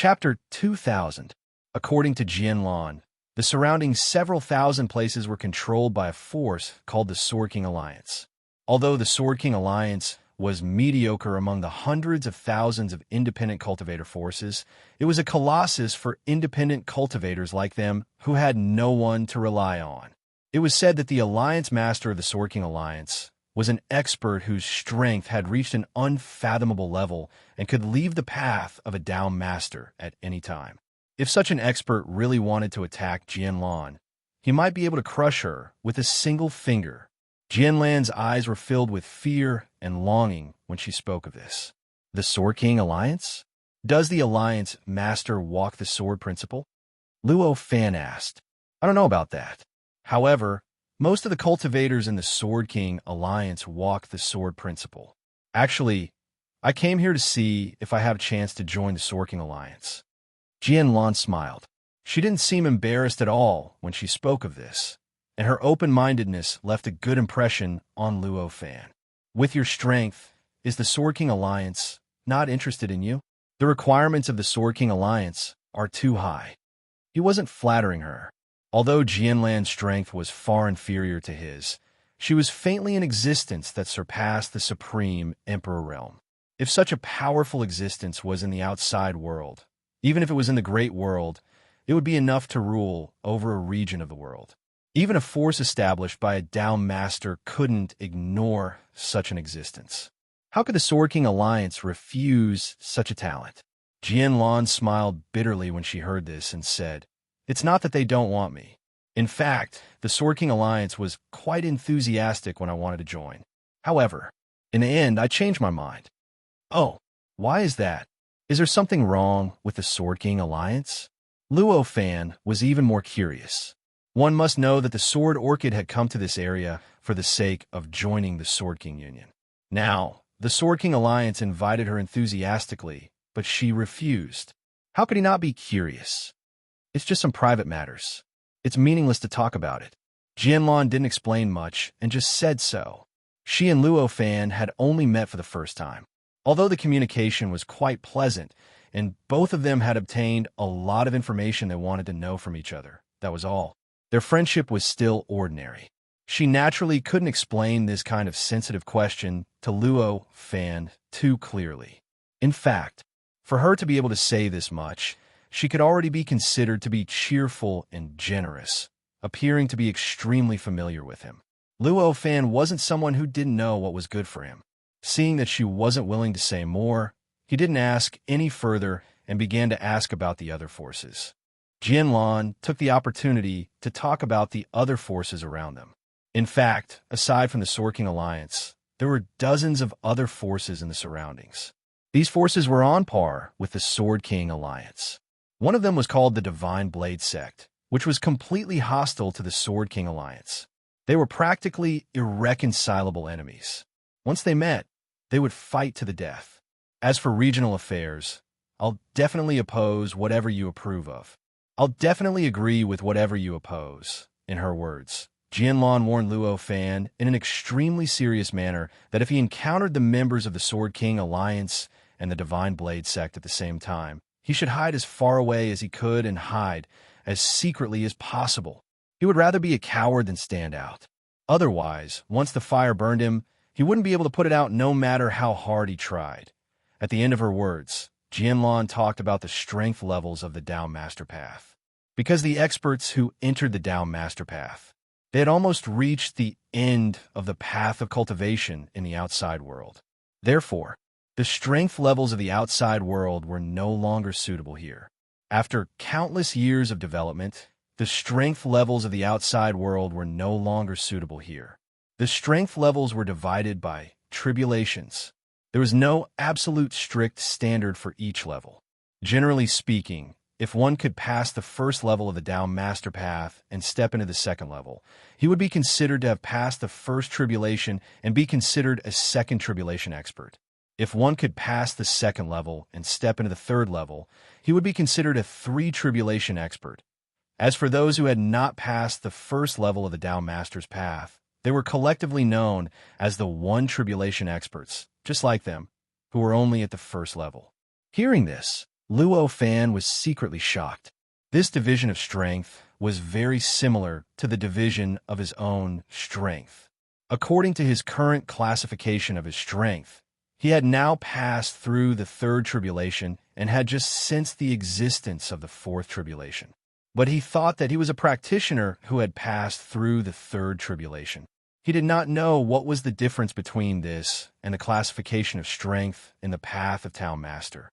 Chapter 2000. According to Jianlan, the surrounding several thousand places were controlled by a force called the Sword King Alliance. Although the Sword King Alliance was mediocre among the hundreds of thousands of independent cultivator forces, it was a colossus for independent cultivators like them who had no one to rely on. It was said that the Alliance Master of the Sword King Alliance was an expert whose strength had reached an unfathomable level and could leave the path of a down master at any time. If such an expert really wanted to attack Jianlan, he might be able to crush her with a single finger. Jianlan's eyes were filled with fear and longing when she spoke of this. The Sword King Alliance? Does the Alliance Master walk the sword principle? Luo Fan asked. I don't know about that. However, most of the cultivators in the Sword King Alliance walk the sword principle. Actually, I came here to see if I have a chance to join the Sword King Alliance. Jianlan smiled. She didn't seem embarrassed at all when she spoke of this, and her open-mindedness left a good impression on Luo Fan. With your strength, is the Sword King Alliance not interested in you? The requirements of the Sword King Alliance are too high. He wasn't flattering her. Although Jianlan's strength was far inferior to his, she was faintly an existence that surpassed the supreme Emperor realm. If such a powerful existence was in the outside world, even if it was in the great world, it would be enough to rule over a region of the world. Even a force established by a down master couldn't ignore such an existence. How could the Sword King Alliance refuse such a talent? Jianlan smiled bitterly when she heard this and said, It's not that they don't want me. In fact, the Sword King Alliance was quite enthusiastic when I wanted to join. However, in the end, I changed my mind. Oh, why is that? Is there something wrong with the Sword King Alliance? Luo Fan was even more curious. One must know that the Sword Orchid had come to this area for the sake of joining the Sword King Union. Now, the Sword King Alliance invited her enthusiastically, but she refused. How could he not be curious? It's just some private matters. It's meaningless to talk about it. Jianlan didn't explain much and just said so. She and Luo Fan had only met for the first time. Although the communication was quite pleasant, and both of them had obtained a lot of information they wanted to know from each other, that was all. Their friendship was still ordinary. She naturally couldn't explain this kind of sensitive question to Luo Fan too clearly. In fact, for her to be able to say this much, she could already be considered to be cheerful and generous, appearing to be extremely familiar with him. Luo Fan wasn't someone who didn't know what was good for him. Seeing that she wasn't willing to say more, he didn't ask any further and began to ask about the other forces. Jianlan took the opportunity to talk about the other forces around them. In fact, aside from the Sword King Alliance, there were dozens of other forces in the surroundings. These forces were on par with the Sword King Alliance. One of them was called the Divine Blade Sect, which was completely hostile to the Sword King Alliance. They were practically irreconcilable enemies. Once they met, they would fight to the death. As for regional affairs, I'll definitely oppose whatever you approve of. I'll definitely agree with whatever you oppose, in her words. Jianlan warned Luo Fan in an extremely serious manner that if he encountered the members of the Sword King Alliance and the Divine Blade Sect at the same time, he should hide as far away as he could and hide as secretly as possible. He would rather be a coward than stand out. Otherwise, once the fire burned him, he wouldn't be able to put it out no matter how hard he tried. At the end of her words, Jianlan talked about the strength levels of the Down Master Path. Because the experts who entered the Down Master Path, they had almost reached the end of the path of cultivation in the outside world. Therefore, the strength levels of the outside world were no longer suitable here. After countless years of development, the strength levels of the outside world were no longer suitable here. The strength levels were divided by tribulations. There was no absolute strict standard for each level. Generally speaking, if one could pass the first level of the Down Master Path and step into the second level, he would be considered to have passed the first tribulation and be considered a second tribulation expert. If one could pass the second level and step into the third level, he would be considered a three-tribulation expert. As for those who had not passed the first level of the Down Master's Path, they were collectively known as the one-tribulation experts, just like them, who were only at the first level. Hearing this, Luo Fan was secretly shocked. This division of strength was very similar to the division of his own strength. According to his current classification of his strength, he had now passed through the third tribulation and had just sensed the existence of the fourth tribulation. But he thought that he was a practitioner who had passed through the third tribulation. He did not know what was the difference between this and the classification of strength in the path of Town Master.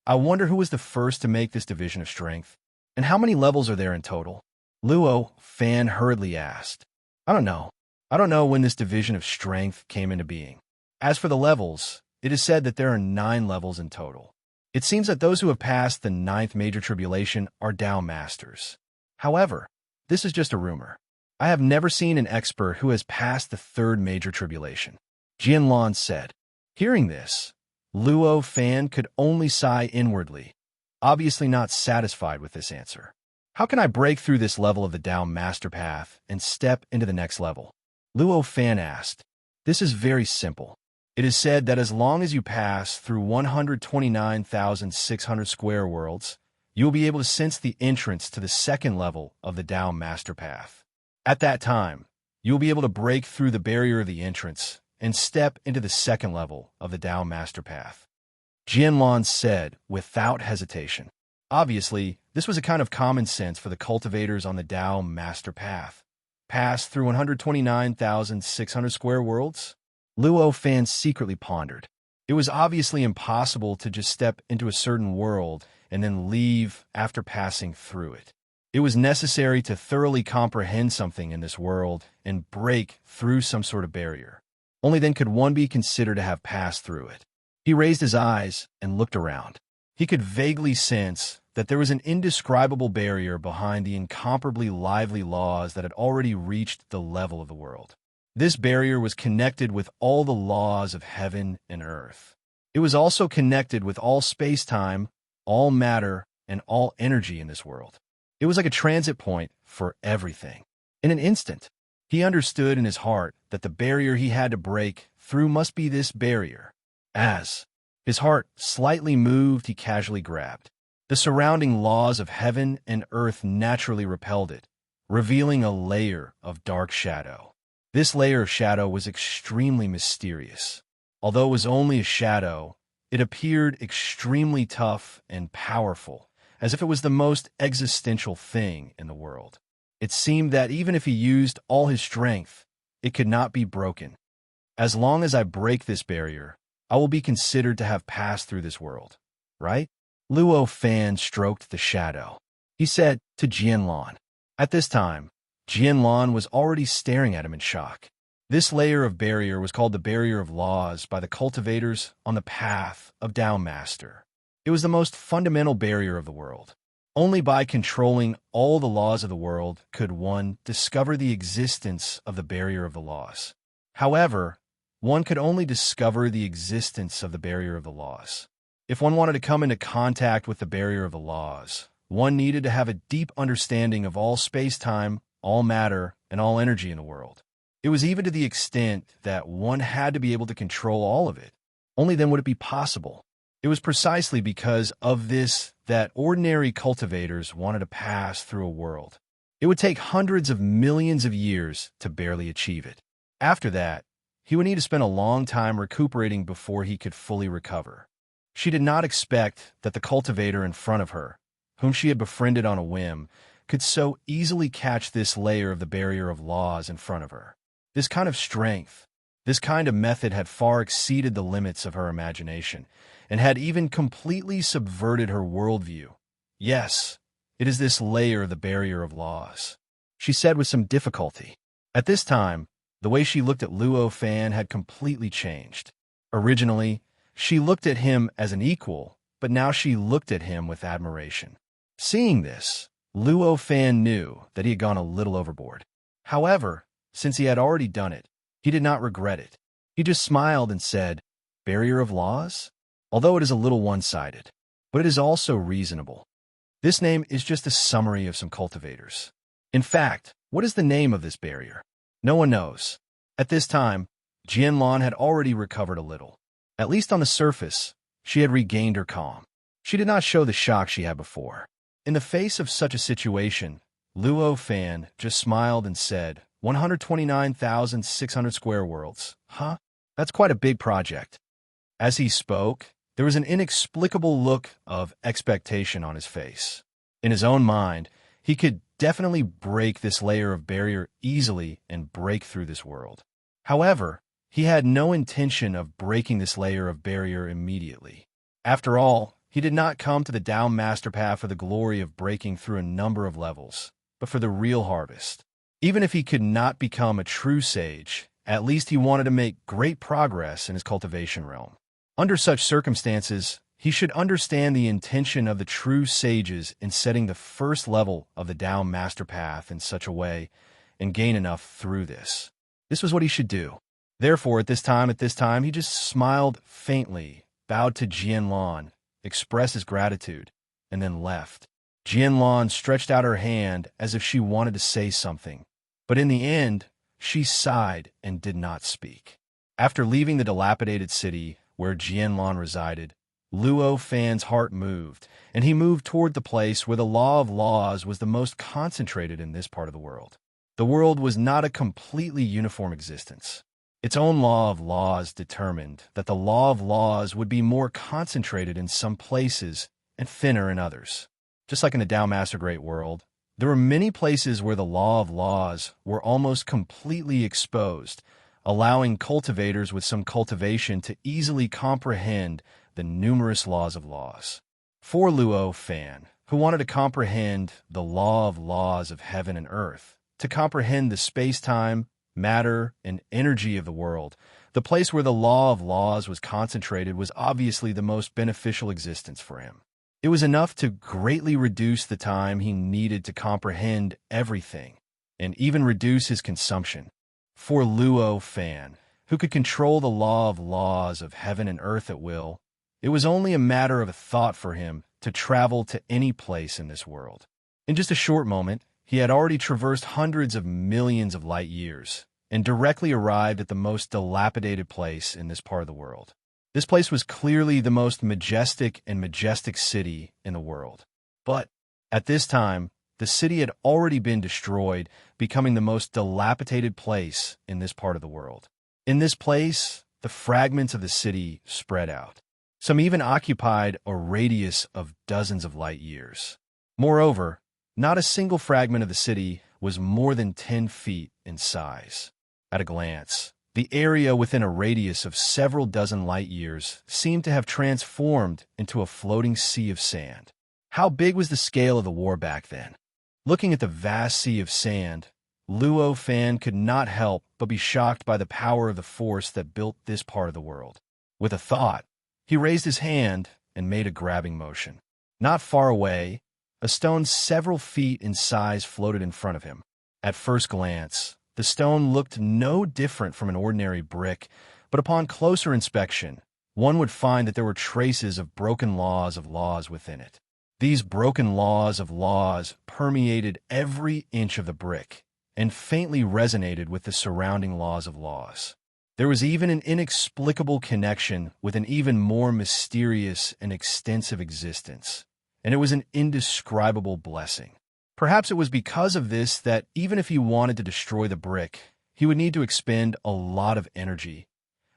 I wonder who was the first to make this division of strength, and how many levels are there in total? Luo Fan hurriedly asked. I don't know. I don't know when this division of strength came into being. As for the levels, it is said that there are 9 levels in total. It seems that those who have passed the 9th major tribulation are Tao Masters. However, this is just a rumor. I have never seen an expert who has passed the 3rd major tribulation. Jianlan said. Hearing this, Luo Fan could only sigh inwardly, obviously not satisfied with this answer. How can I break through this level of the Tao Master Path and step into the next level? Luo Fan asked. This is very simple. It is said that as long as you pass through 129,600 square worlds, you will be able to sense the entrance to the 2nd level of the Tao Master Path. At that time, you will be able to break through the barrier of the entrance and step into the 2nd level of the Tao Master Path. Jianlan said without hesitation. Obviously, this was a kind of common sense for the cultivators on the Tao Master Path. Pass through 129,600 square worlds? Luo Fan secretly pondered. It was obviously impossible to just step into a certain world and then leave after passing through it. It was necessary to thoroughly comprehend something in this world and break through some sort of barrier. Only then could one be considered to have passed through it. He raised his eyes and looked around. He could vaguely sense that there was an indescribable barrier behind the incomparably lively laws that had already reached the level of the world. This barrier was connected with all the laws of heaven and earth. It was also connected with all space-time, all matter, and all energy in this world. It was like a transit point for everything. In an instant, he understood in his heart that the barrier he had to break through must be this barrier. As his heart slightly moved, he casually grabbed. The surrounding laws of heaven and earth naturally repelled it, revealing a layer of dark shadow. This layer of shadow was extremely mysterious. Although it was only a shadow, it appeared extremely tough and powerful, as if it was the most existential thing in the world. It seemed that even if he used all his strength, it could not be broken. As long as I break this barrier, I will be considered to have passed through this world, right? Luo Fan stroked the shadow. He said to Jianlan. At this time, Jianlan was already staring at him in shock. This layer of barrier was called the barrier of laws by the cultivators on the path of Tao Master. It was the most fundamental barrier of the world. Only by controlling all the laws of the world could one discover the existence of the barrier of the laws. However, one could only discover the existence of the barrier of the laws. If one wanted to come into contact with the barrier of the laws, one needed to have a deep understanding of all space-time, all matter, and all energy in the world. It was even to the extent that one had to be able to control all of it. Only then would it be possible. It was precisely because of this that ordinary cultivators wanted to pass through a world. It would take hundreds of millions of years to barely achieve it. After that, he would need to spend a long time recuperating before he could fully recover. She did not expect that the cultivator in front of her, whom she had befriended on a whim, could so easily catch this layer of the barrier of laws in front of her. This kind of strength, this kind of method had far exceeded the limits of her imagination, and had even completely subverted her worldview. Yes, it is this layer of the barrier of laws, she said with some difficulty. At this time, the way she looked at Luo Fan had completely changed. Originally, she looked at him as an equal, but now she looked at him with admiration. Seeing this, Luo Fan knew that he had gone a little overboard. However, since he had already done it, he did not regret it. He just smiled and said, "Barrier of laws? Although it is a little one-sided, but it is also reasonable. This name is just a summary of some cultivators. In fact, what is the name of this barrier? No one knows." At this time, Jianlan had already recovered a little. At least on the surface, she had regained her calm. She did not show the shock she had before. In the face of such a situation, Luo Fan just smiled and said, 129,600 square worlds. Huh? That's quite a big project. As he spoke, there was an inexplicable look of expectation on his face. In his own mind, he could definitely break this layer of barrier easily and break through this world. However, he had no intention of breaking this layer of barrier immediately. After all, he did not come to the Tao Master Path for the glory of breaking through a number of levels, but for the real harvest. Even if he could not become a true sage, at least he wanted to make great progress in his cultivation realm. Under such circumstances, he should understand the intention of the true sages in setting the first level of the Tao Master Path in such a way and gain enough through this. This was what he should do. Therefore, at this time, he just smiled faintly, bowed to Jianlan, expressed his gratitude, and then left. Jianlan stretched out her hand as if she wanted to say something, but in the end, she sighed and did not speak. After leaving the dilapidated city where Jianlan resided, Luo Fan's heart moved, and he moved toward the place where the law of laws was the most concentrated in this part of the world. The world was not a completely uniform existence. Its own law of laws determined that the law of laws would be more concentrated in some places and thinner in others. Just like in the Tao Master Great World, there were many places where the law of laws were almost completely exposed, allowing cultivators with some cultivation to easily comprehend the numerous laws of laws. For Luo Fan, who wanted to comprehend the law of laws of heaven and earth, to comprehend the space-time, matter, and energy of the world, the place where the law of laws was concentrated was obviously the most beneficial existence for him. It was enough to greatly reduce the time he needed to comprehend everything, and even reduce his consumption. For Luo Fan, who could control the law of laws of heaven and earth at will, it was only a matter of a thought for him to travel to any place in this world. In just a short moment, he had already traversed hundreds of millions of light years and directly arrived at the most dilapidated place in this part of the world. This place was clearly the most majestic city in the world. But at this time, the city had already been destroyed, becoming the most dilapidated place in this part of the world. In this place, the fragments of the city spread out. Some even occupied a radius of dozens of light years. Moreover, not a single fragment of the city was more than 10 feet in size. At a glance, the area within a radius of several dozen light years seemed to have transformed into a floating sea of sand. How big was the scale of the war back then? Looking at the vast sea of sand, Luo Fan could not help but be shocked by the power of the force that built this part of the world. With a thought, he raised his hand and made a grabbing motion. Not far away, a stone several feet in size floated in front of him. At first glance, the stone looked no different from an ordinary brick, but upon closer inspection, one would find that there were traces of broken laws of laws within it. These broken laws of laws permeated every inch of the brick and faintly resonated with the surrounding laws of laws. There was even an inexplicable connection with an even more mysterious and extensive existence, and it was an indescribable blessing. Perhaps it was because of this that even if he wanted to destroy the brick, he would need to expend a lot of energy.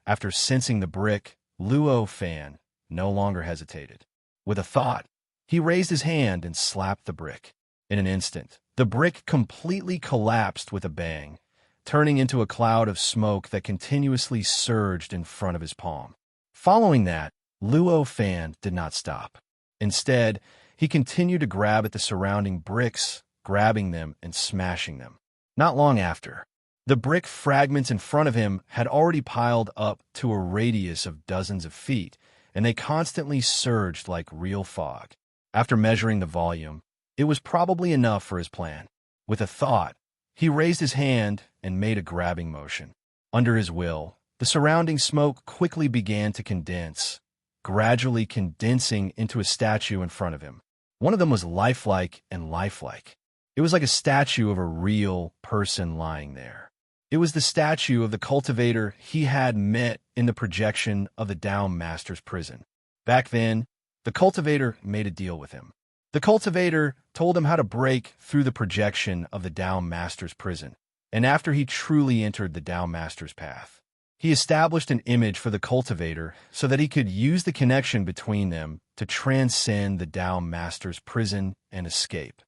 After sensing the brick, Luo Fan no longer hesitated. With a thought, he raised his hand and slapped the brick. In an instant, the brick completely collapsed with a bang, turning into a cloud of smoke that continuously surged in front of his palm. Following that, Luo Fan did not stop. Instead, he continued to grab at the surrounding bricks, grabbing them and smashing them. Not long after, the brick fragments in front of him had already piled up to a radius of dozens of feet, and they constantly surged like real fog. After measuring the volume, it was probably enough for his plan. With a thought, he raised his hand and made a grabbing motion. Under his will, the surrounding smoke quickly began to condense, gradually condensing into a statue in front of him. One of them was lifelike and lifelike. It was like a statue of a real person lying there. It was the statue of the cultivator he had met in the projection of the Tao Master's prison. Back then, The cultivator made a deal with him. The cultivator told him how to break through the projection of the Tao Master's prison, and after he truly entered the Tao Master's path, he established an image for the cultivator so that he could use the connection between them to transcend the Tao Master's prison and escape.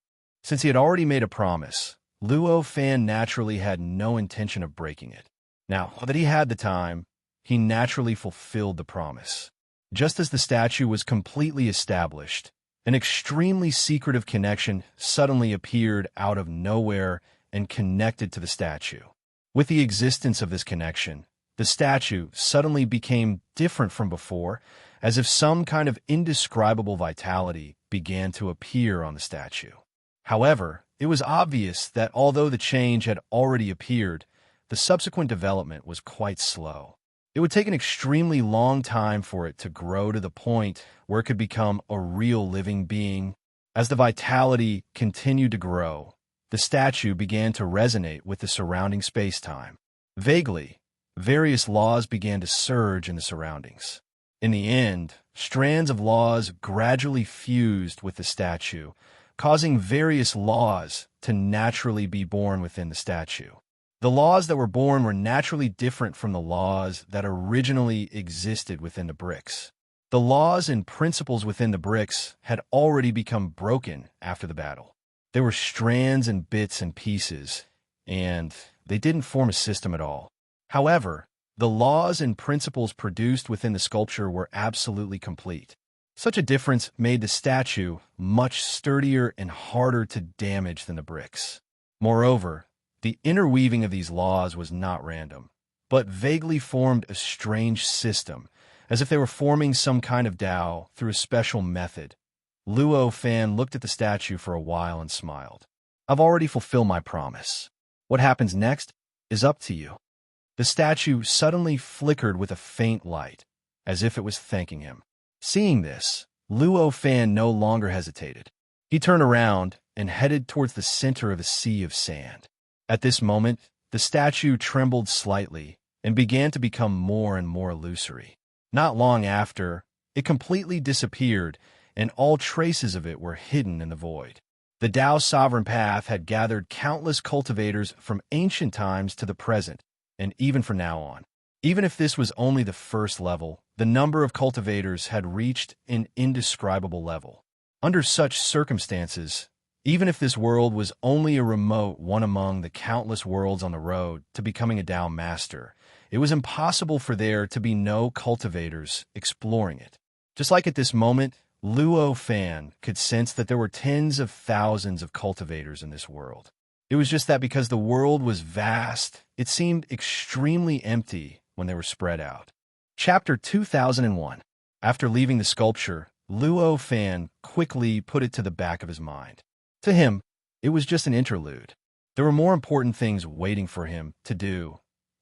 Since he had already made a promise, Luo Fan naturally had no intention of breaking it. Now that he had the time, he naturally fulfilled the promise. Just as the statue was completely established, an extremely secretive connection suddenly appeared out of nowhere and connected to the statue. With the existence of this connection, the statue suddenly became different from before, as if some kind of indescribable vitality began to appear on the statue. However, it was obvious that although the change had already appeared, the subsequent development was quite slow. It would take an extremely long time for it to grow to the point where it could become a real living being. As the vitality continued to grow, the statue began to resonate with the surrounding space-time. Vaguely, various laws began to surge in the surroundings. In the end, strands of laws gradually fused with the statue, causing various laws to naturally be born within the statue. The laws that were born were naturally different from the laws that originally existed within the bricks. The laws and principles within the bricks had already become broken after the battle. They were strands and bits and pieces, and they didn't form a system at all. However, the laws and principles produced within the sculpture were absolutely complete. Such a difference made the statue much sturdier and harder to damage than the bricks. Moreover, the interweaving of these laws was not random, but vaguely formed a strange system, as if they were forming some kind of Tao through a special method. Luo Fan looked at the statue for a while and smiled. I've already fulfilled my promise. What happens next is up to you. The statue suddenly flickered with a faint light, as if it was thanking him. Seeing this, Luo Fan no longer hesitated. He turned around and headed towards the center of a sea of sand. At this moment, the statue trembled slightly and began to become more and more illusory. Not long after, it completely disappeared, and all traces of it were hidden in the void. The Tao Sovereign Path had gathered countless cultivators from ancient times to the present, and even from now on. Even if this was only the first level, the number of cultivators had reached an indescribable level. Under such circumstances, even if this world was only a remote one among the countless worlds on the road to becoming a Tao Master, it was impossible for there to be no cultivators exploring it. Just like at this moment, Luo Fan could sense that there were tens of thousands of cultivators in this world. It was just that because the world was vast, it seemed extremely empty when they were spread out. Chapter 2001. After leaving the sculpture, Luo Fan quickly put it to the back of his mind. To him, it was just an interlude. There were more important things waiting for him to do.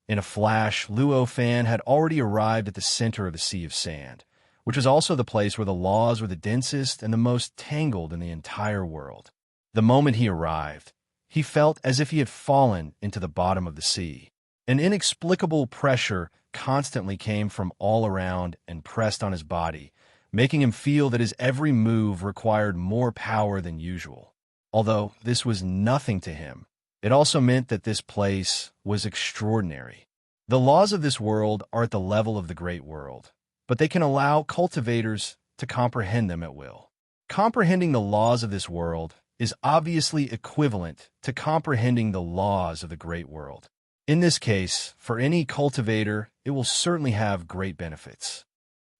In a flash, Luo Fan had already arrived at the center of the sea of sand, which was also the place where the laws were the densest and the most tangled in the entire world. The moment he arrived, he felt as if he had fallen into the bottom of the sea. An inexplicable pressure constantly came from all around and pressed on his body, making him feel that his every move required more power than usual. Although this was nothing to him, it also meant that this place was extraordinary. The laws of this world are at the level of the great world, but they can allow cultivators to comprehend them at will. Comprehending the laws of this world is obviously equivalent to comprehending the laws of the great world. In this case, for any cultivator, it will certainly have great benefits.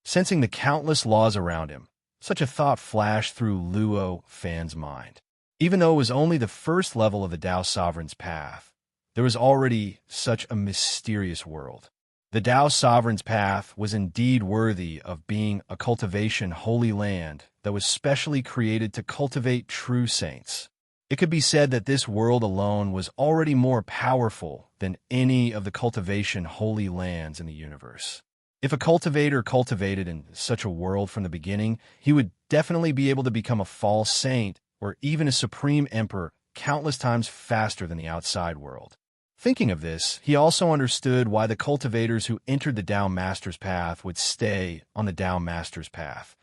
Sensing the countless laws around him, such a thought flashed through Luo Fan's mind. Even though it was only the first level of the Tao Sovereign's path, there was already such a mysterious world. The Tao Sovereign's path was indeed worthy of being a cultivation holy land that was specially created to cultivate true saints. It could be said that this world alone was already more powerful than any of the cultivation holy lands in the universe. If a cultivator cultivated in such a world from the beginning, he would definitely be able to become a false saint or even a supreme emperor countless times faster than the outside world. Thinking of this, he also understood why the cultivators who entered the Tao Master's path would stay on the Tao Master's path.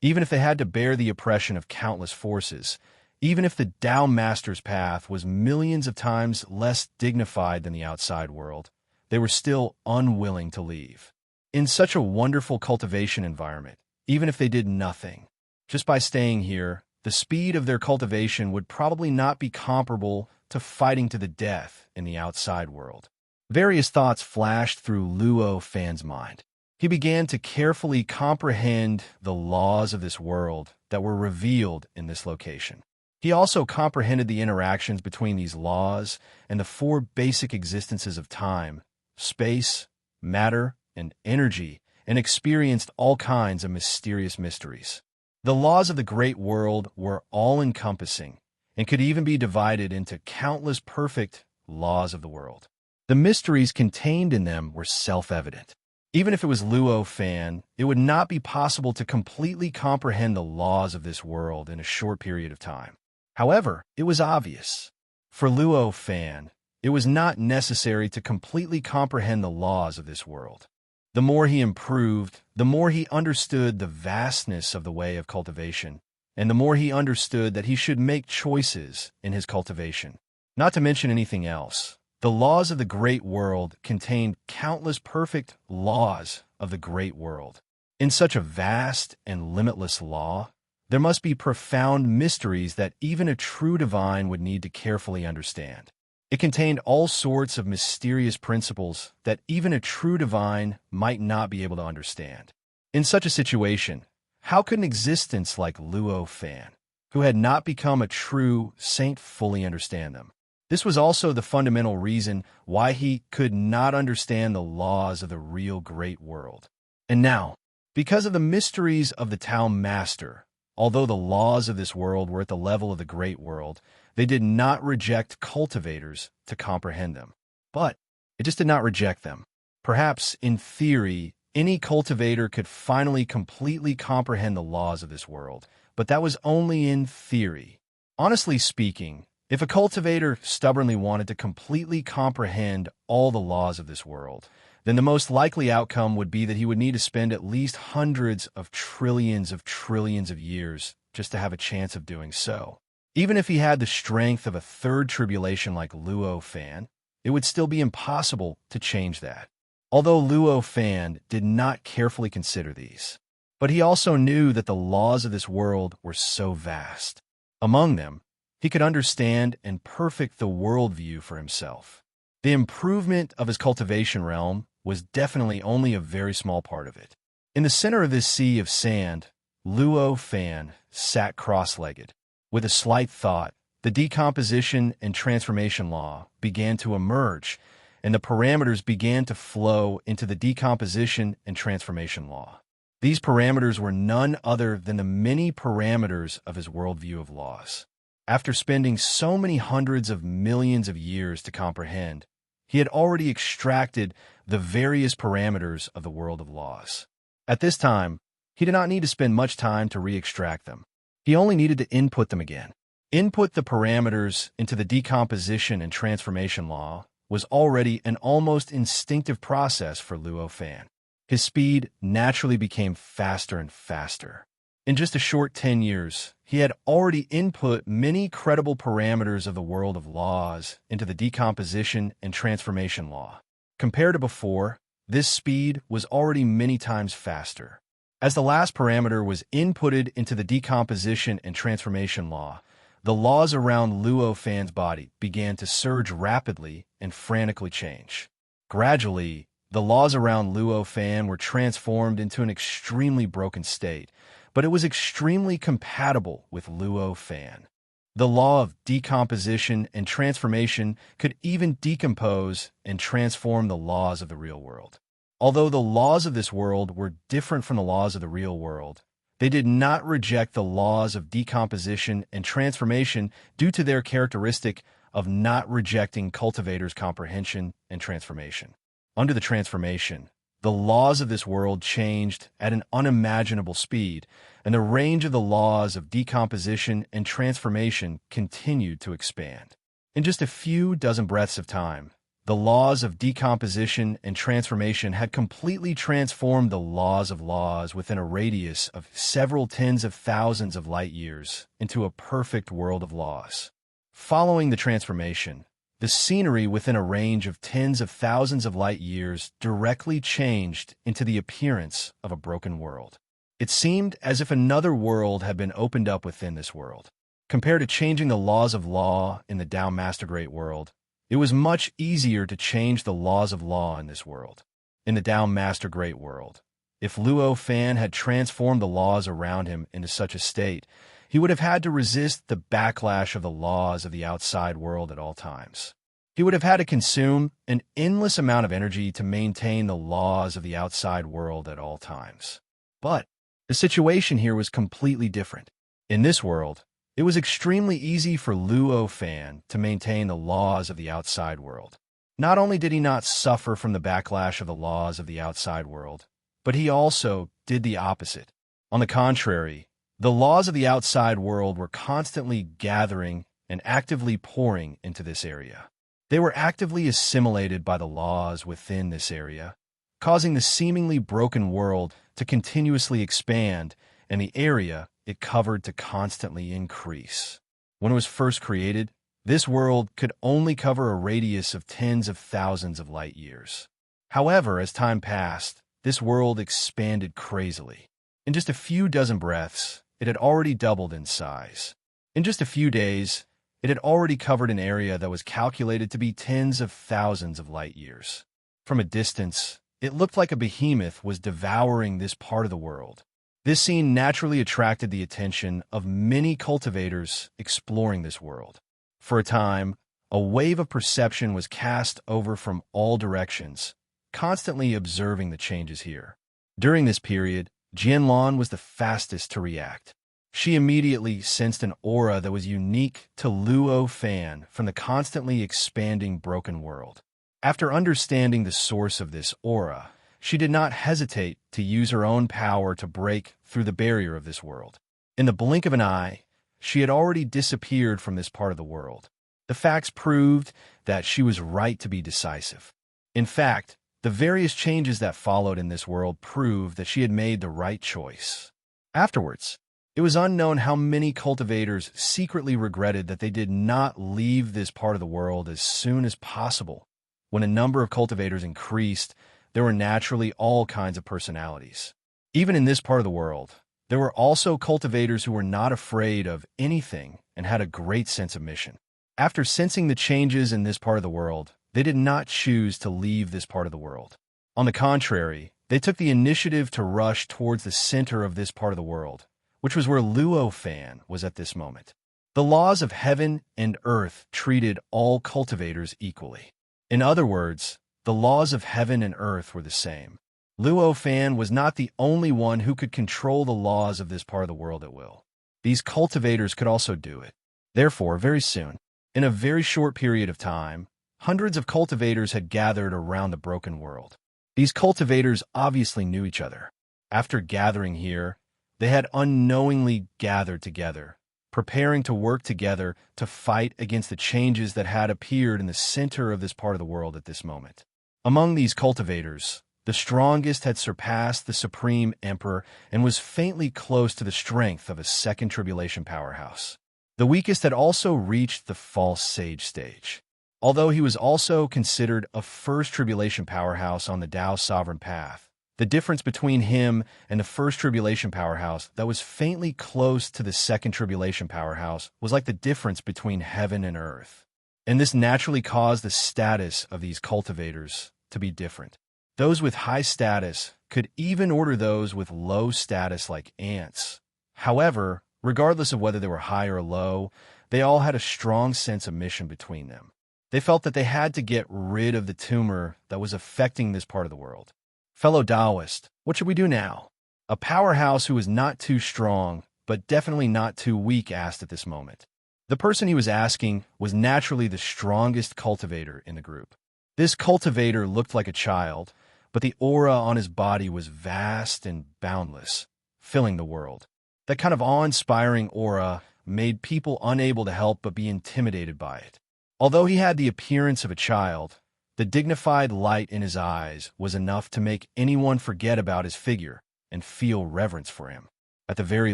even if they had to bear the oppression of countless forces, even if the Tao Master's path was millions of times less dignified than the outside world, they were still unwilling to leave. In such a wonderful cultivation environment, even if they did nothing, just by staying here, the speed of their cultivation would probably not be comparable to fighting to the death in the outside world. Various thoughts flashed through Luo Fan's mind. He began to carefully comprehend the laws of this world that were revealed in this location. He also comprehended the interactions between these laws and the four basic existences of time, space, matter, and energy, and experienced all kinds of mysterious mysteries. The laws of the great world were all-encompassing and could even be divided into countless perfect laws of the world. The mysteries contained in them were self-evident. Even if it was Luo Fan, it would not be possible to completely comprehend the laws of this world in a short period of time. However, it was obvious. For Luo Fan, it was not necessary to completely comprehend the laws of this world. The more he improved, the more he understood the vastness of the way of cultivation, and the more he understood that he should make choices in his cultivation. Not to mention anything else, the laws of the great world contained countless perfect laws of the great world. In such a vast and limitless law, there must be profound mysteries that even a true divine would need to carefully understand. It contained all sorts of mysterious principles that even a true divine might not be able to understand. In such a situation, how could an existence like Luo Fan, who had not become a true saint, fully understand them? This was also the fundamental reason why he could not understand the laws of the real great world. And now, because of the mysteries of the Tao Master, although the laws of this world were at the level of the great world, they did not reject cultivators to comprehend them. But it just did not reject them. Perhaps, in theory, any cultivator could finally completely comprehend the laws of this world, but that was only in theory. Honestly speaking, if a cultivator stubbornly wanted to completely comprehend all the laws of this world, then the most likely outcome would be that he would need to spend at least hundreds of trillions of years just to have a chance of doing so. Even if he had the strength of a third tribulation like Luo Fan, it would still be impossible to change that. Although Luo Fan did not carefully consider these. But he also knew that the laws of this world were so vast. Among them, he could understand and perfect the worldview for himself. The improvement of his cultivation realm was definitely only a very small part of it. In the center of this sea of sand, Luo Fan sat cross-legged. With a slight thought, the decomposition and transformation law began to emerge, and the parameters began to flow into the decomposition and transformation law. These parameters were none other than the many parameters of his worldview of laws. After spending so many hundreds of millions of years to comprehend, he had already extracted the various parameters of the world of laws. At this time, he did not need to spend much time to re-extract them. He only needed to input them again. Input the parameters into the decomposition and transformation law was already an almost instinctive process for Luo Fan. His speed naturally became faster and faster. In just a short 10 years, he had already input many credible parameters of the world of laws into the decomposition and transformation law. Compared to before, this speed was already many times faster. As the last parameter was inputted into the decomposition and transformation law, the laws around Luo Fan's body began to surge rapidly and frantically change. Gradually, the laws around Luo Fan were transformed into an extremely broken state, but it was extremely compatible with Luo Fan. The law of decomposition and transformation could even decompose and transform the laws of the real world. Although the laws of this world were different from the laws of the real world, they did not reject the laws of decomposition and transformation due to their characteristic of not rejecting cultivators' comprehension and transformation. Under the transformation, the laws of this world changed at an unimaginable speed, and the range of the laws of decomposition and transformation continued to expand. In just a few dozen breaths of time, the laws of decomposition and transformation had completely transformed the laws of laws within a radius of several tens of thousands of light years into a perfect world of laws. Following the transformation, the scenery within a range of tens of thousands of light years directly changed into the appearance of a broken world. It seemed as if another world had been opened up within this world. Compared to changing the laws of law in the Tao Master Great World, it was much easier to change the laws of law in this world. In the Tao Master Great World, if Luo Fan had transformed the laws around him into such a state, he would have had to resist the backlash of the laws of the outside world at all times. He would have had to consume an endless amount of energy to maintain the laws of the outside world at all times. But the situation here was completely different. In this world, it was extremely easy for Luo Fan to maintain the laws of the outside world. Not only did he not suffer from the backlash of the laws of the outside world, but he also did the opposite. On the contrary, the laws of the outside world were constantly gathering and actively pouring into this area. They were actively assimilated by the laws within this area, causing the seemingly broken world to continuously expand and the area it covered to constantly increase. When it was first created, this world could only cover a radius of tens of thousands of light years. However, as time passed, this world expanded crazily. In just a few dozen breaths, it had already doubled in size. In just a few days, it had already covered an area that was calculated to be tens of thousands of light years. From a distance, it looked like a behemoth was devouring this part of the world. This scene naturally attracted the attention of many cultivators exploring this world. For a time, a wave of perception was cast over from all directions, constantly observing the changes here. During this period, Jianlan was the fastest to react. She immediately sensed an aura that was unique to Luo Fan from the constantly expanding broken world. After understanding the source of this aura, she did not hesitate to use her own power to break through the barrier of this world. In the blink of an eye, she had already disappeared from this part of the world. The facts proved that she was right to be decisive. In fact, the various changes that followed in this world proved that she had made the right choice. Afterwards, it was unknown how many cultivators secretly regretted that they did not leave this part of the world as soon as possible. When a number of cultivators increased, there were naturally all kinds of personalities. Even in this part of the world, there were also cultivators who were not afraid of anything and had a great sense of mission. After sensing the changes in this part of the world, they did not choose to leave this part of the world. On the contrary, they took the initiative to rush towards the center of this part of the world, which was where Luo Fan was at this moment. The laws of heaven and earth treated all cultivators equally. In other words, the laws of heaven and earth were the same. Luo Fan was not the only one who could control the laws of this part of the world at will. These cultivators could also do it. Therefore, very soon, in a very short period of time, hundreds of cultivators had gathered around the broken world. These cultivators obviously knew each other. After gathering here, they had unknowingly gathered together, preparing to work together to fight against the changes that had appeared in the center of this part of the world at this moment. Among these cultivators, the strongest had surpassed the Supreme Emperor and was faintly close to the strength of a second tribulation powerhouse. The weakest had also reached the false sage stage. Although he was also considered a first tribulation powerhouse on the Tao Sovereign Path, the difference between him and the first tribulation powerhouse that was faintly close to the second tribulation powerhouse was like the difference between heaven and earth. And this naturally caused the status of these cultivators to be different. Those with high status could even order those with low status like ants. However, regardless of whether they were high or low, they all had a strong sense of mission between them. They felt that they had to get rid of the tumor that was affecting this part of the world. Fellow Taoist, what should we do now? A powerhouse who was not too strong, but definitely not too weak asked at this moment. The person he was asking was naturally the strongest cultivator in the group. This cultivator looked like a child, but the aura on his body was vast and boundless, filling the world. That kind of awe-inspiring aura made people unable to help but be intimidated by it. Although he had the appearance of a child, The dignified light in his eyes was enough to make anyone forget about his figure and feel reverence for him. At the very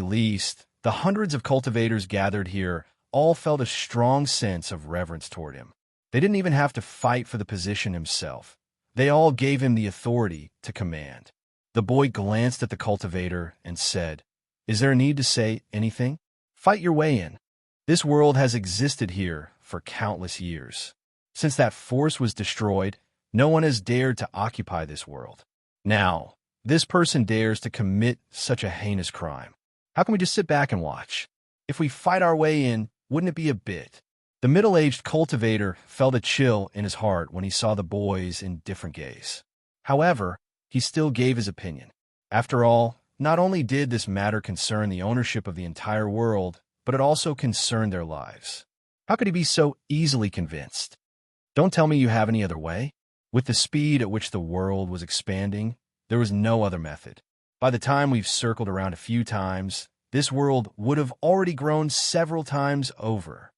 least, the hundreds of cultivators gathered here all felt a strong sense of reverence toward him. They didn't even have to fight for the position himself. They all gave him the authority to command. The boy glanced at the cultivator and said, "Is there a need to say anything? Fight your way in. This world has existed here for countless years. Since that force was destroyed, no one has dared to occupy this world. Now, this person dares to commit such a heinous crime. How can we just sit back and watch? If we fight our way in, wouldn't it be a bit?" The middle-aged cultivator felt a chill in his heart when he saw the boy's indifferent gaze. However, he still gave his opinion. After all, not only did this matter concern the ownership of the entire world, but it also concerned their lives. How could he be so easily convinced? Don't tell me you have any other way? With the speed at which the world was expanding, there was no other method. By the time we've circled around a few times, this world would have already grown several times over.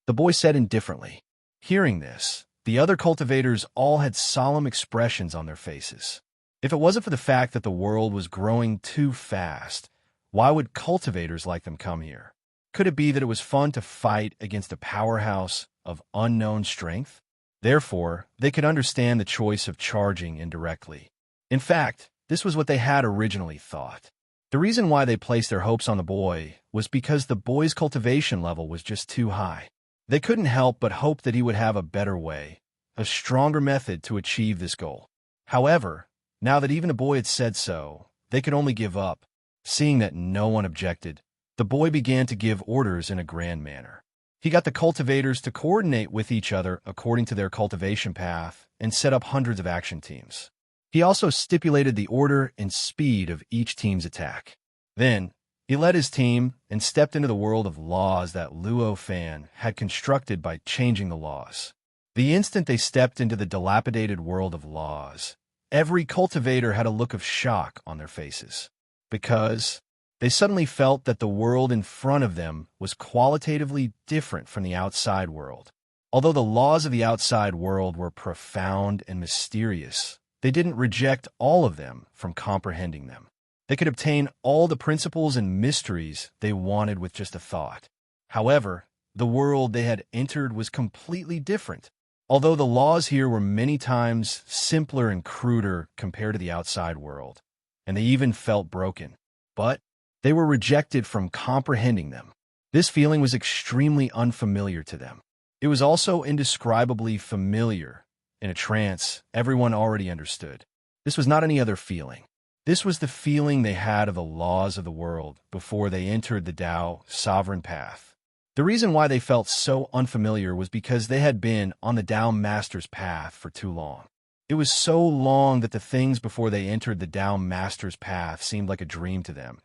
The boy said indifferently. Hearing this, the other cultivators all had solemn expressions on their faces. If it wasn't for the fact that the world was growing too fast, why would cultivators like them come here? Could it be that it was fun to fight against a powerhouse of unknown strength? Therefore, they could understand the choice of charging indirectly. In fact, this was what they had originally thought. The reason why they placed their hopes on the boy was because the boy's cultivation level was just too high. They couldn't help but hope that he would have a better way, a stronger method to achieve this goal. However, now that even the boy had said so, they could only give up. Seeing that no one objected, the boy began to give orders in a grand manner. He got the cultivators to coordinate with each other according to their cultivation path and set up hundreds of action teams. He also stipulated the order and speed of each team's attack. Then, he led his team and stepped into the world of laws that Luo Fan had constructed by changing the laws. The instant they stepped into the dilapidated world of laws, every cultivator had a look of shock on their faces, because they suddenly felt that the world in front of them was qualitatively different from the outside world. Although the laws of the outside world were profound and mysterious, they didn't reject all of them from comprehending them. They could obtain all the principles and mysteries they wanted with just a thought. However, the world they had entered was completely different. Although the laws here were many times simpler and cruder compared to the outside world, and they even felt broken, but they were rejected from comprehending them. This feeling was extremely unfamiliar to them. It was also indescribably familiar. In a trance, everyone already understood. This was not any other feeling. This was the feeling they had of the laws of the world before they entered the Tao sovereign path. The reason why they felt so unfamiliar was because they had been on the Tao Master's path for too long. It was so long that the things before they entered the Tao Master's path seemed like a dream to them.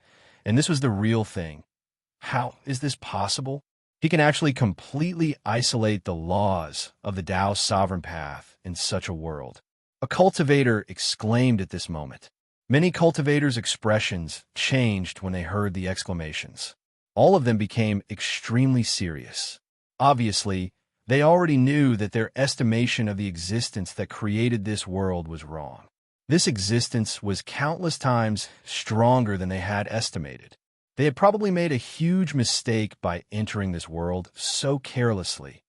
And this was the real thing. How is this possible? He can actually completely isolate the laws of the Tao sovereign path in such a world. A cultivator exclaimed at this moment. Many cultivators' expressions changed when they heard the exclamations. All of them became extremely serious. Obviously, they already knew that their estimation of the existence that created this world was wrong. This existence was countless times stronger than they had estimated. They had probably made a huge mistake by entering this world so carelessly.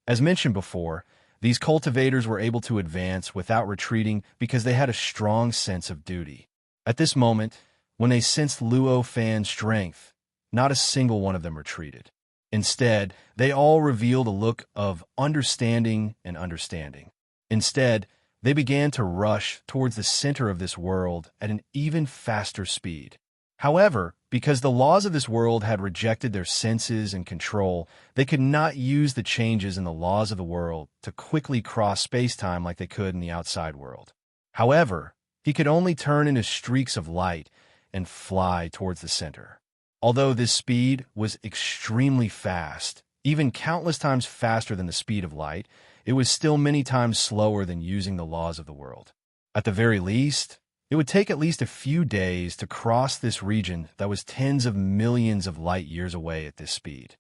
As mentioned before, these cultivators were able to advance without retreating because they had a strong sense of duty. At this moment, when they sensed Luo Fan's strength, not a single one of them retreated. Instead, they all revealed a look of understanding and understanding. Instead, they began to rush towards the center of this world at an even faster speed. However, because the laws of this world had rejected their senses and control, they could not use the changes in the laws of the world to quickly cross space-time like they could in the outside world. However, he could only turn into streaks of light and fly towards the center. Although this speed was extremely fast, even countless times faster than the speed of light, it was still many times slower than using the laws of the world. At the very least, it would take at least a few days to cross this region that was tens of millions of light years away at this speed.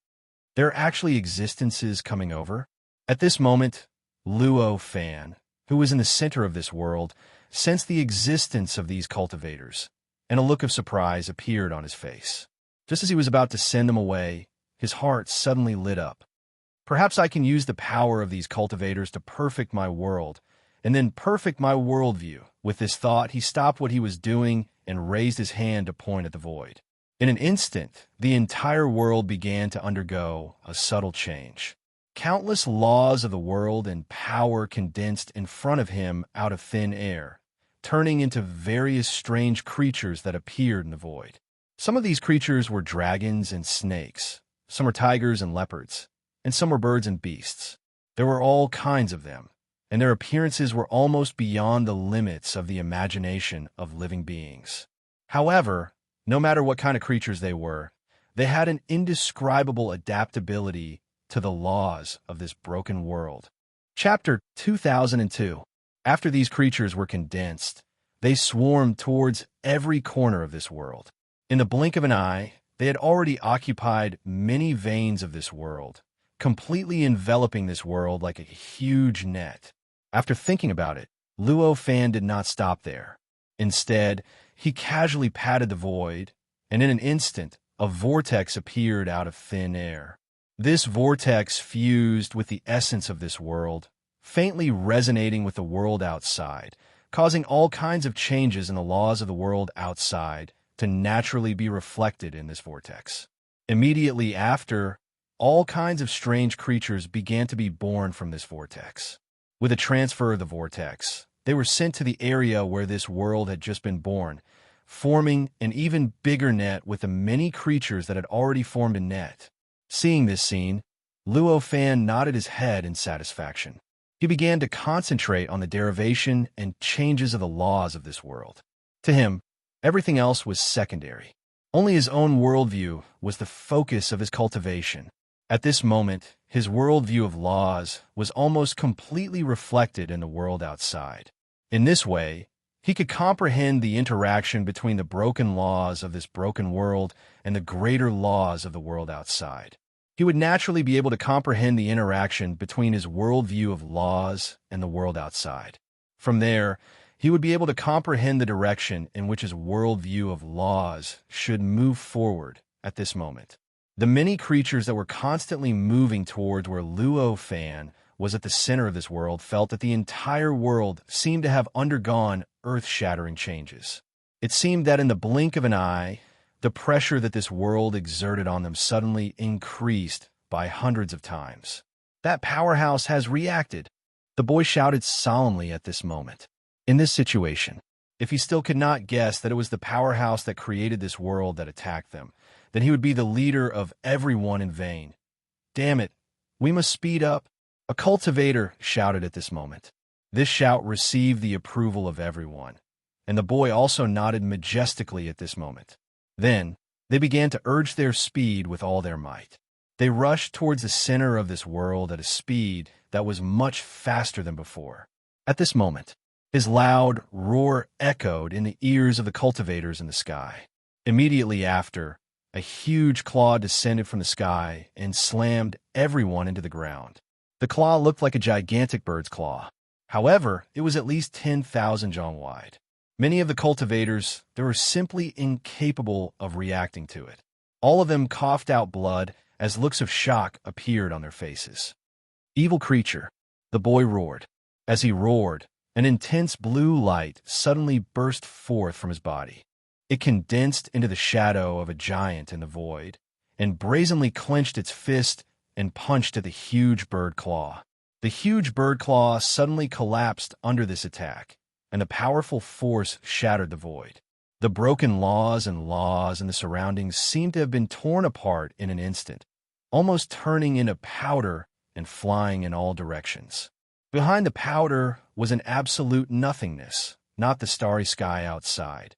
There are actually existences coming over. At this moment, Luo Fan who was in the center of this world, sensed the existence of these cultivators, and a look of surprise appeared on his face. Just as he was about to send them away, his heart suddenly lit up. Perhaps I can use the power of these cultivators to perfect my world, and then perfect my worldview. With this thought, he stopped what he was doing and raised his hand to point at the void. In an instant, the entire world began to undergo a subtle change. Countless laws of the world and power condensed in front of him out of thin air, turning into various strange creatures that appeared in the void. Some of these creatures were dragons and snakes, some were tigers and leopards, and some were birds and beasts. There were all kinds of them, and their appearances were almost beyond the limits of the imagination of living beings. However, no matter what kind of creatures they were, they had an indescribable adaptability to the laws of this broken world. Chapter 2002. After these creatures were condensed, they swarmed towards every corner of this world. In the blink of an eye, they had already occupied many veins of this world, completely enveloping this world like a huge net. After thinking about it, Luo Fan did not stop there. Instead, he casually patted the void, and in an instant, a vortex appeared out of thin air. This vortex fused with the essence of this world, faintly resonating with the world outside, causing all kinds of changes in the laws of the world outside to naturally be reflected in this vortex. Immediately after, all kinds of strange creatures began to be born from this vortex. With a transfer of the vortex, they were sent to the area where this world had just been born, forming an even bigger net with the many creatures that had already formed a net. Seeing this scene, Luo Fan nodded his head in satisfaction. He began to concentrate on the derivation and changes of the laws of this world. To him, everything else was secondary. Only his own worldview was the focus of his cultivation. At this moment, his worldview of laws was almost completely reflected in the world outside. In this way, he could comprehend the interaction between the broken laws of this broken world and the greater laws of the world outside. He would naturally be able to comprehend the interaction between his worldview of laws and the world outside. From there, he would be able to comprehend the direction in which his worldview of laws should move forward at this moment. The many creatures that were constantly moving towards where Luo Fan was at the center of this world felt that the entire world seemed to have undergone earth-shattering changes. It seemed that in the blink of an eye, the pressure that this world exerted on them suddenly increased by hundreds of times. That powerhouse has reacted, the boy shouted solemnly at this moment. In this situation, if he still could not guess that it was the powerhouse that created this world that attacked them, then he would be the leader of everyone in vain. Damn it, we must speed up. A cultivator shouted at this moment. This shout received the approval of everyone, and the boy also nodded majestically at this moment. Then, they began to urge their speed with all their might. They rushed towards the center of this world at a speed that was much faster than before. At this moment, his loud roar echoed in the ears of the cultivators in the sky. Immediately after, a huge claw descended from the sky and slammed everyone into the ground. The claw looked like a gigantic bird's claw. However, it was at least 10,000 zhong wide. Many of the cultivators, they were simply incapable of reacting to it. All of them coughed out blood as looks of shock appeared on their faces. Evil creature, the boy roared. As he roared, an intense blue light suddenly burst forth from his body. It condensed into the shadow of a giant in the void, and brazenly clenched its fist and punched at the huge bird claw. The huge bird claw suddenly collapsed under this attack, and a powerful force shattered the void. The broken laws in the surroundings seemed to have been torn apart in an instant, almost turning into powder and flying in all directions. Behind the powder was an absolute nothingness, not the starry sky outside.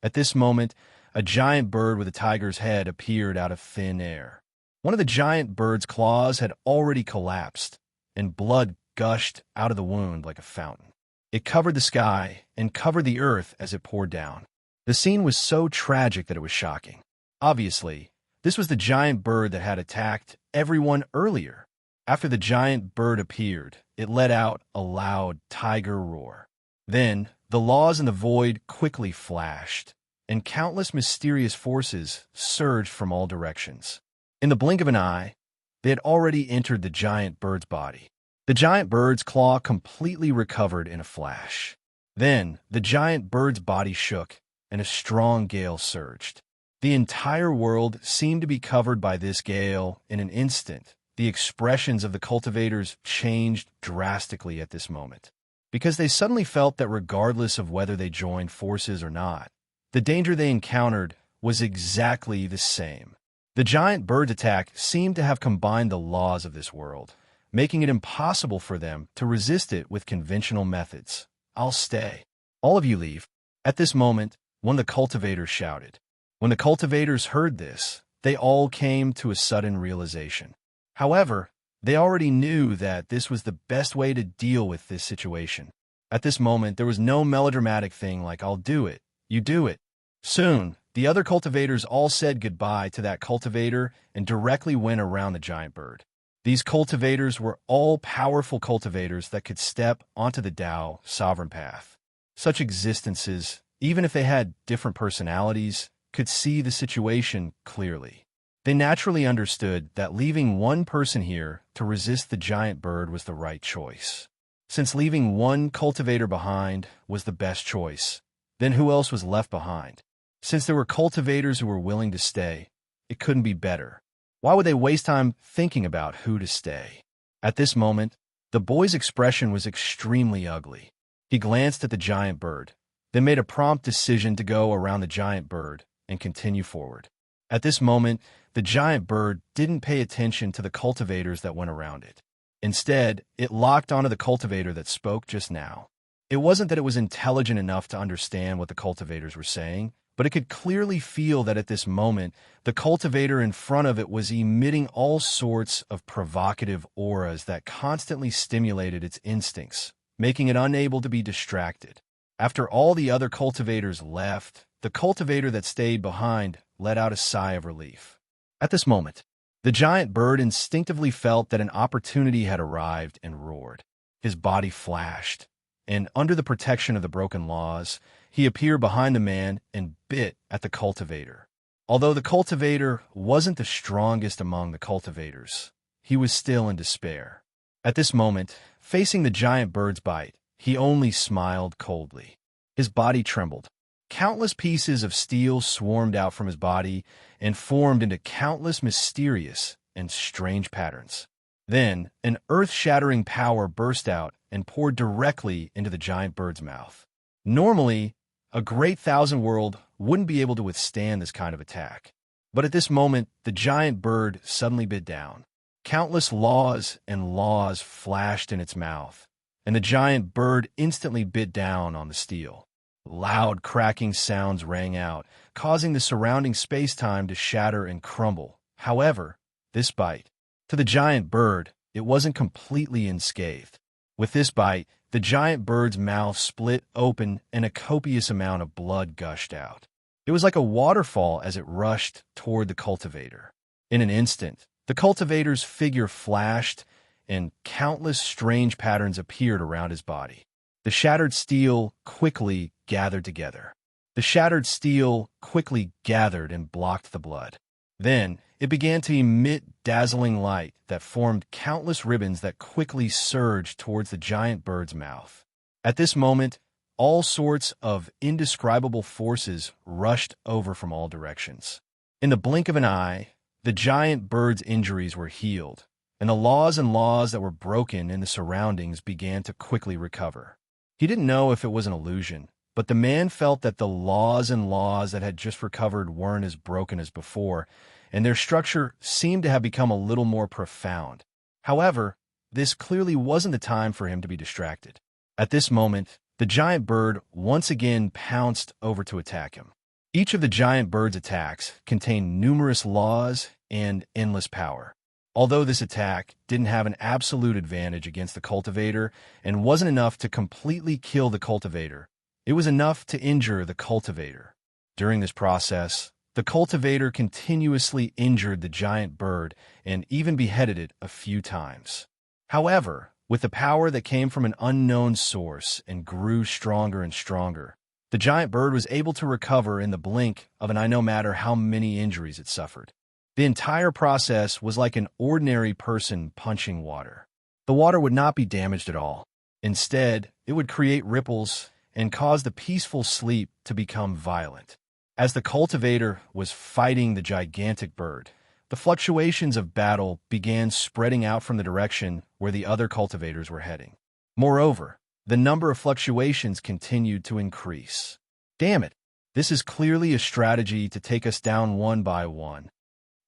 At this moment, a giant bird with a tiger's head appeared out of thin air. One of the giant bird's claws had already collapsed, and blood gushed out of the wound like a fountain. It covered the sky and covered the earth as it poured down. The scene was so tragic that it was shocking. Obviously, this was the giant bird that had attacked everyone earlier. After the giant bird appeared, it let out a loud tiger roar. Then, the laws in the void quickly flashed, and countless mysterious forces surged from all directions. In the blink of an eye, they had already entered the giant bird's body. The giant bird's claw completely recovered in a flash. Then, the giant bird's body shook, and a strong gale surged. The entire world seemed to be covered by this gale in an instant. The expressions of the cultivators changed drastically at this moment, because they suddenly felt that regardless of whether they joined forces or not, the danger they encountered was exactly the same. The giant bird's attack seemed to have combined the laws of this world, making it impossible for them to resist it with conventional methods. "I'll stay. All of you leave." At this moment, one of the cultivators shouted. When the cultivators heard this, they all came to a sudden realization. However, they already knew that this was the best way to deal with this situation. At this moment, there was no melodramatic thing like, "I'll do it, you do it." Soon, the other cultivators all said goodbye to that cultivator and directly went around the giant bird. These cultivators were all powerful cultivators that could step onto the Tao sovereign path. Such existences, even if they had different personalities, could see the situation clearly. They naturally understood that leaving one person here to resist the giant bird was the right choice. Since leaving one cultivator behind was the best choice, then who else was left behind? Since there were cultivators who were willing to stay, it couldn't be better. Why would they waste time thinking about who to stay? At this moment, the boy's expression was extremely ugly. He glanced at the giant bird, then made a prompt decision to go around the giant bird and continue forward. At this moment, the giant bird didn't pay attention to the cultivators that went around it. Instead, it locked onto the cultivator that spoke just now. It wasn't that it was intelligent enough to understand what the cultivators were saying, but it could clearly feel that at this moment, the cultivator in front of it was emitting all sorts of provocative auras that constantly stimulated its instincts, making it unable to be distracted. After all the other cultivators left, the cultivator that stayed behind let out a sigh of relief. At this moment, the giant bird instinctively felt that an opportunity had arrived and roared. His body flashed, and under the protection of the broken laws, he appeared behind the man and bit at the cultivator. Although the cultivator wasn't the strongest among the cultivators, he was still in despair. At this moment, facing the giant bird's bite, he only smiled coldly. His body trembled. Countless pieces of steel swarmed out from his body and formed into countless mysterious and strange patterns. Then, an earth-shattering power burst out and poured directly into the giant bird's mouth. Normally, a great thousand world wouldn't be able to withstand this kind of attack. But at this moment, the giant bird suddenly bit down. Countless laws and laws flashed in its mouth, and the giant bird instantly bit down on the steel. Loud cracking sounds rang out, causing the surrounding space-time to shatter and crumble. However, this bite, to the giant bird, it wasn't completely unscathed. With this bite, the giant bird's mouth split open and a copious amount of blood gushed out. It was like a waterfall as it rushed toward the cultivator. In an instant, the cultivator's figure flashed and countless strange patterns appeared around his body. The shattered steel quickly gathered together. The shattered steel quickly gathered and blocked the blood. Then, it began to emit dazzling light that formed countless ribbons that quickly surged towards the giant bird's mouth. At this moment, all sorts of indescribable forces rushed over from all directions. In the blink of an eye, the giant bird's injuries were healed, and the laws and laws that were broken in the surroundings began to quickly recover. He didn't know if it was an illusion, but the man felt that the laws and laws that had just recovered weren't as broken as before, and their structure seemed to have become a little more profound. However, this clearly wasn't the time for him to be distracted. At this moment, the giant bird once again pounced over to attack him. Each of the giant bird's attacks contained numerous laws and endless power. Although this attack didn't have an absolute advantage against the cultivator and wasn't enough to completely kill the cultivator, it was enough to injure the cultivator. During this process, The cultivator continuously injured the giant bird and even beheaded it a few times. However, with the power that came from an unknown source and grew stronger and stronger, the giant bird was able to recover in the blink of an eye no matter how many injuries it suffered. The entire process was like an ordinary person punching water. The water would not be damaged at all. Instead, it would create ripples and cause the peaceful sleep to become violent. As the cultivator was fighting the gigantic bird, the fluctuations of battle began spreading out from the direction where the other cultivators were heading. Moreover, the number of fluctuations continued to increase. Damn it, this is clearly a strategy to take us down one by one.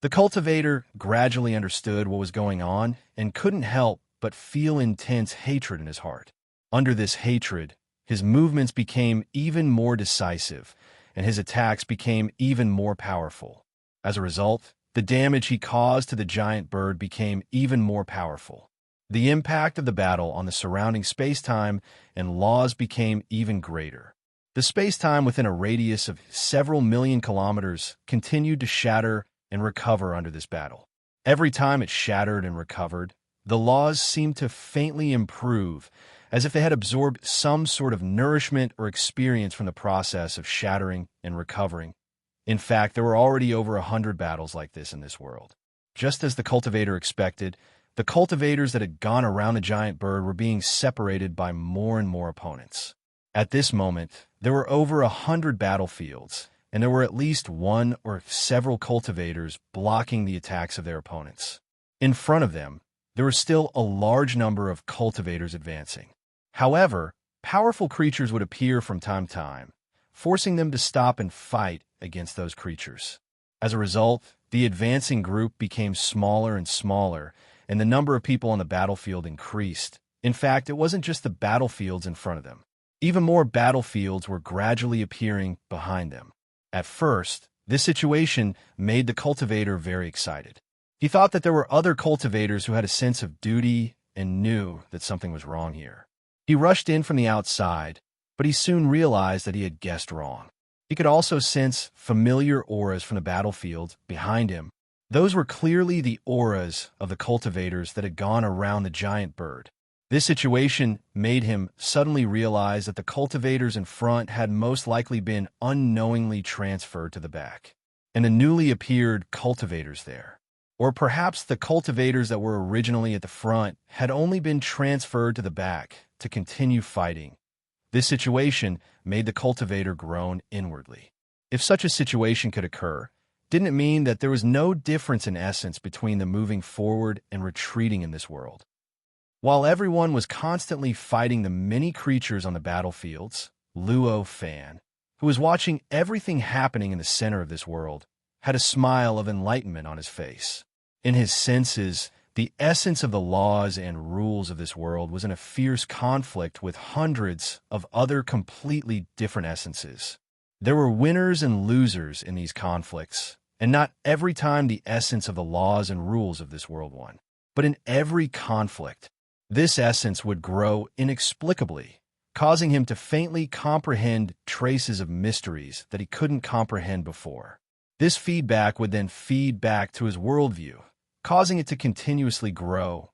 The cultivator gradually understood what was going on and couldn't help but feel intense hatred in his heart. Under this hatred, his movements became even more decisive, and his attacks became even more powerful. As a result, the damage he caused to the giant bird became even more powerful. The impact of the battle on the surrounding space-time and laws became even greater. The space-time within a radius of several million kilometers continued to shatter and recover under this battle. Every time it shattered and recovered, the laws seemed to faintly improve, as if they had absorbed some sort of nourishment or experience from the process of shattering and recovering. In fact, there were already over 100 battles like this in this world. Just as the cultivator expected, the cultivators that had gone around the giant bird were being separated by more and more opponents. At this moment, there were over 100 battlefields, and there were at least one or several cultivators blocking the attacks of their opponents. In front of them, there were still a large number of cultivators advancing. However, powerful creatures would appear from time to time, forcing them to stop and fight against those creatures. As a result, the advancing group became smaller and smaller, and the number of people on the battlefield increased. In fact, it wasn't just the battlefields in front of them. Even more battlefields were gradually appearing behind them. At first, this situation made the cultivator very excited. He thought that there were other cultivators who had a sense of duty and knew that something was wrong here. He rushed in from the outside, but he soon realized that he had guessed wrong. He could also sense familiar auras from the battlefield behind him. Those were clearly the auras of the cultivators that had gone around the giant bird. This situation made him suddenly realize that the cultivators in front had most likely been unknowingly transferred to the back, and the newly appeared cultivators there. Or perhaps the cultivators that were originally at the front had only been transferred to the back to continue fighting. This situation made the cultivator groan inwardly. If such a situation could occur, didn't it mean that there was no difference in essence between the moving forward and retreating in this world? While everyone was constantly fighting the many creatures on the battlefields, Luo Fan, who was watching everything happening in the center of this world, had a smile of enlightenment on his face. In his senses, the essence of the laws and rules of this world was in a fierce conflict with hundreds of other completely different essences. There were winners and losers in these conflicts, and not every time the essence of the laws and rules of this world won. But in every conflict, this essence would grow inexplicably, causing him to faintly comprehend traces of mysteries that he couldn't comprehend before. This feedback would then feed back to his worldview, causing it to continuously grow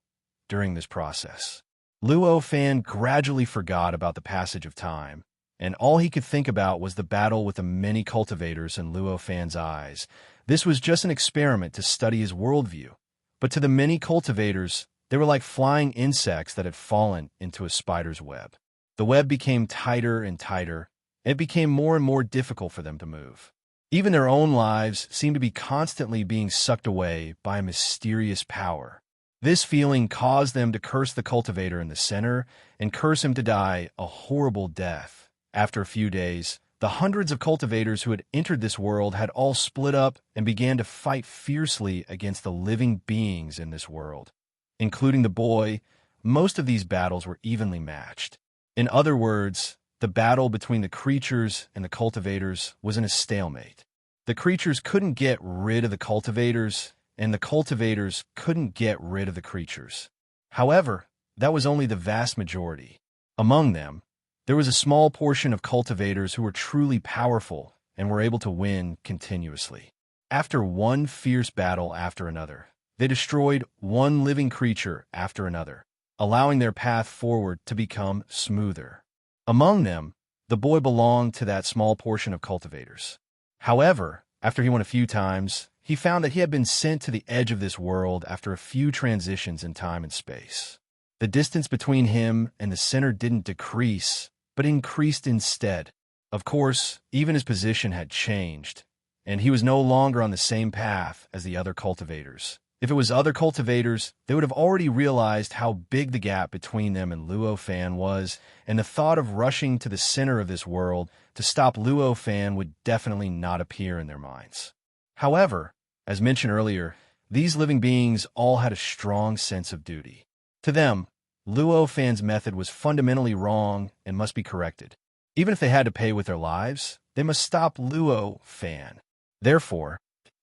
during this process. Luo Fan gradually forgot about the passage of time, and all he could think about was the battle with the many cultivators in Luo Fan's eyes. This was just an experiment to study his worldview, but to the many cultivators, they were like flying insects that had fallen into a spider's web. The web became tighter and tighter, and it became more and more difficult for them to move. Even their own lives seemed to be constantly being sucked away by a mysterious power. This feeling caused them to curse the cultivator in the center and curse him to die a horrible death. After a few days, the hundreds of cultivators who had entered this world had all split up and began to fight fiercely against the living beings in this world. Including the boy, most of these battles were evenly matched. In other words, the battle between the creatures and the cultivators was in a stalemate. The creatures couldn't get rid of the cultivators, and the cultivators couldn't get rid of the creatures. However, that was only the vast majority. Among them, there was a small portion of cultivators who were truly powerful and were able to win continuously. After one fierce battle after another, they destroyed one living creature after another, allowing their path forward to become smoother. Among them, the boy belonged to that small portion of cultivators. However, after he won a few times, he found that he had been sent to the edge of this world after a few transitions in time and space. The distance between him and the center didn't decrease, but increased instead. Of course, even his position had changed, and he was no longer on the same path as the other cultivators. If it was other cultivators, they would have already realized how big the gap between them and Luo Fan was, and the thought of rushing to the center of this world to stop Luo Fan would definitely not appear in their minds. However, as mentioned earlier, these living beings all had a strong sense of duty. To them, Luo Fan's method was fundamentally wrong and must be corrected. Even if they had to pay with their lives, they must stop Luo Fan. Therefore,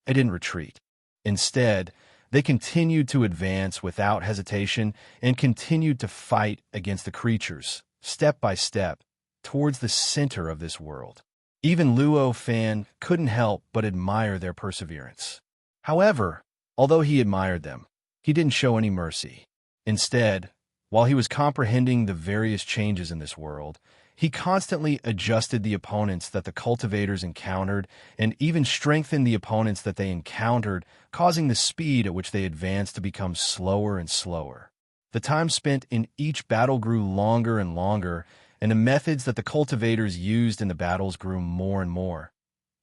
they didn't retreat. Instead, they continued to advance without hesitation and continued to fight against the creatures, step by step, towards the center of this world. Even Luo Fan couldn't help but admire their perseverance. However, although he admired them, he didn't show any mercy. Instead, while he was comprehending the various changes in this world, he constantly adjusted the opponents that the cultivators encountered and even strengthened the opponents that they encountered, causing the speed at which they advanced to become slower and slower. The time spent in each battle grew longer and longer, and the methods that the cultivators used in the battles grew more and more.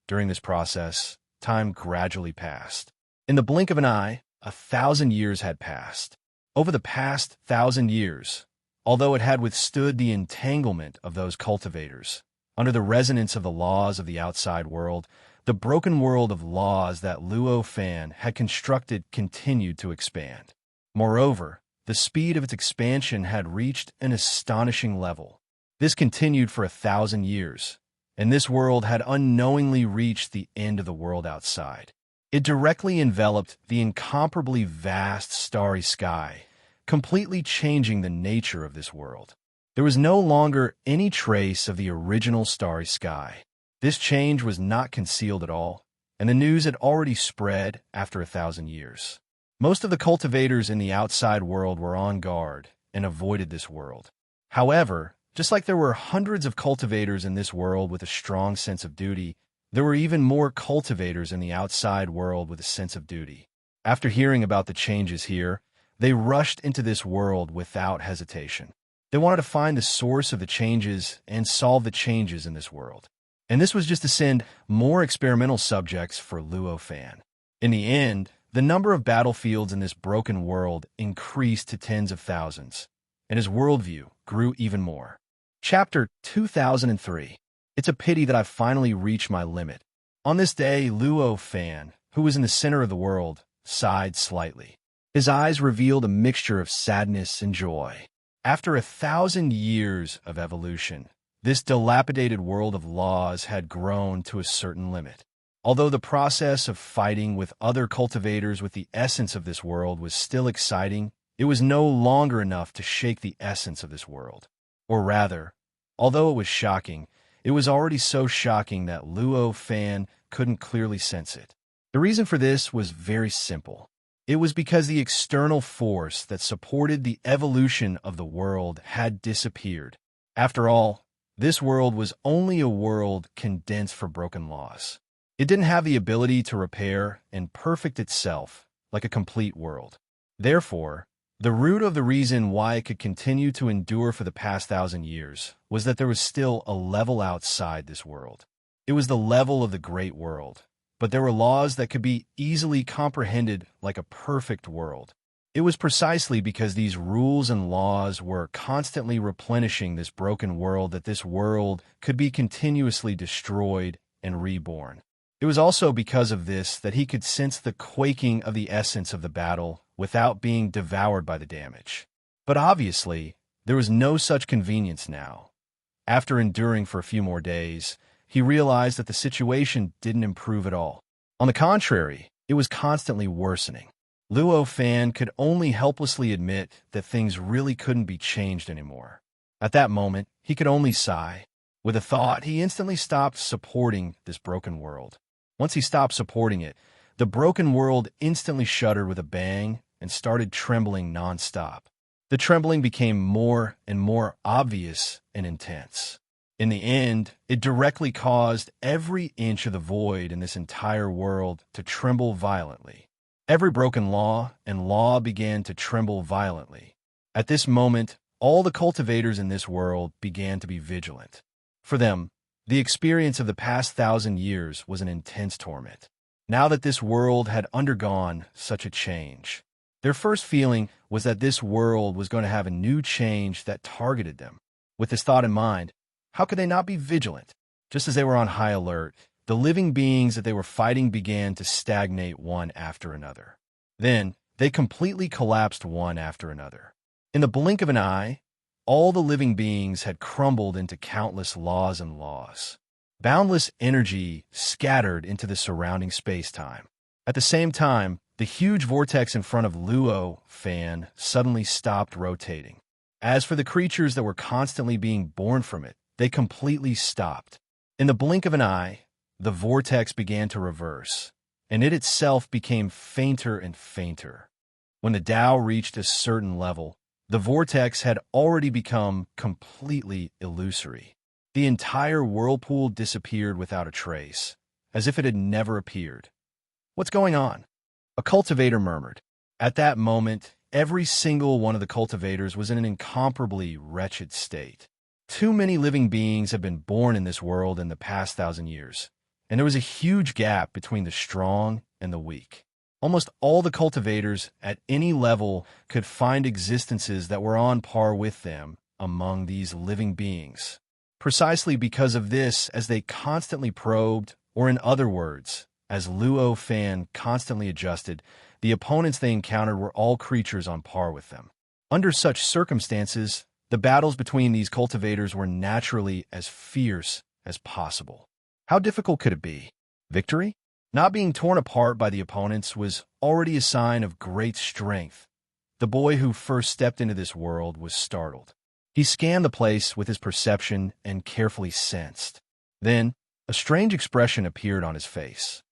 During this process, time gradually passed. In the blink of an eye, 1,000 years had passed. Over the past 1,000 years, although it had withstood the entanglement of those cultivators, under the resonance of the laws of the outside world, the broken world of laws that Luo Fan had constructed continued to expand. Moreover, the speed of its expansion had reached an astonishing level. This continued for 1,000 years, and this world had unknowingly reached the end of the world outside. It directly enveloped the incomparably vast starry sky, completely changing the nature of this world. There was no longer any trace of the original starry sky. This change was not concealed at all, and the news had already spread after 1,000 years. Most of the cultivators in the outside world were on guard and avoided this world. However, just like there were hundreds of cultivators in this world with a strong sense of duty, there were even more cultivators in the outside world with a sense of duty. After hearing about the changes here, they rushed into this world without hesitation. They wanted to find the source of the changes and solve the changes in this world. And this was just to send more experimental subjects for Luo Fan. In the end, the number of battlefields in this broken world increased to tens of thousands, and his worldview grew even more. Chapter 2003. It's a pity that I've finally reached my limit. On this day, Luo Fan, who was in the center of the world, sighed slightly. His eyes revealed a mixture of sadness and joy. After 1,000 years of evolution, this dilapidated world of laws had grown to a certain limit. Although the process of fighting with other cultivators with the essence of this world was still exciting, it was no longer enough to shake the essence of this world. Or rather, although it was shocking, it was already so shocking that Luo Fan couldn't clearly sense it. The reason for this was very simple. It was because the external force that supported the evolution of the world had disappeared. After all, this world was only a world condensed for broken laws. It didn't have the ability to repair and perfect itself like a complete world. Therefore, the root of the reason why it could continue to endure for the past 1,000 years was that there was still a level outside this world. It was the level of the great world, but there were laws that could be easily comprehended like a perfect world. It was precisely because these rules and laws were constantly replenishing this broken world that this world could be continuously destroyed and reborn. It was also because of this that he could sense the quaking of the essence of the battle without being devoured by the damage. But obviously, there was no such convenience now. After enduring for a few more days, he realized that the situation didn't improve at all. On the contrary, it was constantly worsening. Luo Fan could only helplessly admit that things really couldn't be changed anymore. At that moment, he could only sigh. With a thought, he instantly stopped supporting this broken world. Once he stopped supporting it, the broken world instantly shuddered with a bang and started trembling nonstop. The trembling became more and more obvious and intense. In the end, it directly caused every inch of the void in this entire world to tremble violently. Every broken law and law began to tremble violently. At this moment, all the cultivators in this world began to be vigilant. For them, the experience of the past 1,000 years was an intense torment. Now that this world had undergone such a change, their first feeling was that this world was going to have a new change that targeted them. With this thought in mind, how could they not be vigilant? Just as they were on high alert, the living beings that they were fighting began to stagnate one after another. Then, they completely collapsed one after another. In the blink of an eye, all the living beings had crumbled into countless laws and laws. Boundless energy scattered into the surrounding space-time. At the same time, the huge vortex in front of Luo Fan suddenly stopped rotating. As for the creatures that were constantly being born from it, they completely stopped. In the blink of an eye, the vortex began to reverse, and it itself became fainter and fainter. When the Tao reached a certain level, the vortex had already become completely illusory. The entire whirlpool disappeared without a trace, as if it had never appeared. "What's going on?" A cultivator murmured. At that moment, every single one of the cultivators was in an incomparably wretched state. Too many living beings have been born in this world in the past 1,000 years, and there was a huge gap between the strong and the weak. Almost all the cultivators at any level could find existences that were on par with them among these living beings. Precisely because of this, as they constantly probed, or in other words, as Luo Fan constantly adjusted, the opponents they encountered were all creatures on par with them. Under such circumstances, the battles between these cultivators were naturally as fierce as possible. How difficult could it be? Victory? Not being torn apart by the opponents was already a sign of great strength. The boy who first stepped into this world was startled. He scanned the place with his perception and carefully sensed. Then, a strange expression appeared on his face.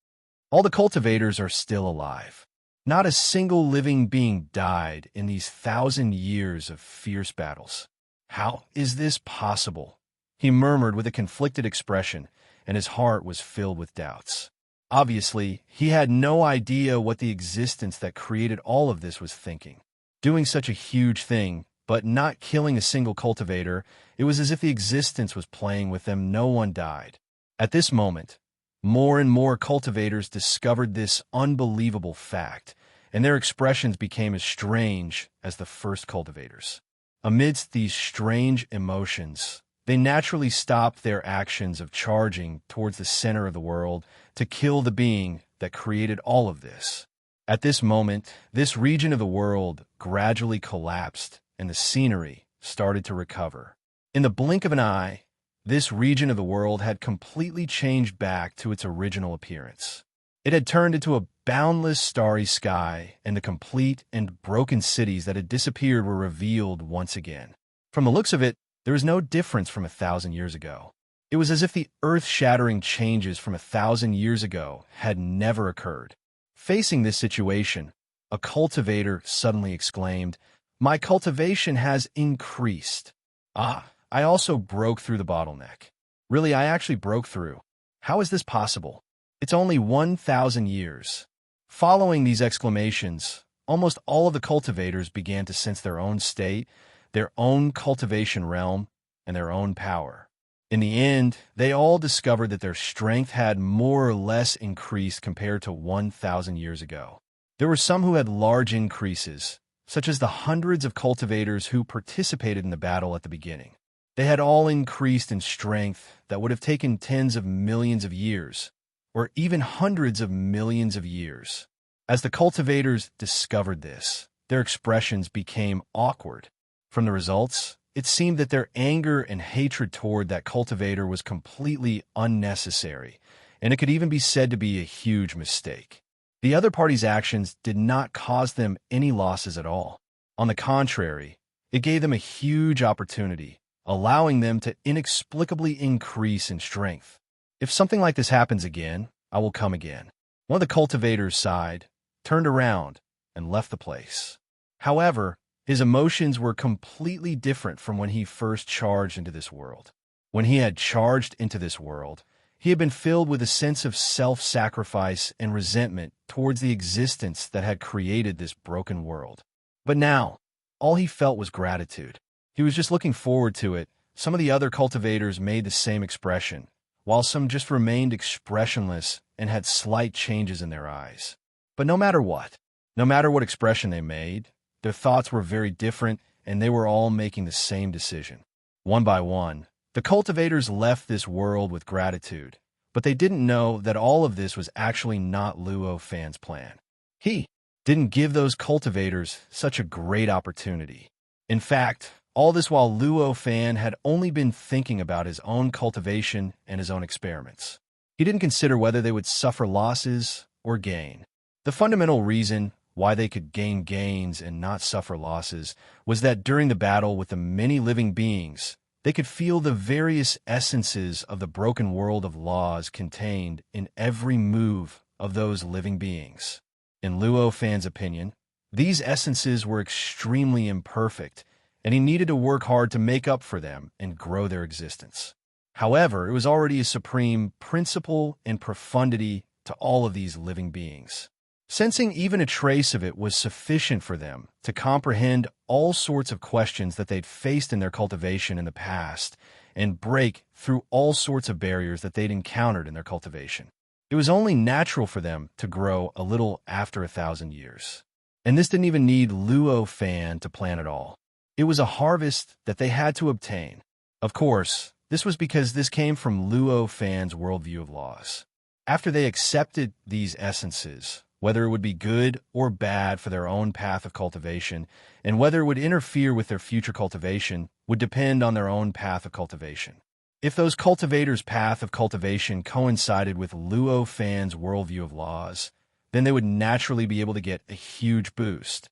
All the cultivators are still alive. Not a single living being died in these 1,000 years of fierce battles. How is this possible? He murmured with a conflicted expression, and his heart was filled with doubts. Obviously, he had no idea what the existence that created all of this was thinking. Doing such a huge thing, but not killing a single cultivator, it was as if the existence was playing with them. No one died. At this moment, more and more cultivators discovered this unbelievable fact, and their expressions became as strange as the first cultivators. Amidst these strange emotions, they naturally stopped their actions of charging towards the center of the world to kill the being that created all of this. At this moment, this region of the world gradually collapsed, and the scenery started to recover. In the blink of an eye, this region of the world had completely changed back to its original appearance. It had turned into a boundless starry sky, and the complete and broken cities that had disappeared were revealed once again. From the looks of it, there was no difference from 1,000 years ago. It was as if the earth-shattering changes from 1,000 years ago had never occurred. Facing this situation, a cultivator suddenly exclaimed, "My cultivation has increased. Ah, I also broke through the bottleneck. Really, I actually broke through. How is this possible? It's only 1,000 years." Following these exclamations, almost all of the cultivators began to sense their own state, their own cultivation realm, and their own power. In the end, they all discovered that their strength had more or less increased compared to 1,000 years ago. There were some who had large increases, such as the hundreds of cultivators who participated in the battle at the beginning. They had all increased in strength that would have taken tens of millions of years, or even hundreds of millions of years. As the cultivators discovered this, their expressions became awkward. From the results, it seemed that their anger and hatred toward that cultivator was completely unnecessary, and it could even be said to be a huge mistake. The other party's actions did not cause them any losses at all. On the contrary, it gave them a huge opportunity allowing them to inexplicably increase in strength. If something like this happens again, I will come again. One of the cultivators sighed, turned around, and left the place. However, his emotions were completely different from when he first charged into this world. When he had charged into this world, he had been filled with a sense of self-sacrifice and resentment towards the existence that had created this broken world. But now, all he felt was gratitude. He was just looking forward to it. Some of the other cultivators made the same expression, while some just remained expressionless and had slight changes in their eyes. But no matter what expression they made, their thoughts were very different, and they were all making the same decision. One by one, the cultivators left this world with gratitude, but they didn't know that all of this was actually not Luo Fan's plan. He didn't give those cultivators such a great opportunity. In fact, all this while Luo Fan had only been thinking about his own cultivation and his own experiments. He didn't consider whether they would suffer losses or gain. The fundamental reason why they could gain gains and not suffer losses was that during the battle with the many living beings, they could feel the various essences of the broken world of laws contained in every move of those living beings. In Luo Fan's opinion, these essences were extremely imperfect, and he needed to work hard to make up for them and grow their existence. However, it was already a supreme principle and profundity to all of these living beings. Sensing even a trace of it was sufficient for them to comprehend all sorts of questions that they'd faced in their cultivation in the past and break through all sorts of barriers that they'd encountered in their cultivation. It was only natural for them to grow a little after 1,000 years. And this didn't even need Luo Fan to plan at all. It was a harvest that they had to obtain. Of course, this was because this came from Luo Fan's worldview of laws. After they accepted these essences, whether it would be good or bad for their own path of cultivation, and whether it would interfere with their future cultivation, would depend on their own path of cultivation. If those cultivators' path of cultivation coincided with Luo Fan's worldview of laws, then they would naturally be able to get a huge boost.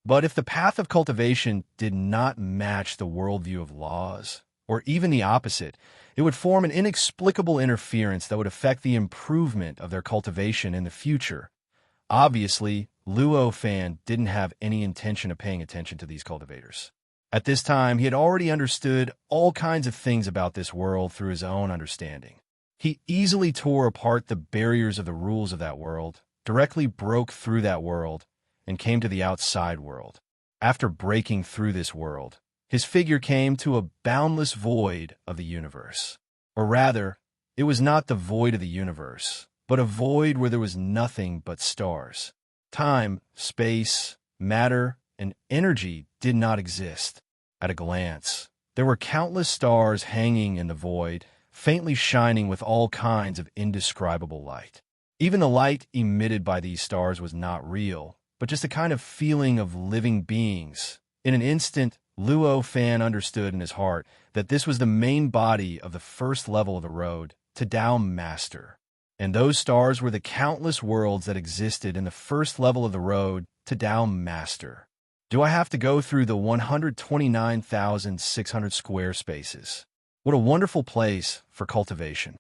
But if the path of cultivation did not match the worldview of laws, or even the opposite, it would form an inexplicable interference that would affect the improvement of their cultivation in the future. Obviously, Luo Fan didn't have any intention of paying attention to these cultivators. At this time, he had already understood all kinds of things about this world through his own understanding. He easily tore apart the barriers of the rules of that world, directly broke through that world, and came to the outside world. After breaking through this world, his figure came to a boundless void of the universe. Or rather, it was not the void of the universe, but a void where there was nothing but stars. Time, space, matter, and energy did not exist. At a glance, there were countless stars hanging in the void, faintly shining with all kinds of indescribable light. Even the light emitted by these stars was not real, but just a kind of feeling of living beings. In an instant, Luo Fan understood in his heart that this was the main body of the first level of the road to Tao Master. And those stars were the countless worlds that existed in the first level of the road to Tao Master. Do I have to go through the 129,600 square spaces? What a wonderful place for cultivation.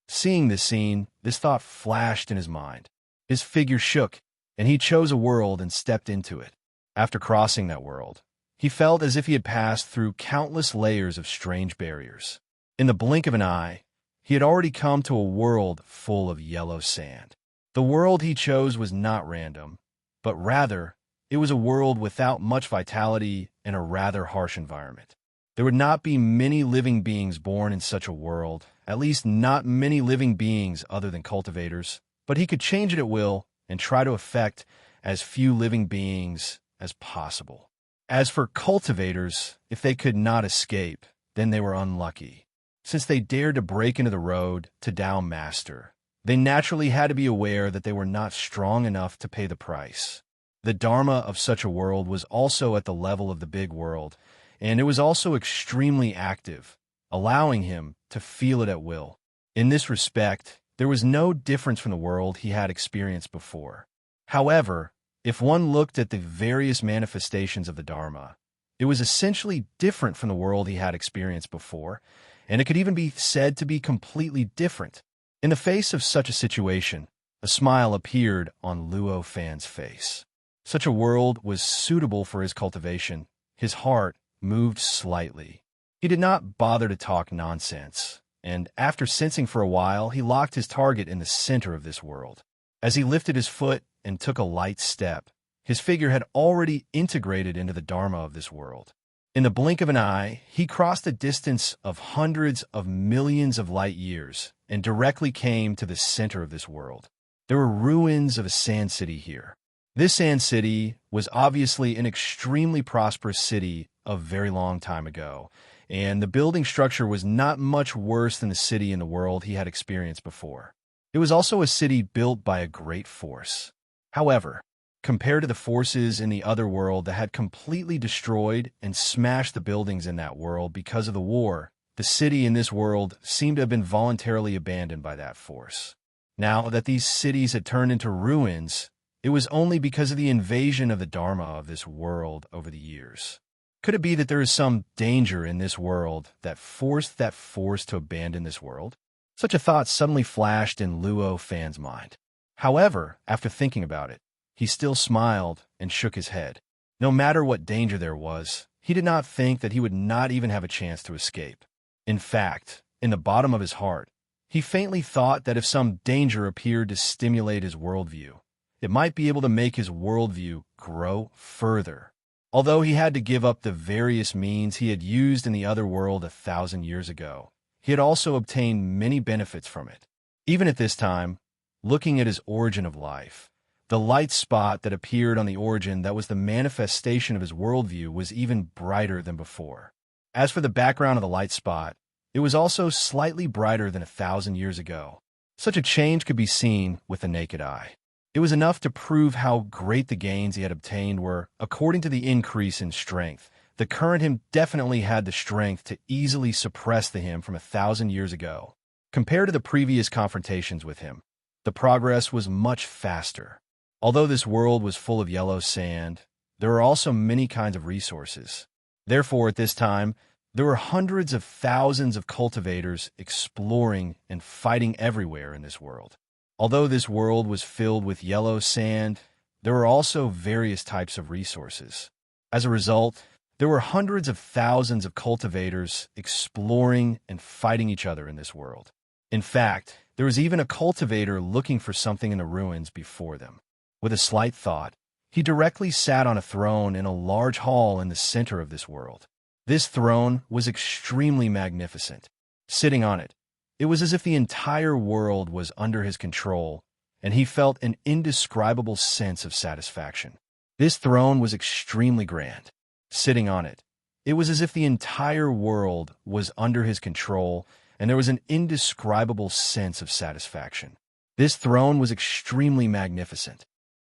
Seeing this scene, this thought flashed in his mind. His figure shook, and he chose a world and stepped into it. After crossing that world, he felt as if he had passed through countless layers of strange barriers. In the blink of an eye, he had already come to a world full of yellow sand. The world he chose was not random, but rather, it was a world without much vitality and a rather harsh environment. There would not be many living beings born in such a world, at least not many living beings other than cultivators, but he could change it at will and try to affect as few living beings as possible. As for cultivators, if they could not escape, then they were unlucky. Since they dared to break into the road to Tao Master, they naturally had to be aware that they were not strong enough to pay the price. The Dharma of such a world was also at the level of the big world, and it was also extremely active, allowing him to feel it at will. In this respect, there was no difference from the world he had experienced before. However, if one looked at the various manifestations of the Dharma, It was essentially different from the world he had experienced before, and it could even be said to be completely different. In the face of such a situation, a smile appeared on Luo Fan's face. Such a world was suitable for his cultivation. His heart moved slightly. He did not bother to talk nonsense, and after sensing for a while, he locked his target in the center of this world. As he lifted his foot and took a light step, his figure had already integrated into the Dharma of this world. In the blink of an eye, he crossed a distance of hundreds of millions of light years and directly came to the center of this world. There were ruins of a sand city here. This sand city was obviously an extremely prosperous city a very long time ago, and the building structure was not much worse than the city in the world he had experienced before. It was also a city built by a great force. However, compared to the forces in the other world that had completely destroyed and smashed the buildings in that world because of the war, the city in this world seemed to have been voluntarily abandoned by that force. Now that these cities had turned into ruins, it was only because of the invasion of the Dharma of this world over the years. Could it be that there is some danger in this world that forced that force to abandon this world? Such a thought suddenly flashed in Luo Fan's mind. However, after thinking about it, he still smiled and shook his head. No matter what danger there was, he did not think that he would not even have a chance to escape. In fact, in the bottom of his heart, he faintly thought that if some danger appeared to stimulate his worldview, it might be able to make his worldview grow further. Although he had to give up the various means he had used in the other world 1,000 years ago, he had also obtained many benefits from it. Even at this time, looking at his origin of life, the light spot that appeared on the origin that was the manifestation of his worldview was even brighter than before. As for the background of the light spot, it was also slightly brighter than 1,000 years ago. Such a change could be seen with the naked eye. It was enough to prove how great the gains he had obtained were. According to the increase in strength, the current him definitely had the strength to easily suppress the him from 1,000 years ago. Compared to the previous confrontations with him, the progress was much faster. Although this world was full of yellow sand, there were also many kinds of resources. Therefore, at this time, there were hundreds of thousands of cultivators exploring and fighting everywhere in this world. Although this world was filled with yellow sand, there were also various types of resources. As a result, there were hundreds of thousands of cultivators exploring and fighting each other in this world. In fact, there was even a cultivator looking for something in the ruins before them. With a slight thought, he directly sat on a throne in a large hall in the center of this world. This throne was extremely magnificent. Sitting on it, it was as if the entire world was under his control, and he felt an indescribable sense of satisfaction. This throne was extremely grand. Sitting on it, it was as if the entire world was under his control, and there was an indescribable sense of satisfaction. This throne was extremely magnificent.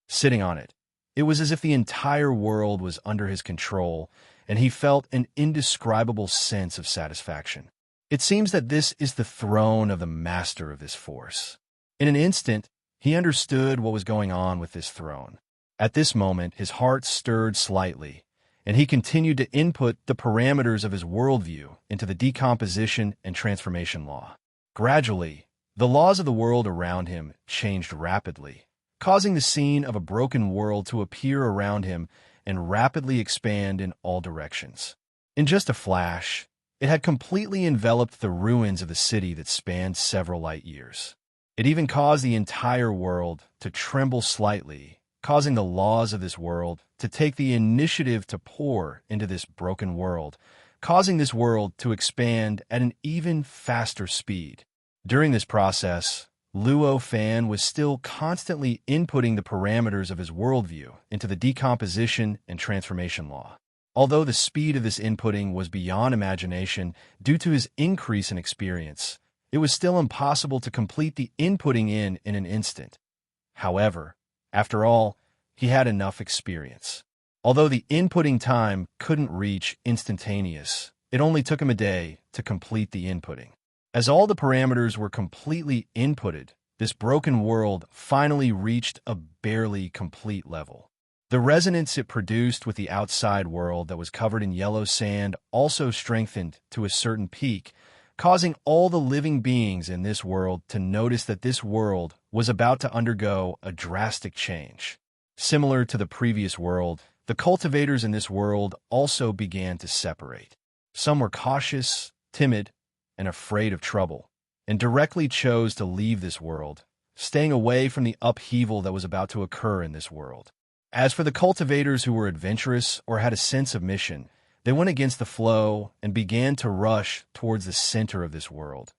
Sitting on it, it was as if the entire world was under his control, and he felt an indescribable sense of satisfaction. It seems that this is the throne of the master of this force. In an instant, he understood what was going on with this throne. At this moment, his heart stirred slightly, and he continued to input the parameters of his worldview into the decomposition and transformation law. Gradually, the laws of the world around him changed rapidly, causing the scene of a broken world to appear around him and rapidly expand in all directions. In just a flash, it had completely enveloped the ruins of the city that spanned several light years. It even caused the entire world to tremble slightly, causing the laws of this world to take the initiative to pour into this broken world, causing this world to expand at an even faster speed. During this process, Luo Fan was still constantly inputting the parameters of his worldview into the decomposition and transformation law. Although the speed of this inputting was beyond imagination due to his increase in experience, it was still impossible to complete the inputting in an instant. However, after all, he had enough experience. Although the inputting time couldn't reach instantaneous, it only took him a day to complete the inputting. As all the parameters were completely inputted, this broken world finally reached a barely complete level. The resonance it produced with the outside world that was covered in yellow sand also strengthened to a certain peak, causing all the living beings in this world to notice that this world was about to undergo a drastic change. Similar to the previous world, the cultivators in this world also began to separate. Some were cautious, timid, and afraid of trouble, and directly chose to leave this world, staying away from the upheaval that was about to occur in this world. As for the cultivators who were adventurous or had a sense of mission, they went against the flow and began to rush towards the center of this world,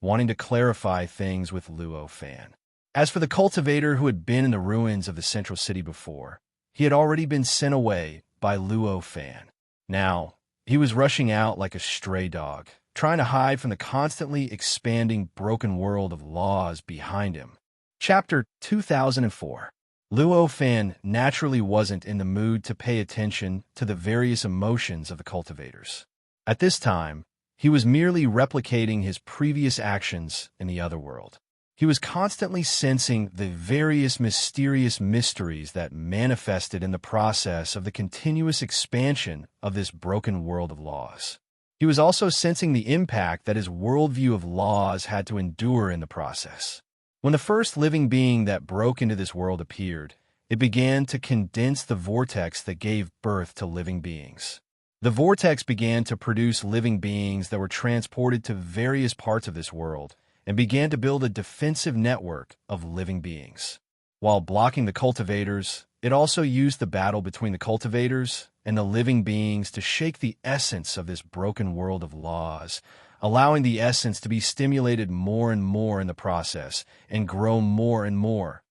wanting to clarify things with Luo Fan. As for the cultivator who had been in the ruins of the central city before, he had already been sent away by Luo Fan. Now, he was rushing out like a stray dog, trying to hide from the constantly expanding broken world of laws behind him. Chapter 2004. Luo Fan naturally wasn't in the mood to pay attention to the various emotions of the cultivators. At this time, he was merely replicating his previous actions in the other world. He was constantly sensing the various mysterious mysteries that manifested in the process of the continuous expansion of this broken world of laws. He was also sensing the impact that his worldview of laws had to endure in the process. When the first living being that broke into this world appeared, it began to condense the vortex that gave birth to living beings. The vortex began to produce living beings that were transported to various parts of this world and began to build a defensive network of living beings. While blocking the cultivators, it also used the battle between the cultivators and the living beings to shake the essence of this broken world of laws, allowing the essence to be stimulated more and more in the process and grow more and more.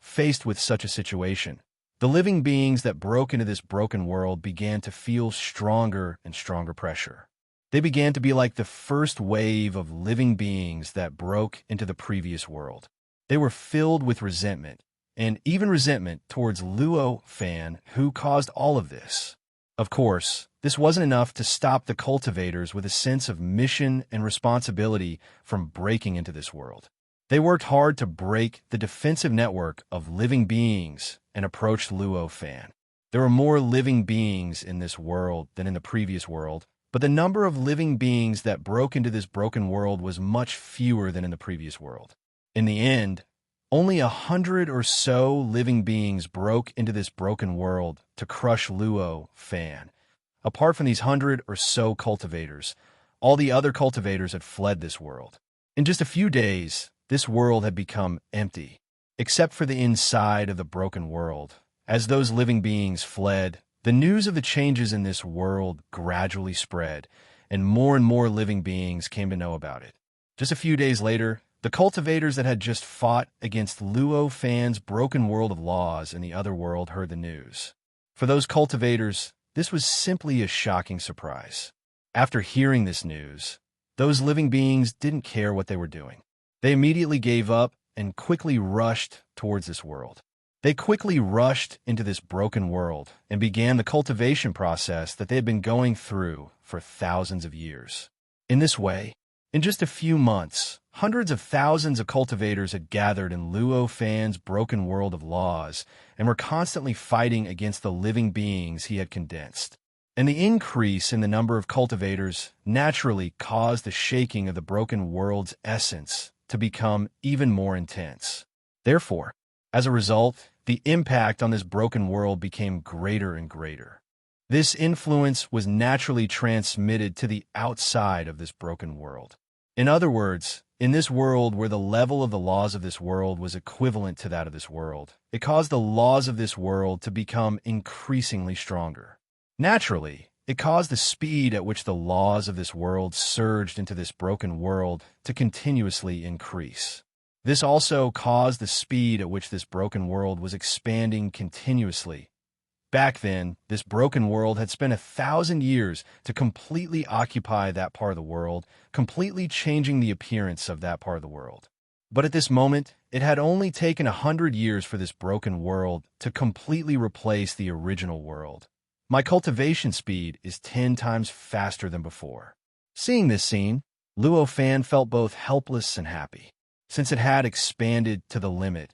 Faced with such a situation, the living beings that broke into this broken world began to feel stronger and stronger pressure. They began to be like the first wave of living beings that broke into the previous world. They were filled with resentment, and even resentment towards Luo Fan, who caused all of this. Of course, this wasn't enough to stop the cultivators with a sense of mission and responsibility from breaking into this world. They worked hard to break the defensive network of living beings and approached Luo Fan. There were more living beings in this world than in the previous world, but the number of living beings that broke into this broken world was much fewer than in the previous world. In the end, only 100 or so living beings broke into this broken world to crush Luo Fan. Apart from these 100 or so cultivators, all the other cultivators had fled this world. In just a few days, this world had become empty, except for the inside of the broken world. As those living beings fled, the news of the changes in this world gradually spread, and more living beings came to know about it. Just a few days later, the cultivators that had just fought against Luo Fan's broken world of laws in the other world heard the news. For those cultivators, this was simply a shocking surprise. After hearing this news, those living beings didn't care what they were doing. They immediately gave up and quickly rushed towards this world. They quickly rushed into this broken world and began the cultivation process that they had been going through for thousands of years. In this way, in just a few months, hundreds of thousands of cultivators had gathered in Luo Fan's broken world of laws and were constantly fighting against the living beings he had condensed. And the increase in the number of cultivators naturally caused the shaking of the broken world's essence to become even more intense. Therefore, as a result, the impact on this broken world became greater and greater. This influence was naturally transmitted to the outside of this broken world. In other words, in this world where the level of the laws of this world was equivalent to that of this world, it caused the laws of this world to become increasingly stronger. Naturally, it caused the speed at which the laws of this world surged into this broken world to continuously increase. This also caused the speed at which this broken world was expanding continuously. Back then, this broken world had spent 1,000 years to completely occupy that part of the world, completely changing the appearance of that part of the world. But at this moment, it had only taken 100 years for this broken world to completely replace the original world. My cultivation speed is 10 times faster than before. Seeing this scene, Luo Fan felt both helpless and happy. Since it had expanded to the limit,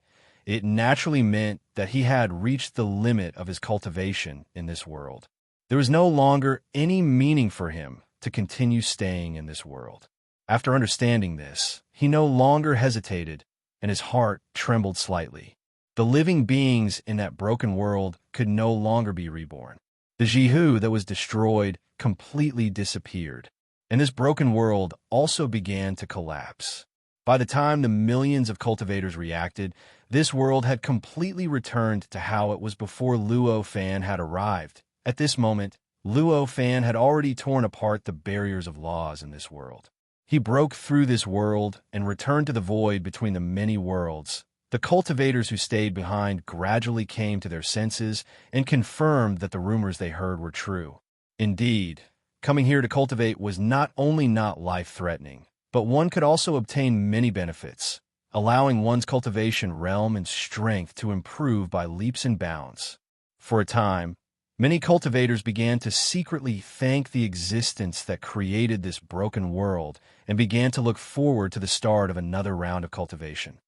It naturally meant that he had reached the limit of his cultivation in this world. There was no longer any meaning for him to continue staying in this world. After understanding this, he no longer hesitated, and his heart trembled slightly. The living beings in that broken world could no longer be reborn. The Jihu that was destroyed completely disappeared, and this broken world also began to collapse. By the time the millions of cultivators reacted, this world had completely returned to how it was before Luo Fan had arrived. At this moment, Luo Fan had already torn apart the barriers of laws in this world. He broke through this world and returned to the void between the many worlds. The cultivators who stayed behind gradually came to their senses and confirmed that the rumors they heard were true. Indeed, coming here to cultivate was not only not life-threatening, but one could also obtain many benefits, allowing one's cultivation realm and strength to improve by leaps and bounds. For a time, many cultivators began to secretly thank the existence that created this broken world and began to look forward to the start of another round of cultivation.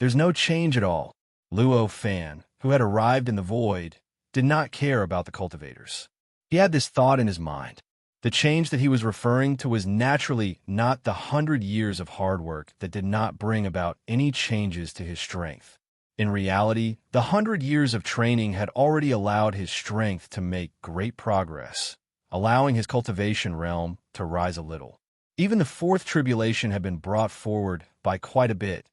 There's no change at all. Luo Fan, who had arrived in the void, did not care about the cultivators. He had this thought in his mind. The change that he was referring to was naturally not the 100 years of hard work that did not bring about any changes to his strength. In reality, the 100 years of training had already allowed his strength to make great progress, allowing his cultivation realm to rise a little. Even the fourth tribulation had been brought forward by quite a bit.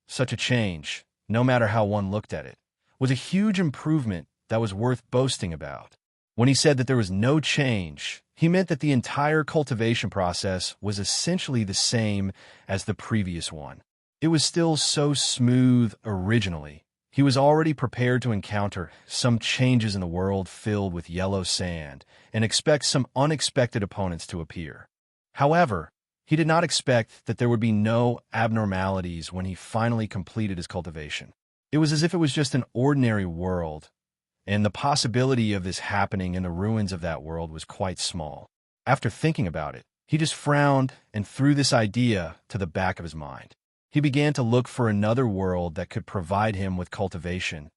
Such a change, no matter how one looked at it, was a huge improvement that was worth boasting about. When he said that there was no change, he meant that the entire cultivation process was essentially the same as the previous one. It was still so smooth originally. He was already prepared to encounter some changes in the world filled with yellow sand and expect some unexpected opponents to appear. However, he did not expect that there would be no abnormalities when he finally completed his cultivation. It was as if it was just an ordinary world, and the possibility of this happening in the ruins of that world was quite small. After thinking about it, he just frowned and threw this idea to the back of his mind. He began to look for another world that could provide him with cultivation.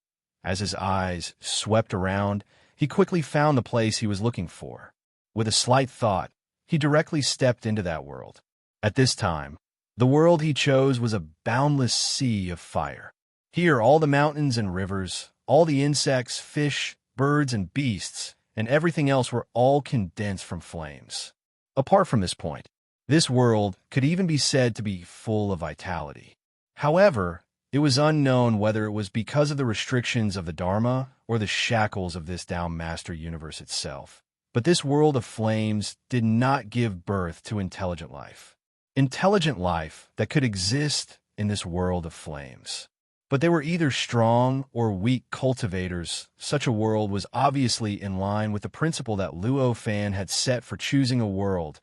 As his eyes swept around, he quickly found the place he was looking for. With a slight thought, he directly stepped into that world. At this time, the world he chose was a boundless sea of fire. Here, all the mountains and rivers, all the insects, fish, birds, and beasts, and everything else were all condensed from flames. Apart from this point, this world could even be said to be full of vitality. However, it was unknown whether it was because of the restrictions of the Dharma or the shackles of this Tao Master universe itself. But this world of flames did not give birth to intelligent life. Intelligent life that could exist in this world of flames. But they were either strong or weak cultivators. Such a world was obviously in line with the principle that Luo Fan had set for choosing a world.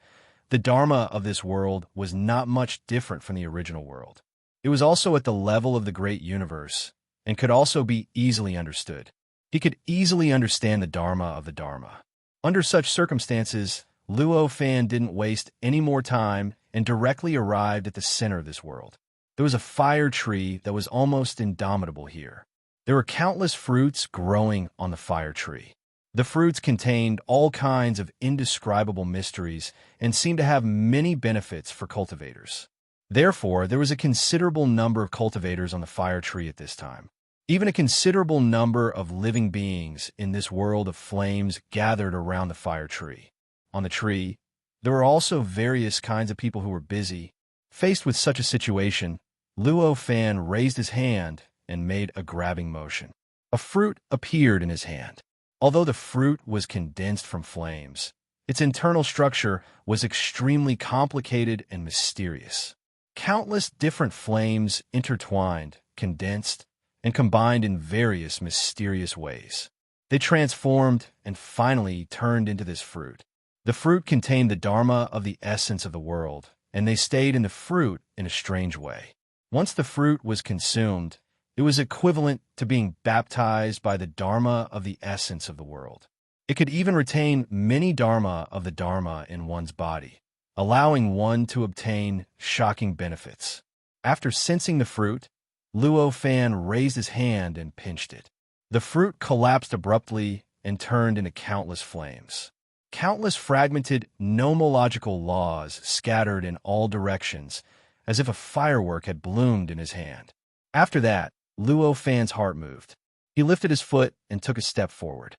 The Dharma of this world was not much different from the original world. It was also at the level of the great universe, and could also be easily understood. He could easily understand the Dharma of the Dharma. Under such circumstances, Luo Fan didn't waste any more time and directly arrived at the center of this world. There was a fire tree that was almost indomitable here. There were countless fruits growing on the fire tree. The fruits contained all kinds of indescribable mysteries and seemed to have many benefits for cultivators. Therefore, there was a considerable number of cultivators on the fire tree at this time. Even a considerable number of living beings in this world of flames gathered around the fire tree. On the tree, there were also various kinds of people who were busy. Faced with such a situation, Luo Fan raised his hand and made a grabbing motion. A fruit appeared in his hand. Although the fruit was condensed from flames, its internal structure was extremely complicated and mysterious. Countless different flames intertwined, condensed, and combined in various mysterious ways. They transformed and finally turned into this fruit. The fruit contained the Dharma of the essence of the world, and they stayed in the fruit in a strange way. Once the fruit was consumed, it was equivalent to being baptized by the Dharma of the essence of the world. It could even retain many Dharma of the Dharma in one's body, allowing one to obtain shocking benefits. After sensing the fruit, Luo Fan raised his hand and pinched it. The fruit collapsed abruptly and turned into countless flames. Countless fragmented nomological laws scattered in all directions, as if a firework had bloomed in his hand. After that, Luo Fan's heart moved. He lifted his foot and took a step forward.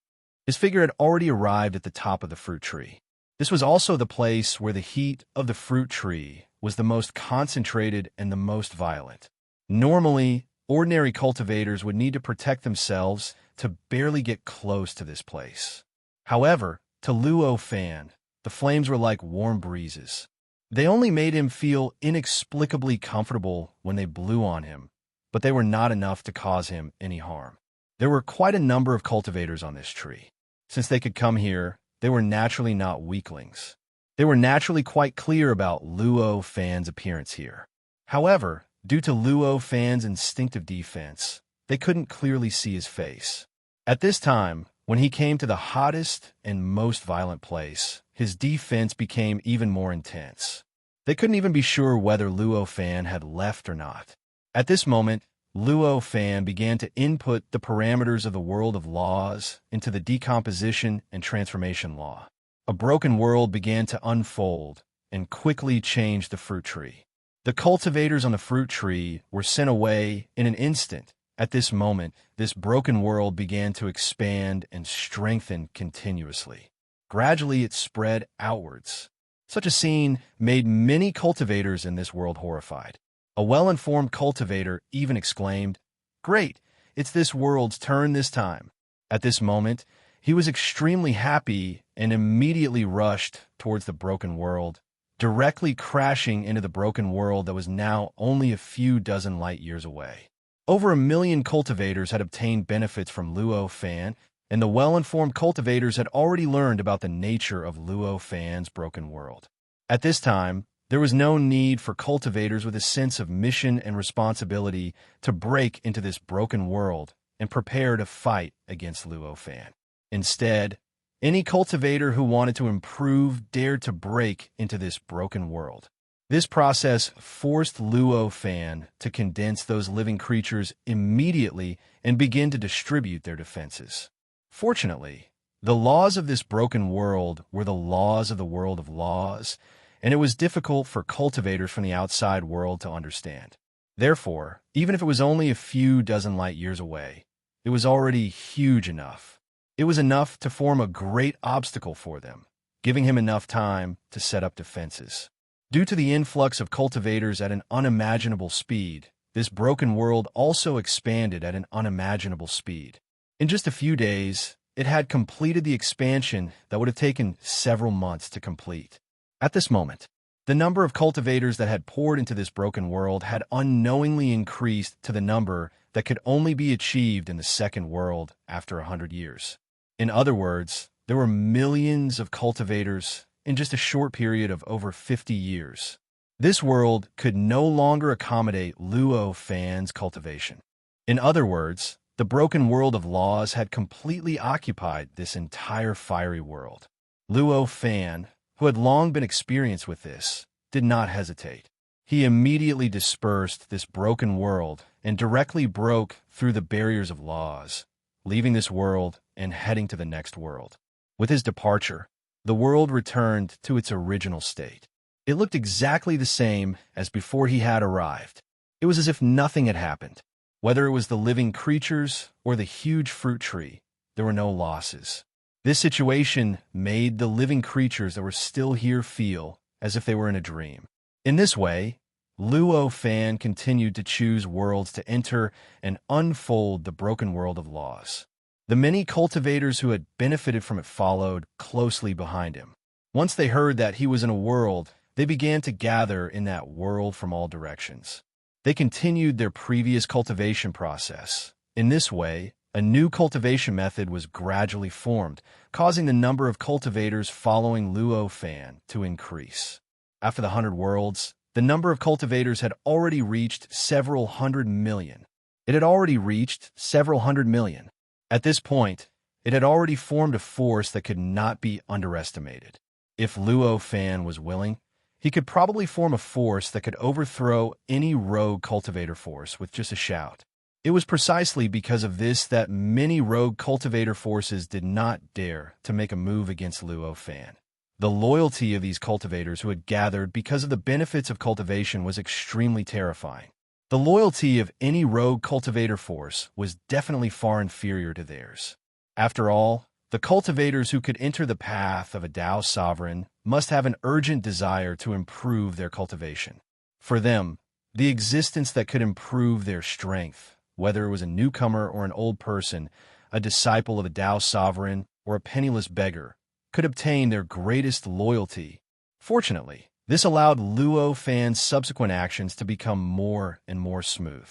His figure had already arrived at the top of the fruit tree. This was also the place where the heat of the fruit tree was the most concentrated and the most violent. Normally, ordinary cultivators would need to protect themselves to barely get close to this place. However, to Luo Fan, the flames were like warm breezes. They only made him feel inexplicably comfortable when they blew on him, but they were not enough to cause him any harm. There were quite a number of cultivators on this tree. Since they could come here, they were naturally not weaklings. They were naturally quite clear about Luo Fan's appearance here. However, due to Luo Fan's instinctive defense, they couldn't clearly see his face. At this time, when he came to the hottest and most violent place, his defense became even more intense. They couldn't even be sure whether Luo Fan had left or not. At this moment, Luo Fan began to input the parameters of the world of laws into the decomposition and transformation law. A broken world began to unfold and quickly changed the fruit tree. The cultivators on the fruit tree were sent away in an instant. At this moment, this broken world began to expand and strengthen continuously. Gradually, it spread outwards. Such a scene made many cultivators in this world horrified. A well-informed cultivator even exclaimed, "Great, it's this world's turn this time." At this moment, he was extremely happy and immediately rushed towards the broken world, directly crashing into the broken world that was now only a few dozen light years away. Over 1 million cultivators had obtained benefits from Luo Fan, and the well-informed cultivators had already learned about the nature of Luo Fan's broken world. At this time, there was no need for cultivators with a sense of mission and responsibility to break into this broken world and prepare to fight against Luo Fan. Instead, any cultivator who wanted to improve dared to break into this broken world. This process forced Luo Fan to condense those living creatures immediately and begin to distribute their defenses. Fortunately, the laws of this broken world were the laws of the world of laws, and it was difficult for cultivators from the outside world to understand. Therefore, even if it was only a few dozen light years away, it was already huge enough. It was enough to form a great obstacle for them, giving him enough time to set up defenses. Due to the influx of cultivators at an unimaginable speed, this broken world also expanded at an unimaginable speed. In just a few days, it had completed the expansion that would have taken several months to complete. At this moment, the number of cultivators that had poured into this broken world had unknowingly increased to the number that could only be achieved in the second world after 100 years. In other words, there were millions of cultivators in just a short period of over 50 years. This world could no longer accommodate Luo Fan's cultivation. In other words, the broken world of laws had completely occupied this entire fiery world. Luo Fan, who had long been experienced with this, did not hesitate. He immediately dispersed this broken world and directly broke through the barriers of laws, leaving this world and heading to the next world. With his departure, the world returned to its original state. It looked exactly the same as before he had arrived. It was as if nothing had happened. Whether it was the living creatures or the huge fruit tree, there were no losses. This situation made the living creatures that were still here feel as if they were in a dream. In this way, Luo Fan continued to choose worlds to enter and unfold the broken world of laws. The many cultivators who had benefited from it followed closely behind him. Once they heard that he was in a world, they began to gather in that world from all directions. They continued their previous cultivation process. In this way, a new cultivation method was gradually formed, causing the number of cultivators following Luo Fan to increase. After the 100 worlds, the number of cultivators had already reached several hundred million. It had already reached several hundred million. At this point, it had already formed a force that could not be underestimated. If Luo Fan was willing, He could probably form a force that could overthrow any rogue cultivator force with just a shout. It was precisely because of this that many rogue cultivator forces did not dare to make a move against Luo Fan. The loyalty of these cultivators who had gathered because of the benefits of cultivation was extremely terrifying. The loyalty of any rogue cultivator force was definitely far inferior to theirs. After all, the cultivators who could enter the path of a Tao sovereign must have an urgent desire to improve their cultivation. For them, the existence that could improve their strength, whether it was a newcomer or an old person, a disciple of a Tao sovereign or a penniless beggar, could obtain their greatest loyalty. Fortunately, this allowed Luo Fan's subsequent actions to become more and more smooth.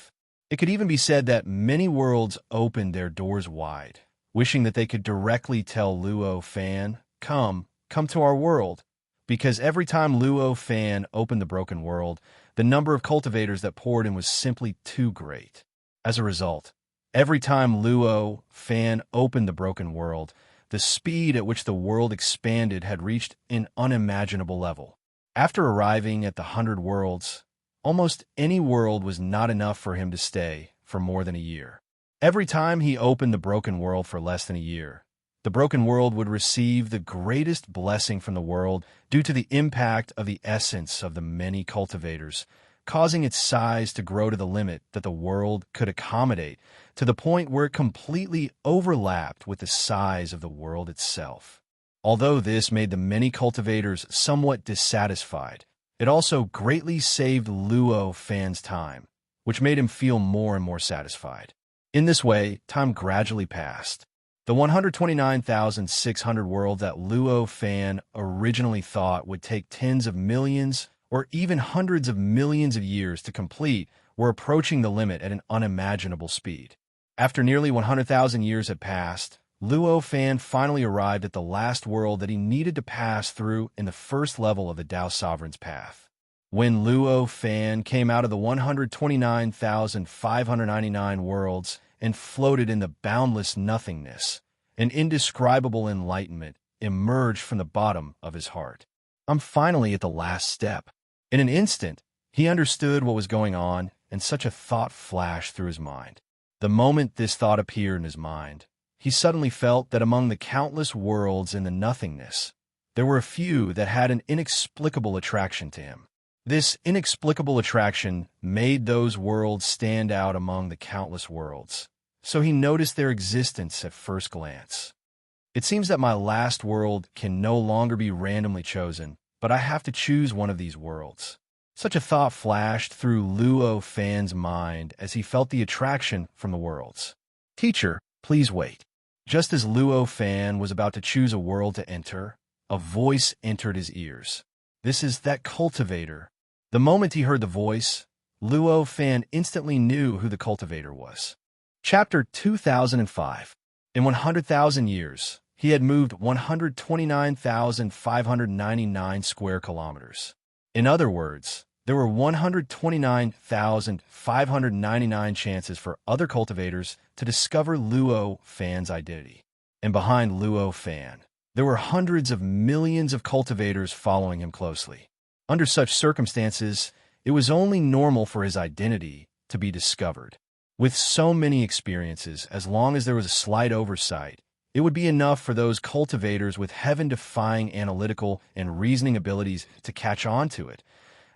It could even be said that many worlds opened their doors wide, wishing that they could directly tell Luo Fan, come to our world, because every time Luo Fan opened the broken world, the number of cultivators that poured in was simply too great. As a result, every time Luo Fan opened the broken world, the speed at which the world expanded had reached an unimaginable level. After arriving at the 100 worlds, almost any world was not enough for him to stay for more than a year. Every time he opened the broken world for less than a year, the broken world would receive the greatest blessing from the world due to the impact of the essence of the many cultivators, causing its size to grow to the limit that the world could accommodate, to the point where it completely overlapped with the size of the world itself. Although this made the many cultivators somewhat dissatisfied, it also greatly saved Luo Fan's time, which made him feel more and more satisfied. In this way, time gradually passed. The 129,600 world that Luo Fan originally thought would take tens of millions or even hundreds of millions of years to complete were approaching the limit at an unimaginable speed. After nearly 100,000 years had passed, Luo Fan finally arrived at the last world that he needed to pass through in the first level of the Tao Sovereign's path. When Luo Fan came out of the 129,599 worlds and floated in the boundless nothingness, an indescribable enlightenment emerged from the bottom of his heart. I'm finally at the last step. In an instant, he understood what was going on, and such a thought flashed through his mind. The moment this thought appeared in his mind, he suddenly felt that among the countless worlds in the nothingness, there were a few that had an inexplicable attraction to him. This inexplicable attraction made those worlds stand out among the countless worlds, so he noticed their existence at first glance. It seems that my last world can no longer be randomly chosen, but I have to choose one of these worlds. Such a thought flashed through Luo Fan's mind as he felt the attraction from the worlds. Teacher, please wait. Just as Luo Fan was about to choose a world to enter, a voice entered his ears. This is that cultivator. The moment he heard the voice, Luo Fan instantly knew who the cultivator was. Chapter 2005. In 100,000 years, he had moved 129,599 square kilometers. In other words, there were 129,599 chances for other cultivators to discover Luo Fan's identity. And behind Luo Fan, there were hundreds of millions of cultivators following him closely. Under such circumstances, it was only normal for his identity to be discovered. With so many experiences, as long as there was a slight oversight, it would be enough for those cultivators with heaven-defying analytical and reasoning abilities to catch on to it.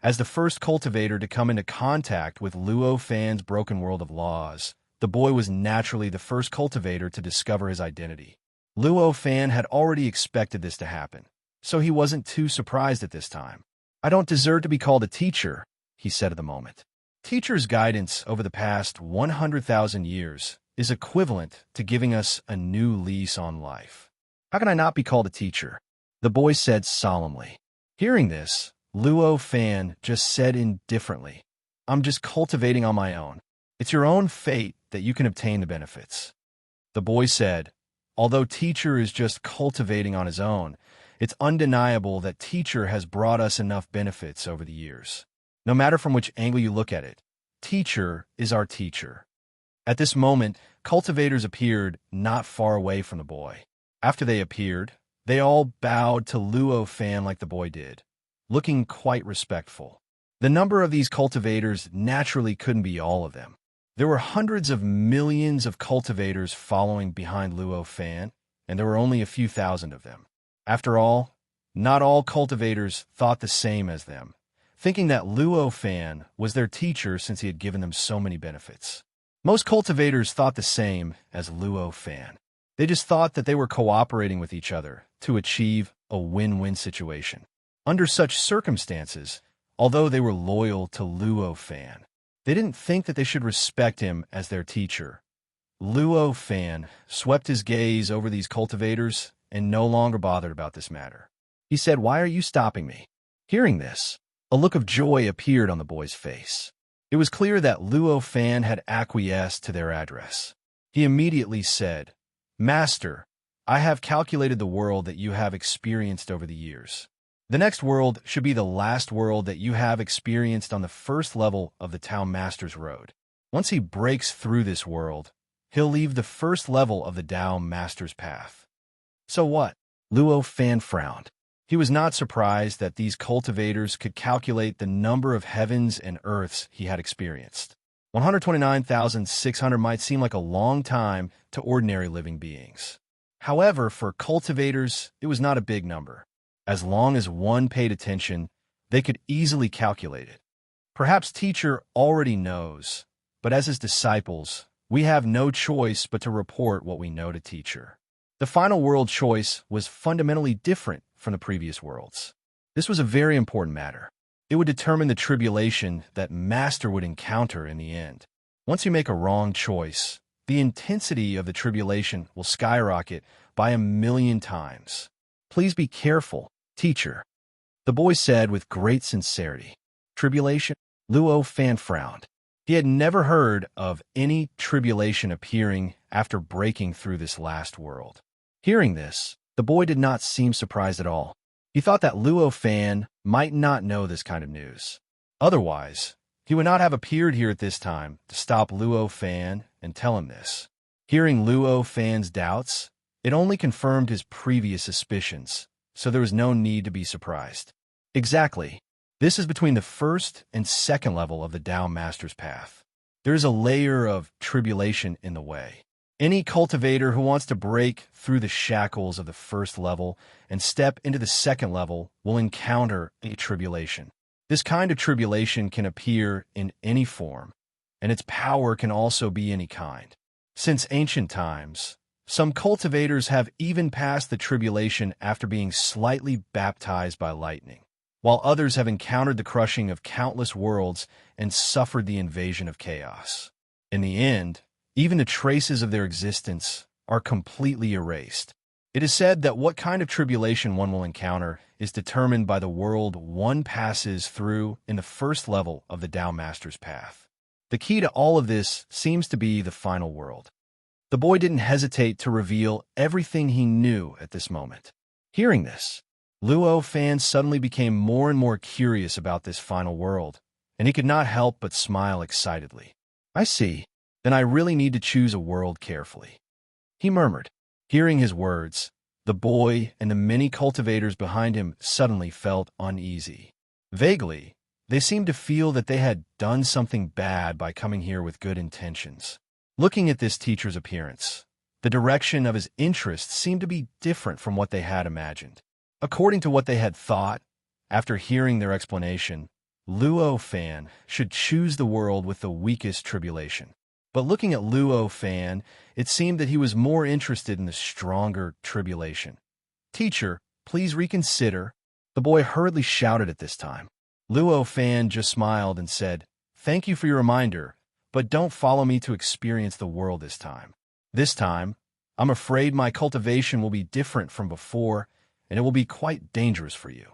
As the first cultivator to come into contact with Luo Fan's broken world of laws, the boy was naturally the first cultivator to discover his identity. Luo Fan had already expected this to happen, so he wasn't too surprised at this time. I don't deserve to be called a teacher, he said at the moment. Teacher's guidance over the past 100,000 years is equivalent to giving us a new lease on life. How can I not be called a teacher? The boy said solemnly. Hearing this, Luo Fan just said indifferently, I'm just cultivating on my own. It's your own fate that you can obtain the benefits. The boy said, although teacher is just cultivating on his own, it's undeniable that teacher has brought us enough benefits over the years. No matter from which angle you look at it, teacher is our teacher. At this moment, cultivators appeared not far away from the boy. After they appeared, they all bowed to Luo Fan like the boy did. looking quite respectful. The number of these cultivators naturally couldn't be all of them. There were hundreds of millions of cultivators following behind Luo Fan, and there were only a few thousand of them. After all, not all cultivators thought the same as them, thinking that Luo Fan was their teacher since he had given them so many benefits. Most cultivators thought the same as Luo Fan. They just thought that they were cooperating with each other to achieve a win-win situation. Under such circumstances, although they were loyal to Luo Fan, they didn't think that they should respect him as their teacher. Luo Fan swept his gaze over these cultivators and no longer bothered about this matter. He said, "Why are you stopping me?" Hearing this, a look of joy appeared on the boy's face. It was clear that Luo Fan had acquiesced to their address. He immediately said, "Master, I have calculated the world that you have experienced over the years. The next world should be the last world that you have experienced on the first level of the Tao Master's Road. Once he breaks through this world, he'll leave the first level of the Tao Master's path." So what? Luo Fan frowned. He was not surprised that these cultivators could calculate the number of heavens and earths he had experienced. 129,600 might seem like a long time to ordinary living beings. However, for cultivators, it was not a big number. As long as one paid attention, they could easily calculate it. Perhaps teacher already knows, but as his disciples, we have no choice but to report what we know to teacher. The final world choice was fundamentally different from the previous worlds. This was a very important matter. It would determine the tribulation that Master would encounter in the end. Once you make a wrong choice, the intensity of the tribulation will skyrocket by 1,000,000 times. "Please be careful, teacher," the boy said with great sincerity. Tribulation? Luo Fan frowned. He had never heard of any tribulation appearing after breaking through this last world. Hearing this, the boy did not seem surprised at all. He thought that Luo Fan might not know this kind of news. Otherwise, he would not have appeared here at this time to stop Luo Fan and tell him this. Hearing Luo Fan's doubts, it only confirmed his previous suspicions, so there was no need to be surprised. Exactly. This is between the first and second level of the Tao Master's path. There is a layer of tribulation in the way. Any cultivator who wants to break through the shackles of the first level and step into the second level will encounter a tribulation. This kind of tribulation can appear in any form, and its power can also be any kind. Since ancient times, some cultivators have even passed the tribulation after being slightly baptized by lightning, while others have encountered the crushing of countless worlds and suffered the invasion of chaos. In the end, even the traces of their existence are completely erased. It is said that what kind of tribulation one will encounter is determined by the world one passes through in the first level of the Tao Master's path. The key to all of this seems to be the final world. The boy didn't hesitate to reveal everything he knew at this moment. Hearing this, Luo Fan suddenly became more and more curious about this final world, and he could not help but smile excitedly. "I see. Then I really need to choose a world carefully," he murmured. Hearing his words, the boy and the many cultivators behind him suddenly felt uneasy. Vaguely, they seemed to feel that they had done something bad by coming here with good intentions. Looking at this teacher's appearance, the direction of his interests seemed to be different from what they had imagined. According to what they had thought, after hearing their explanation, Luo Fan should choose the world with the weakest tribulation. But looking at Luo Fan, it seemed that he was more interested in the stronger tribulation. "Teacher, please reconsider," the boy hurriedly shouted at this time. Luo Fan just smiled and said, "Thank you for your reminder, but don't follow me to experience the world this time. This time, I'm afraid my cultivation will be different from before, and it will be quite dangerous for you."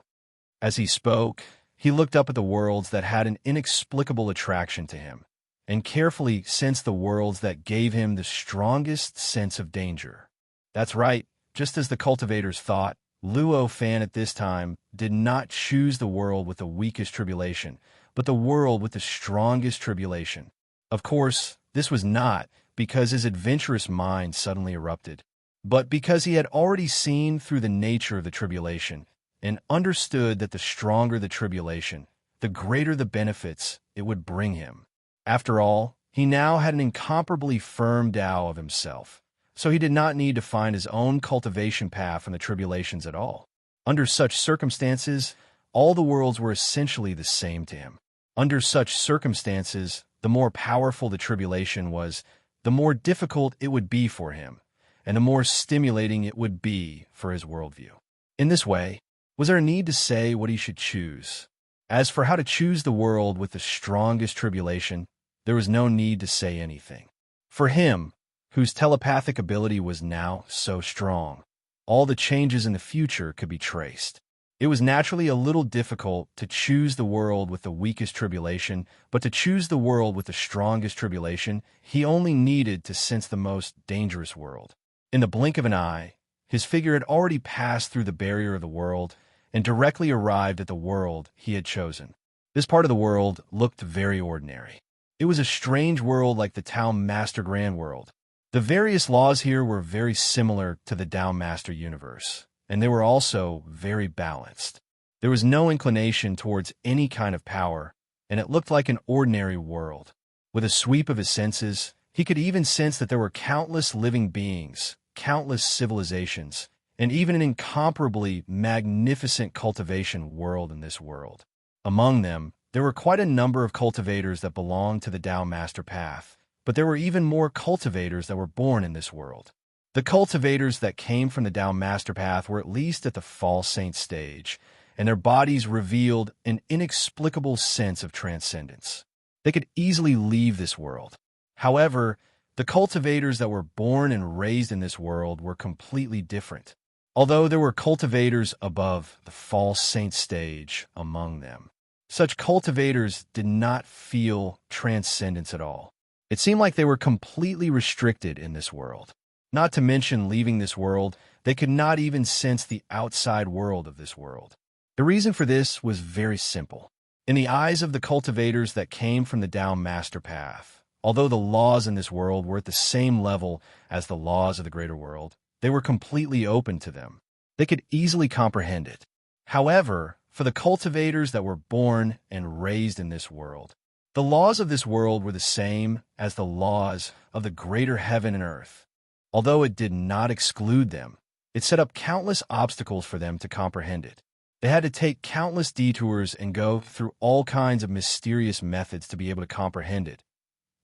As he spoke, he looked up at the worlds that had an inexplicable attraction to him, and carefully sensed the worlds that gave him the strongest sense of danger. That's right, just as the cultivators thought, Luo Fan at this time did not choose the world with the weakest tribulation, but the world with the strongest tribulation. Of course, this was not because his adventurous mind suddenly erupted, but because he had already seen through the nature of the tribulation and understood that the stronger the tribulation, the greater the benefits it would bring him. After all, he now had an incomparably firm Tao of himself, so he did not need to find his own cultivation path in the tribulations at all. Under such circumstances, all the worlds were essentially the same to him. Under such circumstances, the more powerful the tribulation was, the more difficult it would be for him, and the more stimulating it would be for his worldview. In this way, was there a need to say what he should choose? As for how to choose the world with the strongest tribulation, there was no need to say anything. For him, whose telepathic ability was now so strong, all the changes in the future could be traced. It was naturally a little difficult to choose the world with the weakest tribulation, but to choose the world with the strongest tribulation, he only needed to sense the most dangerous world. In the blink of an eye, his figure had already passed through the barrier of the world and directly arrived at the world he had chosen. This part of the world looked very ordinary. It was a strange world like the Tao Master Grand World. The various laws here were very similar to the Tao Master universe, and they were also very balanced. There was no inclination towards any kind of power, and it looked like an ordinary world. With a sweep of his senses, he could even sense that there were countless living beings, countless civilizations, and even an incomparably magnificent cultivation world in this world. Among them, there were quite a number of cultivators that belonged to the Tao Master Path, but there were even more cultivators that were born in this world. The cultivators that came from the Tao Master Path were at least at the false saint stage, and their bodies revealed an inexplicable sense of transcendence. They could easily leave this world. However, the cultivators that were born and raised in this world were completely different. Although there were cultivators above the false saint stage among them, such cultivators did not feel transcendence at all. It seemed like they were completely restricted in this world. Not to mention leaving this world, they could not even sense the outside world of this world. The reason for this was very simple. In the eyes of the cultivators that came from the Tao Master Path, although the laws in this world were at the same level as the laws of the greater world, they were completely open to them. They could easily comprehend it. However, for the cultivators that were born and raised in this world, the laws of this world were the same as the laws of the greater heaven and earth. Although it did not exclude them, it set up countless obstacles for them to comprehend it. They had to take countless detours and go through all kinds of mysterious methods to be able to comprehend it.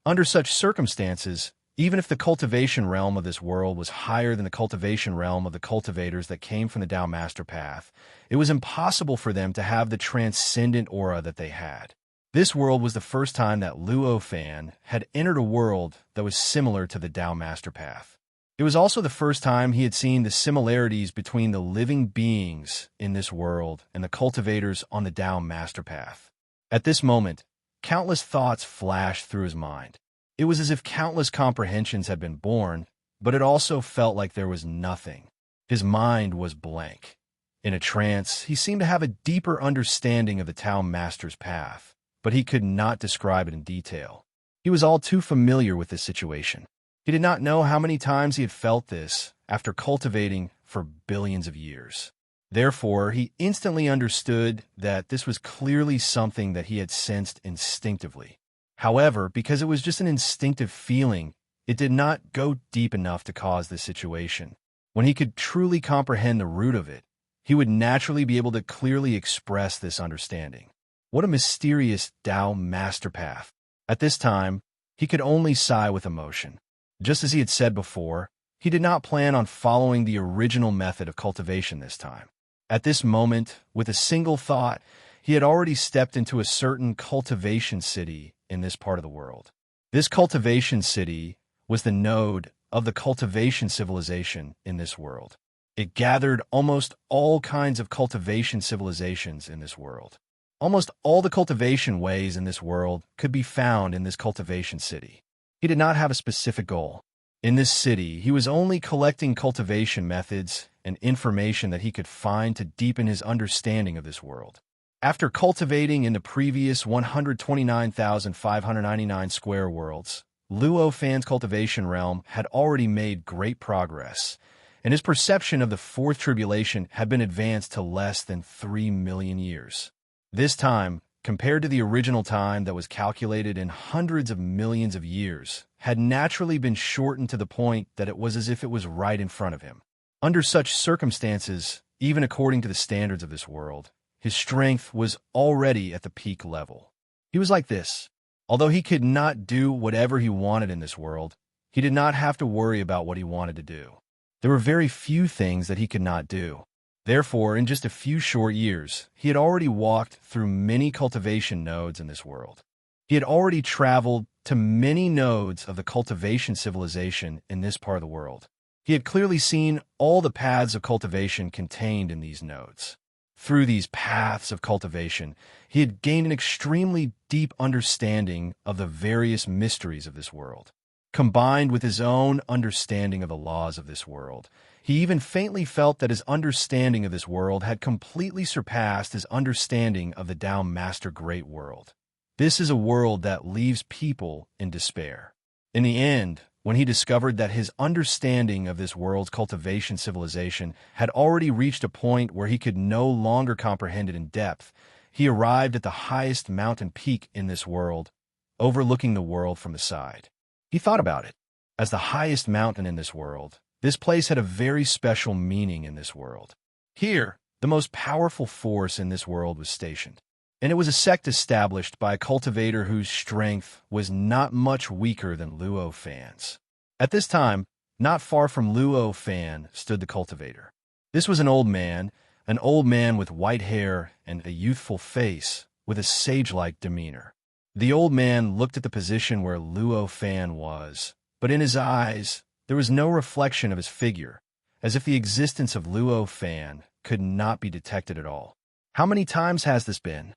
Under such circumstances, even if the cultivation realm of this world was higher than the cultivation realm of the cultivators that came from the Tao Master Path, it was impossible for them to have the transcendent aura that they had. This world was the first time that Luo Fan had entered a world that was similar to the Tao Master Path. It was also the first time he had seen the similarities between the living beings in this world and the cultivators on the Tao Master Path. At this moment, countless thoughts flashed through his mind. It was as if countless comprehensions had been born, but it also felt like there was nothing. His mind was blank. In a trance, he seemed to have a deeper understanding of the Tao Master's path, but he could not describe it in detail. He was all too familiar with this situation. He did not know how many times he had felt this after cultivating for billions of years. Therefore, he instantly understood that this was clearly something that he had sensed instinctively. However, because it was just an instinctive feeling, it did not go deep enough to cause this situation. When he could truly comprehend the root of it, he would naturally be able to clearly express this understanding. What a mysterious Tao Master Path. At this time, he could only sigh with emotion. Just as he had said before, he did not plan on following the original method of cultivation this time. At this moment, with a single thought, he had already stepped into a certain cultivation city in this part of the world. This cultivation city was the node of the cultivation civilization in this world. It gathered almost all kinds of cultivation civilizations in this world. Almost all the cultivation ways in this world could be found in this cultivation city. He did not have a specific goal. In this city, he was only collecting cultivation methods and information that he could find to deepen his understanding of this world. After cultivating in the previous 129,599 square worlds, Luo Fan's cultivation realm had already made great progress, and his perception of the fourth tribulation had been advanced to less than 3 million years. This time, compared to the original time that was calculated in hundreds of millions of years, had naturally been shortened to the point that it was as if it was right in front of him. Under such circumstances, even according to the standards of this world, his strength was already at the peak level. He was like this. Although he could not do whatever he wanted in this world, he did not have to worry about what he wanted to do. There were very few things that he could not do. Therefore, in just a few short years, he had already walked through many cultivation nodes in this world. He had already traveled to many nodes of the cultivation civilization in this part of the world. He had clearly seen all the paths of cultivation contained in these nodes. Through these paths of cultivation, he had gained an extremely deep understanding of the various mysteries of this world. Combined with his own understanding of the laws of this world, he even faintly felt that his understanding of this world had completely surpassed his understanding of the Tao Master Great World. This is a world that leaves people in despair. In the end, when he discovered that his understanding of this world's cultivation civilization had already reached a point where he could no longer comprehend it in depth, he arrived at the highest mountain peak in this world, overlooking the world from the side. He thought about it. As the highest mountain in this world, this place had a very special meaning in this world. Here, the most powerful force in this world was stationed, and it was a sect established by a cultivator whose strength was not much weaker than Luo Fan's. At this time, not far from Luo Fan stood the cultivator. This was an old man with white hair and a youthful face, with a sage-like demeanor. The old man looked at the position where Luo Fan was, but in his eyes there was no reflection of his figure, as if the existence of Luo Fan could not be detected at all. How many times has this been?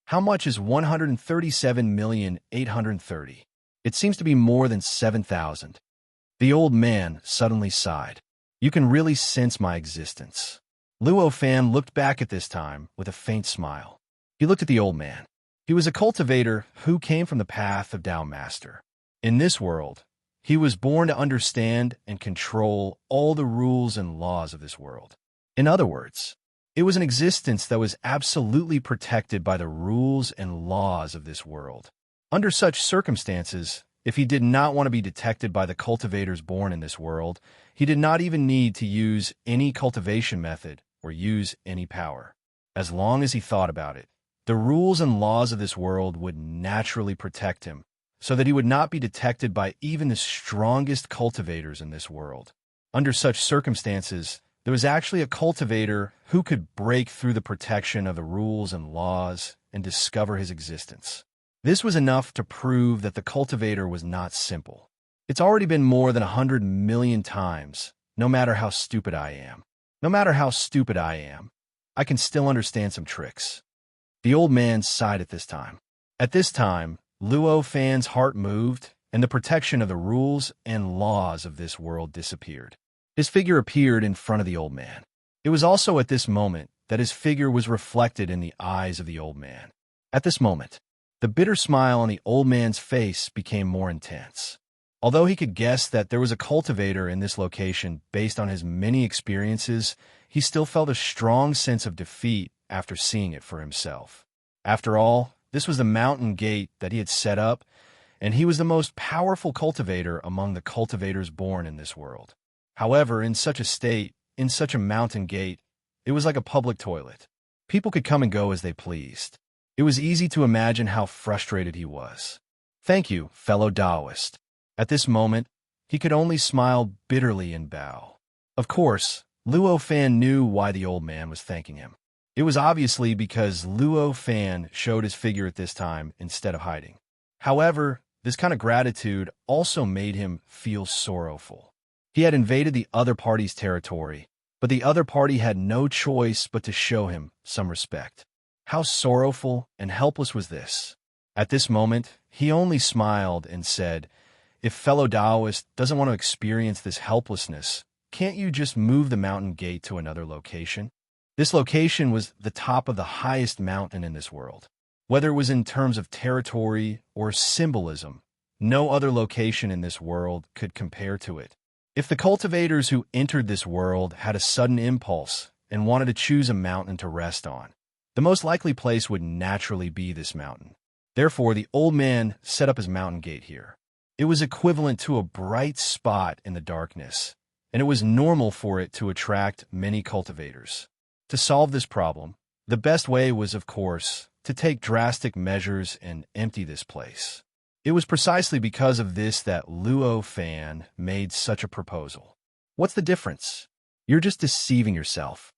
How much is 137,830,000? It seems to be more than 7,000. The old man suddenly sighed. You can really sense my existence. Luo Fan looked back at this time with a faint smile. He looked at the old man. He was a cultivator who came from the path of Tao Master. In this world, he was born to understand and control all the rules and laws of this world. In other words, it was an existence that was absolutely protected by the rules and laws of this world. Under such circumstances, if he did not want to be detected by the cultivators born in this world, he did not even need to use any cultivation method or use any power. As long as he thought about it, the rules and laws of this world would naturally protect him, so that he would not be detected by even the strongest cultivators in this world. Under such circumstances, there was actually a cultivator who could break through the protection of the rules and laws and discover his existence. This was enough to prove that the cultivator was not simple. It's already been more than 100 million times, no matter how stupid I am. No matter how stupid I am, I can still understand some tricks. The old man sighed at this time. At this time, Luo Fan's heart moved, and the protection of the rules and laws of this world disappeared. His figure appeared in front of the old man. It was also at this moment that his figure was reflected in the eyes of the old man. At this moment, the bitter smile on the old man's face became more intense. Although he could guess that there was a cultivator in this location based on his many experiences, he still felt a strong sense of defeat after seeing it for himself. After all, this was the mountain gate that he had set up, and he was the most powerful cultivator among the cultivators born in this world. However, in such a state, in such a mountain gate, it was like a public toilet. People could come and go as they pleased. It was easy to imagine how frustrated he was. Thank you, fellow Taoist. At this moment, he could only smile bitterly and bow. Of course, Luo Fan knew why the old man was thanking him. It was obviously because Luo Fan showed his figure at this time instead of hiding. However, this kind of gratitude also made him feel sorrowful. He had invaded the other party's territory, but the other party had no choice but to show him some respect. How sorrowful and helpless was this? At this moment, he only smiled and said, "If fellow Taoist doesn't want to experience this helplessness, can't you just move the mountain gate to another location?" This location was the top of the highest mountain in this world. Whether it was in terms of territory or symbolism, no other location in this world could compare to it. If the cultivators who entered this world had a sudden impulse and wanted to choose a mountain to rest on, the most likely place would naturally be this mountain. Therefore, the old man set up his mountain gate here. It was equivalent to a bright spot in the darkness, and it was normal for it to attract many cultivators. To solve this problem, the best way was, of course, to take drastic measures and empty this place. It was precisely because of this that Luo Fan made such a proposal. What's the difference? You're just deceiving yourself.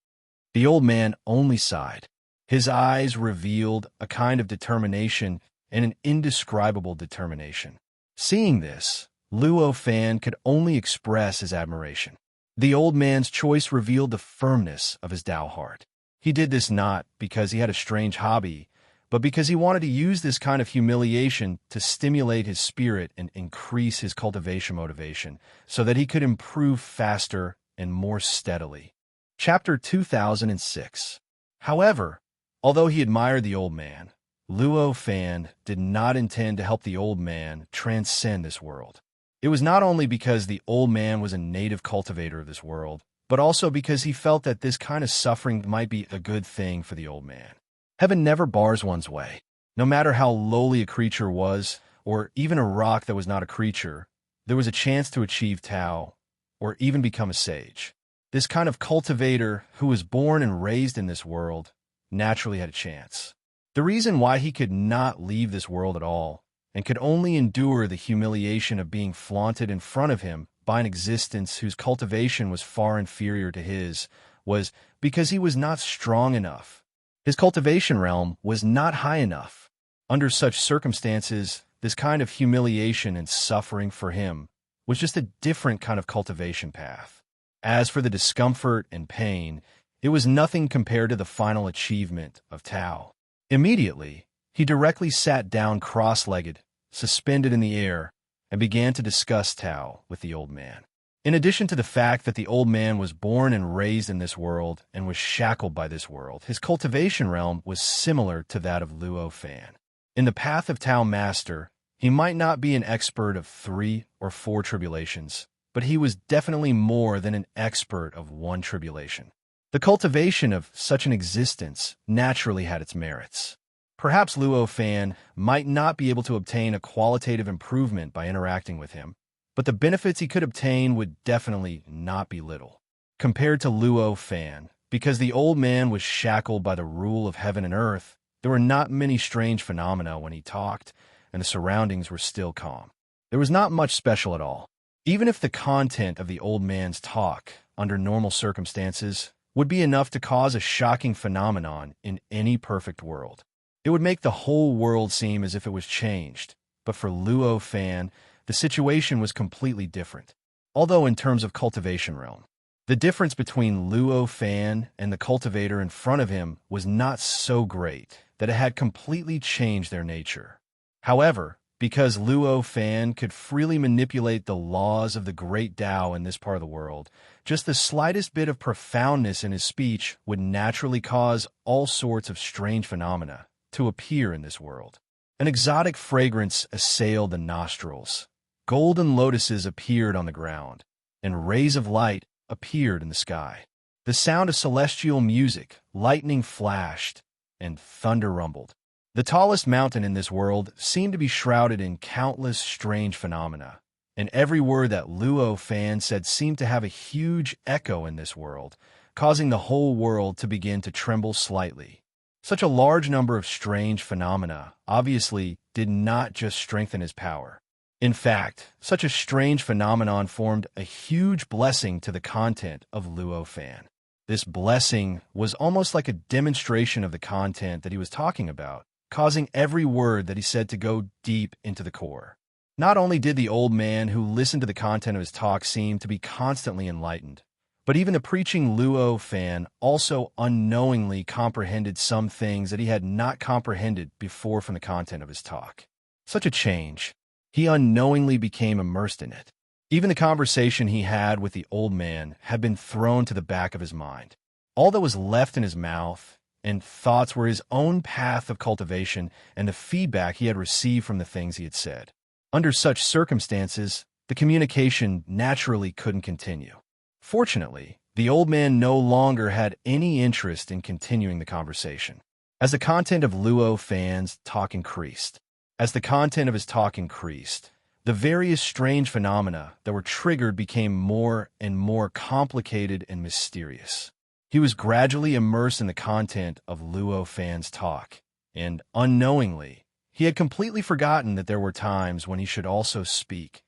The old man only sighed. His eyes revealed a kind of determination and an indescribable determination. Seeing this, Luo Fan could only express his admiration. The old man's choice revealed the firmness of his Tao heart. He did this not because he had a strange hobby, but because he wanted to use this kind of humiliation to stimulate his spirit and increase his cultivation motivation so that he could improve faster and more steadily. Chapter 2006. However, although he admired the old man, Luo Fan did not intend to help the old man transcend this world. It was not only because the old man was a native cultivator of this world, but also because he felt that this kind of suffering might be a good thing for the old man. Heaven never bars one's way. No matter how lowly a creature was, or even a rock that was not a creature, there was a chance to achieve Tao, or even become a sage. This kind of cultivator who was born and raised in this world naturally had a chance. The reason why he could not leave this world at all, and could only endure the humiliation of being flaunted in front of him by an existence whose cultivation was far inferior to his, was because he was not strong enough. His cultivation realm was not high enough. Under such circumstances, this kind of humiliation and suffering for him was just a different kind of cultivation path. As for the discomfort and pain, it was nothing compared to the final achievement of Tao. Immediately, he directly sat down cross-legged, suspended in the air, and began to discuss Tao with the old man. In addition to the fact that the old man was born and raised in this world and was shackled by this world, his cultivation realm was similar to that of Luo Fan. In the path of Tao Master, he might not be an expert of 3 or 4 tribulations, but he was definitely more than an expert of 1 tribulation. The cultivation of such an existence naturally had its merits. Perhaps Luo Fan might not be able to obtain a qualitative improvement by interacting with him, but the benefits he could obtain would definitely not be little. Compared to Luo Fan, because the old man was shackled by the rule of heaven and earth, there were not many strange phenomena when he talked, and the surroundings were still calm. There was not much special at all. Even if the content of the old man's talk, under normal circumstances, would be enough to cause a shocking phenomenon in any perfect world. It would make the whole world seem as if it was changed, but for Luo Fan, the situation was completely different. Although in terms of cultivation realm, the difference between Luo Fan and the cultivator in front of him was not so great that it had completely changed their nature. However, because Luo Fan could freely manipulate the laws of the great Tao in this part of the world, just the slightest bit of profoundness in his speech would naturally cause all sorts of strange phenomena to appear in this world. An exotic fragrance assailed the nostrils. Golden lotuses appeared on the ground, and rays of light appeared in the sky. The sound of celestial music, lightning flashed, and thunder rumbled. The tallest mountain in this world seemed to be shrouded in countless strange phenomena, and every word that Luo Fan said seemed to have a huge echo in this world, causing the whole world to begin to tremble slightly. Such a large number of strange phenomena obviously did not just strengthen his power. In fact, such a strange phenomenon formed a huge blessing to the content of Luo Fan. This blessing was almost like a demonstration of the content that he was talking about, causing every word that he said to go deep into the core. Not only did the old man who listened to the content of his talk seem to be constantly enlightened, but even the preaching Luo Fan also unknowingly comprehended some things that he had not comprehended before from the content of his talk. Such a change. He unknowingly became immersed in it. Even the conversation he had with the old man had been thrown to the back of his mind. All that was left in his mouth and thoughts were his own path of cultivation and the feedback he had received from the things he had said. Under such circumstances, the communication naturally couldn't continue. Fortunately, the old man no longer had any interest in continuing the conversation. As the content of Luo Fan's talk increased, the various strange phenomena that were triggered became more and more complicated and mysterious. He was gradually immersed in the content of Luo Fan's talk, and unknowingly, he had completely forgotten that there were times when he should also speak.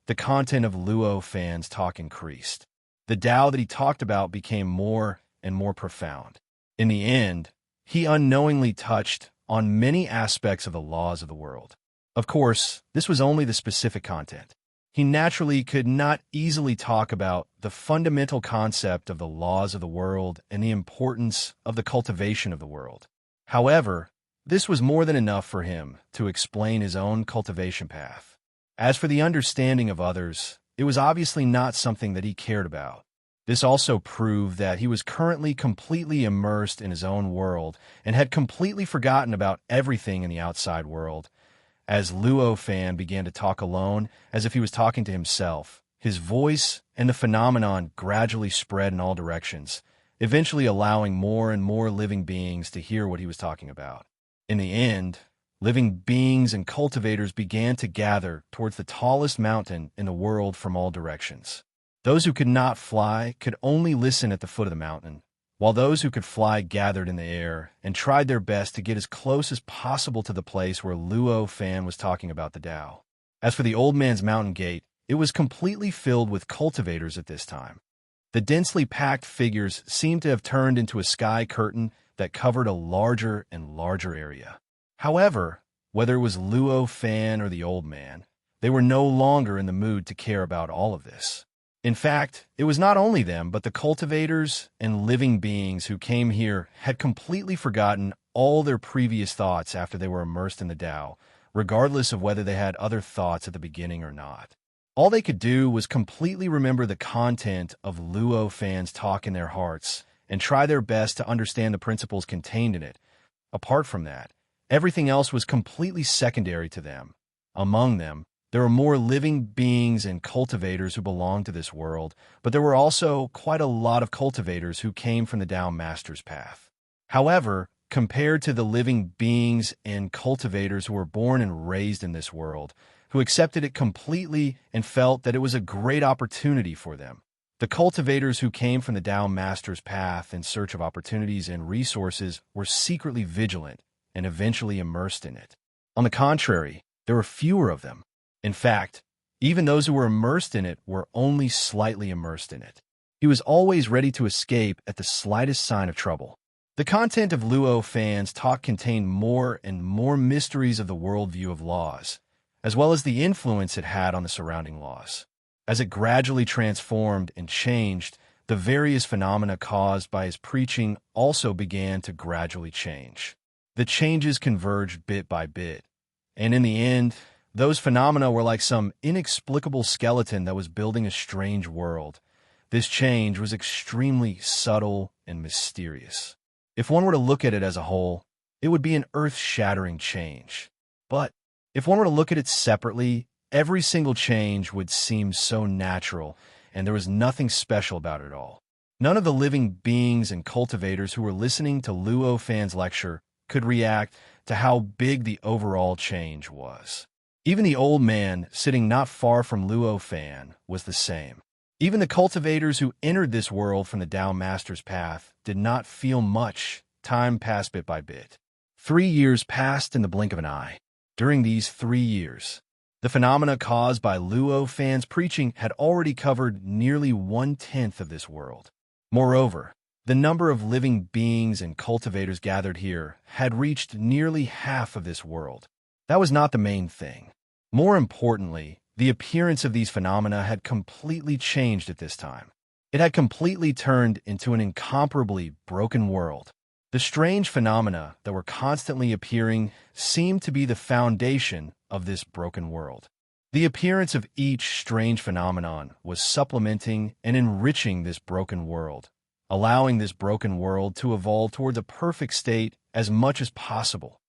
The content of Luo Fan's talk increased. The Tao that he talked about became more and more profound. In the end, he unknowingly touched on many aspects of the laws of the world. Of course, this was only the specific content. He naturally could not easily talk about the fundamental concept of the laws of the world and the importance of the cultivation of the world. However, this was more than enough for him to explain his own cultivation path. As for the understanding of others, it was obviously not something that he cared about. This also proved that he was currently completely immersed in his own world and had completely forgotten about everything in the outside world. As Luo Fan began to talk alone, as if he was talking to himself, his voice and the phenomenon gradually spread in all directions, eventually allowing more and more living beings to hear what he was talking about. In the end, living beings and cultivators began to gather towards the tallest mountain in the world from all directions. Those who could not fly could only listen at the foot of the mountain, while those who could fly gathered in the air and tried their best to get as close as possible to the place where Luo Fan was talking about the Tao. As for the old man's mountain gate, it was completely filled with cultivators at this time. The densely packed figures seemed to have turned into a sky curtain that covered a larger and larger area. However, whether it was Luo Fan or the old man, they were no longer in the mood to care about all of this. In fact, it was not only them, but the cultivators and living beings who came here had completely forgotten all their previous thoughts after they were immersed in the Tao, regardless of whether they had other thoughts at the beginning or not. All they could do was completely remember the content of Luo Fan's talk in their hearts and try their best to understand the principles contained in it. Apart from that, everything else was completely secondary to them. Among them, there were more living beings and cultivators who belonged to this world, but there were also quite a lot of cultivators who came from the Tao Master's path. However, compared to the living beings and cultivators who were born and raised in this world, who accepted it completely and felt that it was a great opportunity for them, the cultivators who came from the Tao Master's path in search of opportunities and resources were secretly vigilant and eventually immersed in it. On the contrary, there were fewer of them. In fact, even those who were immersed in it were only slightly immersed in it. He was always ready to escape at the slightest sign of trouble. The content of Luo Fan's talk contained more and more mysteries of the worldview of laws, as well as the influence it had on the surrounding laws. As it gradually transformed and changed, the various phenomena caused by his preaching also began to gradually change. The changes converged bit by bit, and in the end, those phenomena were like some inexplicable skeleton that was building a strange world. This change was extremely subtle and mysterious. If one were to look at it as a whole, it would be an earth-shattering change. But if one were to look at it separately, every single change would seem so natural, and there was nothing special about it at all. None of the living beings and cultivators who were listening to Luo Fan's lecture could react to how big the overall change was. Even the old man, sitting not far from Luo Fan, was the same. Even the cultivators who entered this world from the Tao Master's path did not feel much. Time passed bit by bit. 3 years passed in the blink of an eye. During these 3 years, the phenomena caused by Luo Fan's preaching had already covered nearly 1/10 of this world. Moreover, the number of living beings and cultivators gathered here had reached nearly half of this world. That was not the main thing. More importantly, the appearance of these phenomena had completely changed at this time. It had completely turned into an incomparably broken world. The strange phenomena that were constantly appearing seemed to be the foundation of this broken world. The appearance of each strange phenomenon was supplementing and enriching this broken world, allowing this broken world to evolve towards a perfect state as much as possible.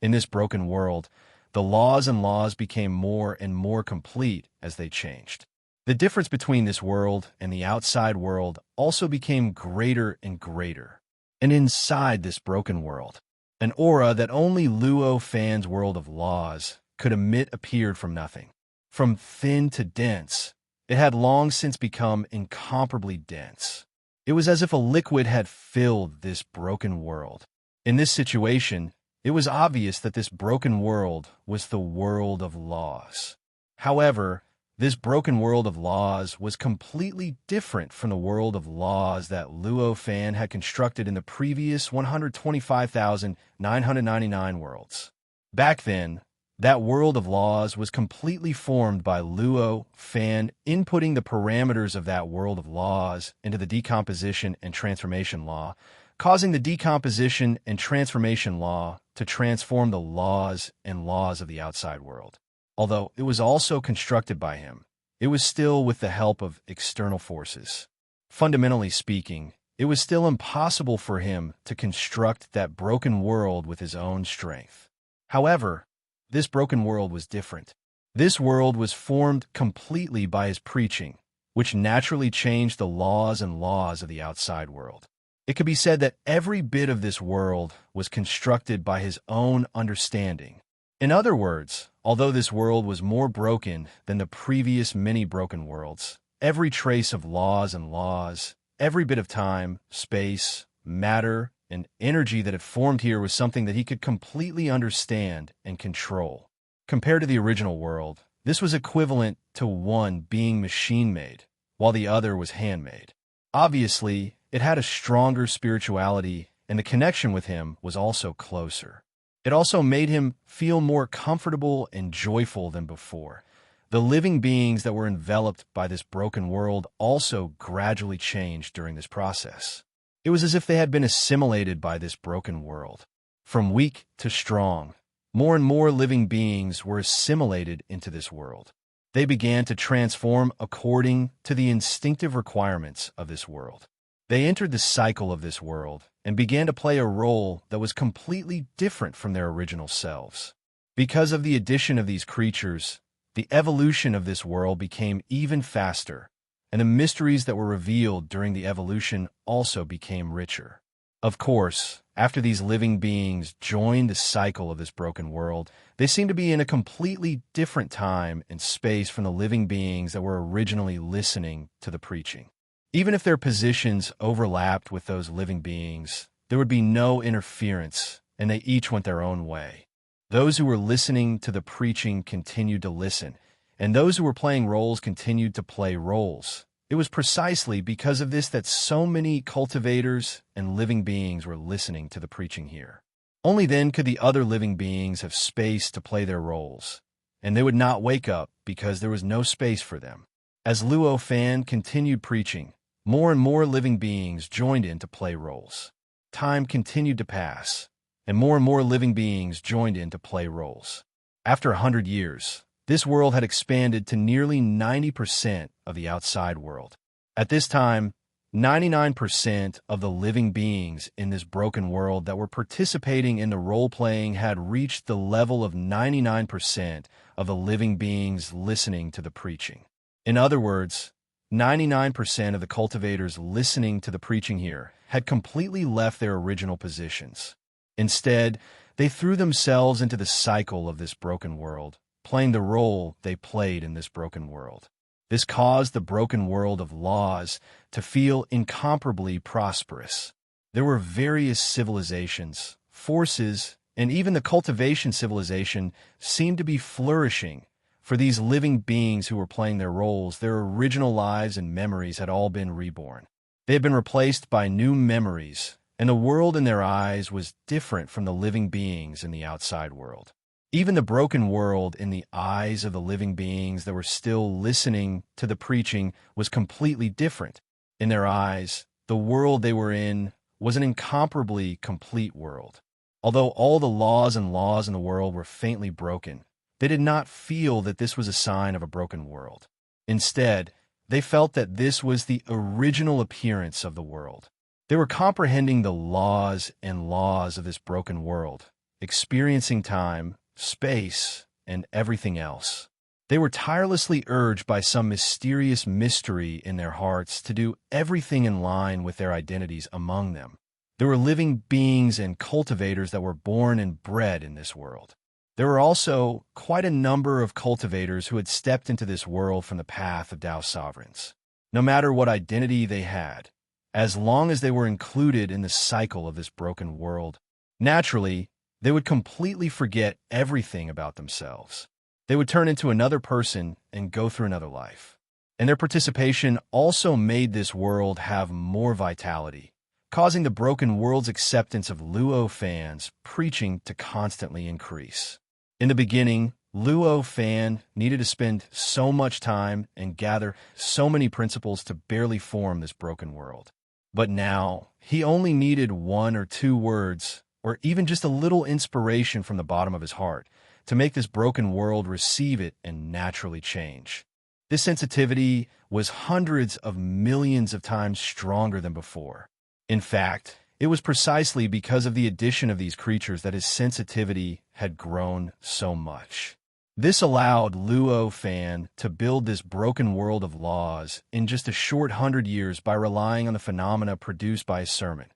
In this broken world, the laws and laws became more and more complete as they changed. The difference between this world and the outside world also became greater and greater. And inside this broken world, an aura that only Luo Fan's world of laws could emit appeared from nothing. From thin to dense, it had long since become incomparably dense. It was as if a liquid had filled this broken world. In this situation, it was obvious that this broken world was the world of laws. However, this broken world of laws was completely different from the world of laws that Luo Fan had constructed in the previous 125,999 worlds. Back then, that world of laws was completely formed by Luo Fan inputting the parameters of that world of laws into the decomposition and transformation law, causing the decomposition and transformation law to transform the laws and laws of the outside world. Although it was also constructed by him, it was still with the help of external forces. Fundamentally speaking, it was still impossible for him to construct that broken world with his own strength. However, this broken world was different. This world was formed completely by his preaching, which naturally changed the laws and laws of the outside world. It could be said that every bit of this world was constructed by his own understanding. In other words, although this world was more broken than the previous many broken worlds, every trace of laws and laws, every bit of time, space, matter, and energy that had formed here was something that he could completely understand and control. Compared to the original world, this was equivalent to one being machine-made, while the other was handmade. Obviously, it had a stronger spirituality, and the connection with him was also closer. It also made him feel more comfortable and joyful than before. The living beings that were enveloped by this broken world also gradually changed during this process. It was as if they had been assimilated by this broken world. From weak to strong, more and more living beings were assimilated into this world. They began to transform according to the instinctive requirements of this world. They entered the cycle of this world and began to play a role that was completely different from their original selves. Because of the addition of these creatures, the evolution of this world became even faster, and the mysteries that were revealed during the evolution also became richer. Of course, after these living beings joined the cycle of this broken world, they seemed to be in a completely different time and space from the living beings that were originally listening to the preaching. Even if their positions overlapped with those living beings, there would be no interference, and they each went their own way. Those who were listening to the preaching continued to listen, and those who were playing roles continued to play roles. It was precisely because of this that so many cultivators and living beings were listening to the preaching here. Only then could the other living beings have space to play their roles, and they would not wake up because there was no space for them. As Luo Fan continued preaching, more and more living beings joined in to play roles. Time continued to pass, and more living beings joined in to play roles. After 100 years, this world had expanded to nearly 90% of the outside world. At this time, 99% of the living beings in this broken world that were participating in the role-playing had reached the level of 99% of the living beings listening to the preaching. In other words, 99% of the cultivators listening to the preaching here had completely left their original positions. Instead, they threw themselves into the cycle of this broken world, playing the role they played in this broken world. This caused the broken world of laws to feel incomparably prosperous. There were various civilizations, forces, and even the cultivation civilization seemed to be flourishing. For these living beings who were playing their roles, their original lives and memories had all been reborn. They had been replaced by new memories, and the world in their eyes was different from the living beings in the outside world. Even the broken world in the eyes of the living beings that were still listening to the preaching was completely different. In their eyes, the world they were in was an incomparably complete world. Although all the laws and laws in the world were faintly broken, they did not feel that this was a sign of a broken world. Instead, they felt that this was the original appearance of the world. They were comprehending the laws and laws of this broken world, experiencing time, space, and everything else. They were tirelessly urged by some mysterious mystery in their hearts to do everything in line with their identities among them. There were living beings and cultivators that were born and bred in this world. There were also quite a number of cultivators who had stepped into this world from the path of Tao sovereigns. No matter what identity they had, as long as they were included in the cycle of this broken world, naturally, they would completely forget everything about themselves. They would turn into another person and go through another life. And their participation also made this world have more vitality, causing the broken world's acceptance of Luo Fan's preaching to constantly increase. In the beginning, Luo Fan needed to spend so much time and gather so many principles to barely form this broken world. But now, he only needed 1 or 2 words, or even just a little inspiration from the bottom of his heart, to make this broken world receive it and naturally change. This sensitivity was hundreds of millions of times stronger than before. In fact, it was precisely because of the addition of these creatures that his sensitivity had grown so much. This allowed Luo Fan to build this broken world of laws in just a short 100 years by relying on the phenomena produced by his sermon.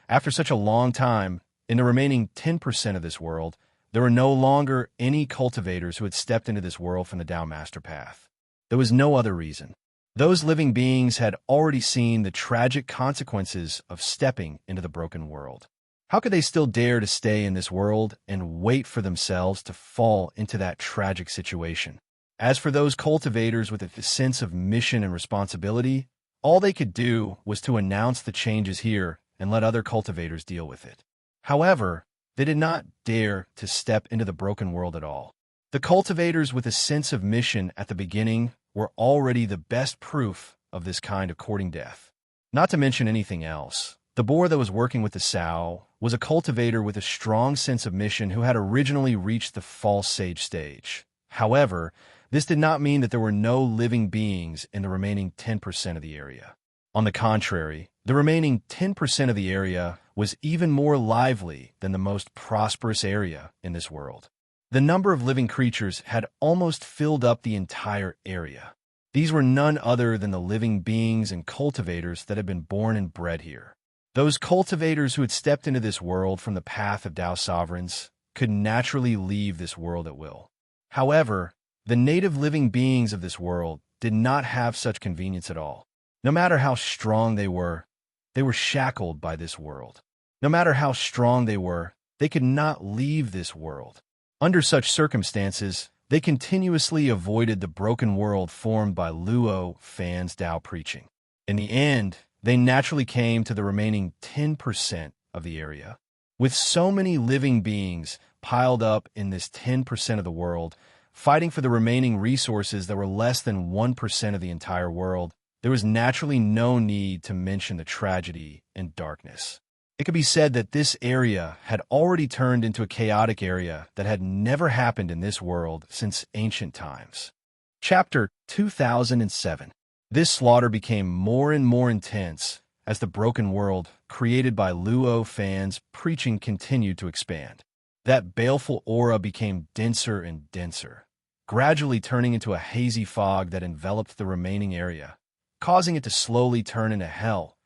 After such a long time, in the remaining 10% of this world, there were no longer any cultivators who had stepped into this world from the Tao Master Path. There was no other reason. Those living beings had already seen the tragic consequences of stepping into the broken world. How could they still dare to stay in this world and wait for themselves to fall into that tragic situation? As for those cultivators with a sense of mission and responsibility, all they could do was to announce the changes here and let other cultivators deal with it. However, they did not dare to step into the broken world at all. The cultivators with a sense of mission at the beginning were already the best proof of this kind of courting death. Not to mention anything else, the boar that was working with the sow was a cultivator with a strong sense of mission who had originally reached the false sage stage. However, this did not mean that there were no living beings in the remaining 10% of the area. On the contrary, the remaining 10% of the area was even more lively than the most prosperous area in this world. The number of living creatures had almost filled up the entire area. These were none other than the living beings and cultivators that had been born and bred here. Those cultivators who had stepped into this world from the path of Tao sovereigns could naturally leave this world at will. However, the native living beings of this world did not have such convenience at all. No matter how strong they were shackled by this world. No matter how strong they could not leave this world. Under such circumstances, they continuously avoided the broken world formed by Luo Fan's Tao preaching. In the end, they naturally came to the remaining 10% of the area. With so many living beings piled up in this 10% of the world, fighting for the remaining resources that were less than 1% of the entire world, there was naturally no need to mention the tragedy and darkness. It could be said that this area had already turned into a chaotic area that had never happened in this world since ancient times. Chapter 2007. This slaughter became more and more intense as the broken world created by Luo Fan's preaching continued to expand. That baleful aura became denser and denser, gradually turning into a hazy fog that enveloped the remaining area, causing it to slowly turn into hell.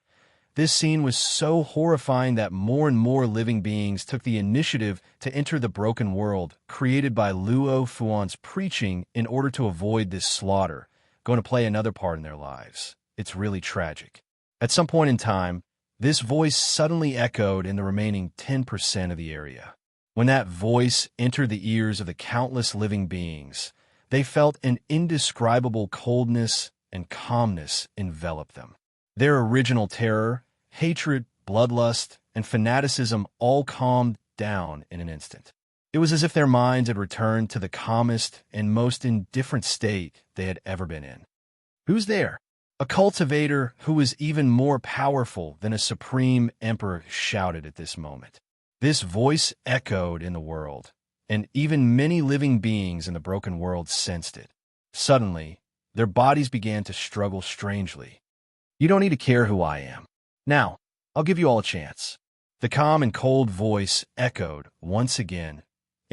This scene was so horrifying that more and more living beings took the initiative to enter the broken world created by Luo Fan's preaching in order to avoid this slaughter, going to play another part in their lives. It's really tragic. At some point in time, this voice suddenly echoed in the remaining 10% of the area. When that voice entered the ears of the countless living beings, they felt an indescribable coldness and calmness envelop them. Their original terror, hatred, bloodlust, and fanaticism all calmed down in an instant. It was as if their minds had returned to the calmest and most indifferent state they had ever been in. Who's there? A cultivator who was even more powerful than a supreme emperor shouted at this moment. This voice echoed in the world, and even many living beings in the broken world sensed it. Suddenly, their bodies began to struggle strangely. You don't need to care who I am. Now, I'll give you all a chance. The calm and cold voice echoed once again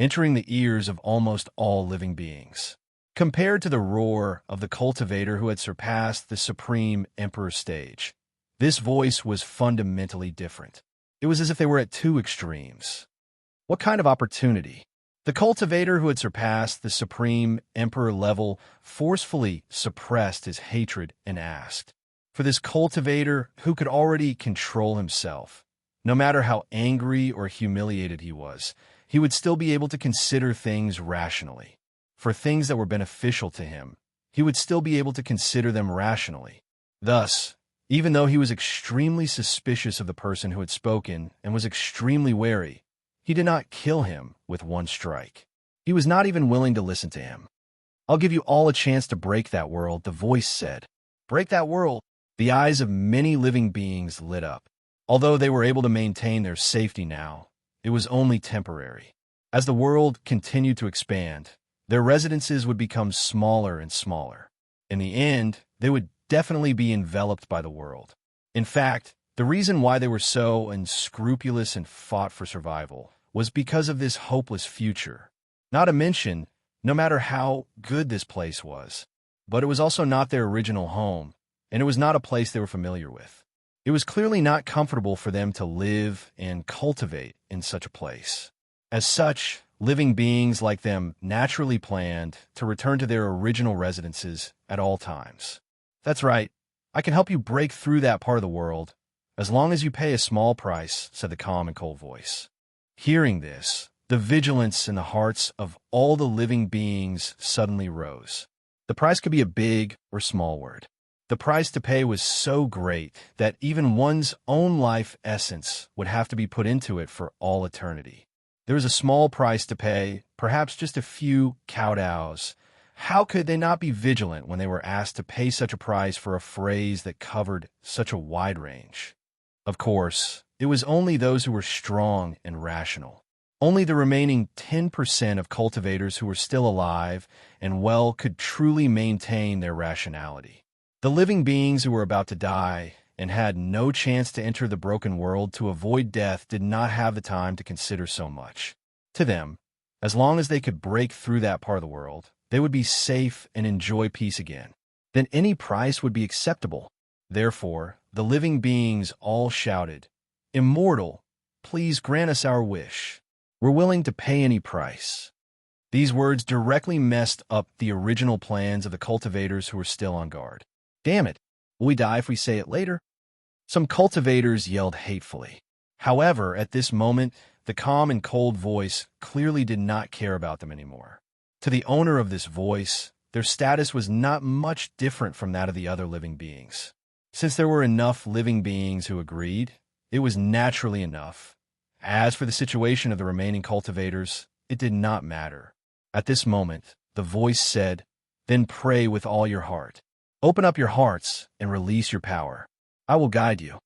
entering the ears of almost all living beings. Compared to the roar of the cultivator who had surpassed the supreme emperor stage, this voice was fundamentally different. It was as if they were at two extremes. What kind of opportunity? The cultivator who had surpassed the supreme emperor level forcefully suppressed his hatred and asked, for this cultivator who could already control himself, no matter how angry or humiliated he would still be able to consider things rationally. For things that were beneficial to him, he would still be able to consider them rationally. Thus, even though he was extremely suspicious of the person who had spoken and was extremely wary, he did not kill him with one strike. He was not even willing to listen to him. "I'll give you all a chance to break that world," the voice said. "Break that world." The eyes of many living beings lit up. Although they were able to maintain their safety now, it was only temporary. As the world continued to expand, their residences would become smaller and smaller. In the end, they would definitely be enveloped by the world. In fact, the reason why they were so unscrupulous and fought for survival was because of this hopeless future. Not to mention, no matter how good this place was, but it was also not their original home, and it was not a place they were familiar with. It was clearly not comfortable for them to live and cultivate in such a place. As such, living beings like them naturally planned to return to their original residences at all times. "That's right. I can help you break through that part of the world, as long as you pay a small price," said the calm and cold voice. Hearing this, the vigilance in the hearts of all the living beings suddenly rose. The price could be a big or small word. The price to pay was so great that even one's own life essence would have to be put into it for all eternity. There was a small price to pay, perhaps just a few kowtows. How could they not be vigilant when they were asked to pay such a price for a phrase that covered such a wide range? Of course, it was only those who were strong and rational. Only the remaining 10% of cultivators who were still alive and well could truly maintain their rationality. The living beings who were about to die and had no chance to enter the broken world to avoid death did not have the time to consider so much. To them, as long as they could break through that part of the world, they would be safe and enjoy peace again. Then any price would be acceptable. Therefore, the living beings all shouted, "Immortal, please grant us our wish. We're willing to pay any price." These words directly messed up the original plans of the cultivators who were still on guard. "Damn it, will we die if we say it later?" Some cultivators yelled hatefully. However, at this moment, the calm and cold voice clearly did not care about them anymore. To the owner of this voice, their status was not much different from that of the other living beings. Since there were enough living beings who agreed, it was naturally enough. As for the situation of the remaining cultivators, it did not matter. At this moment, the voice said, "Then pray with all your heart. Open up your hearts and release your power. I will guide you."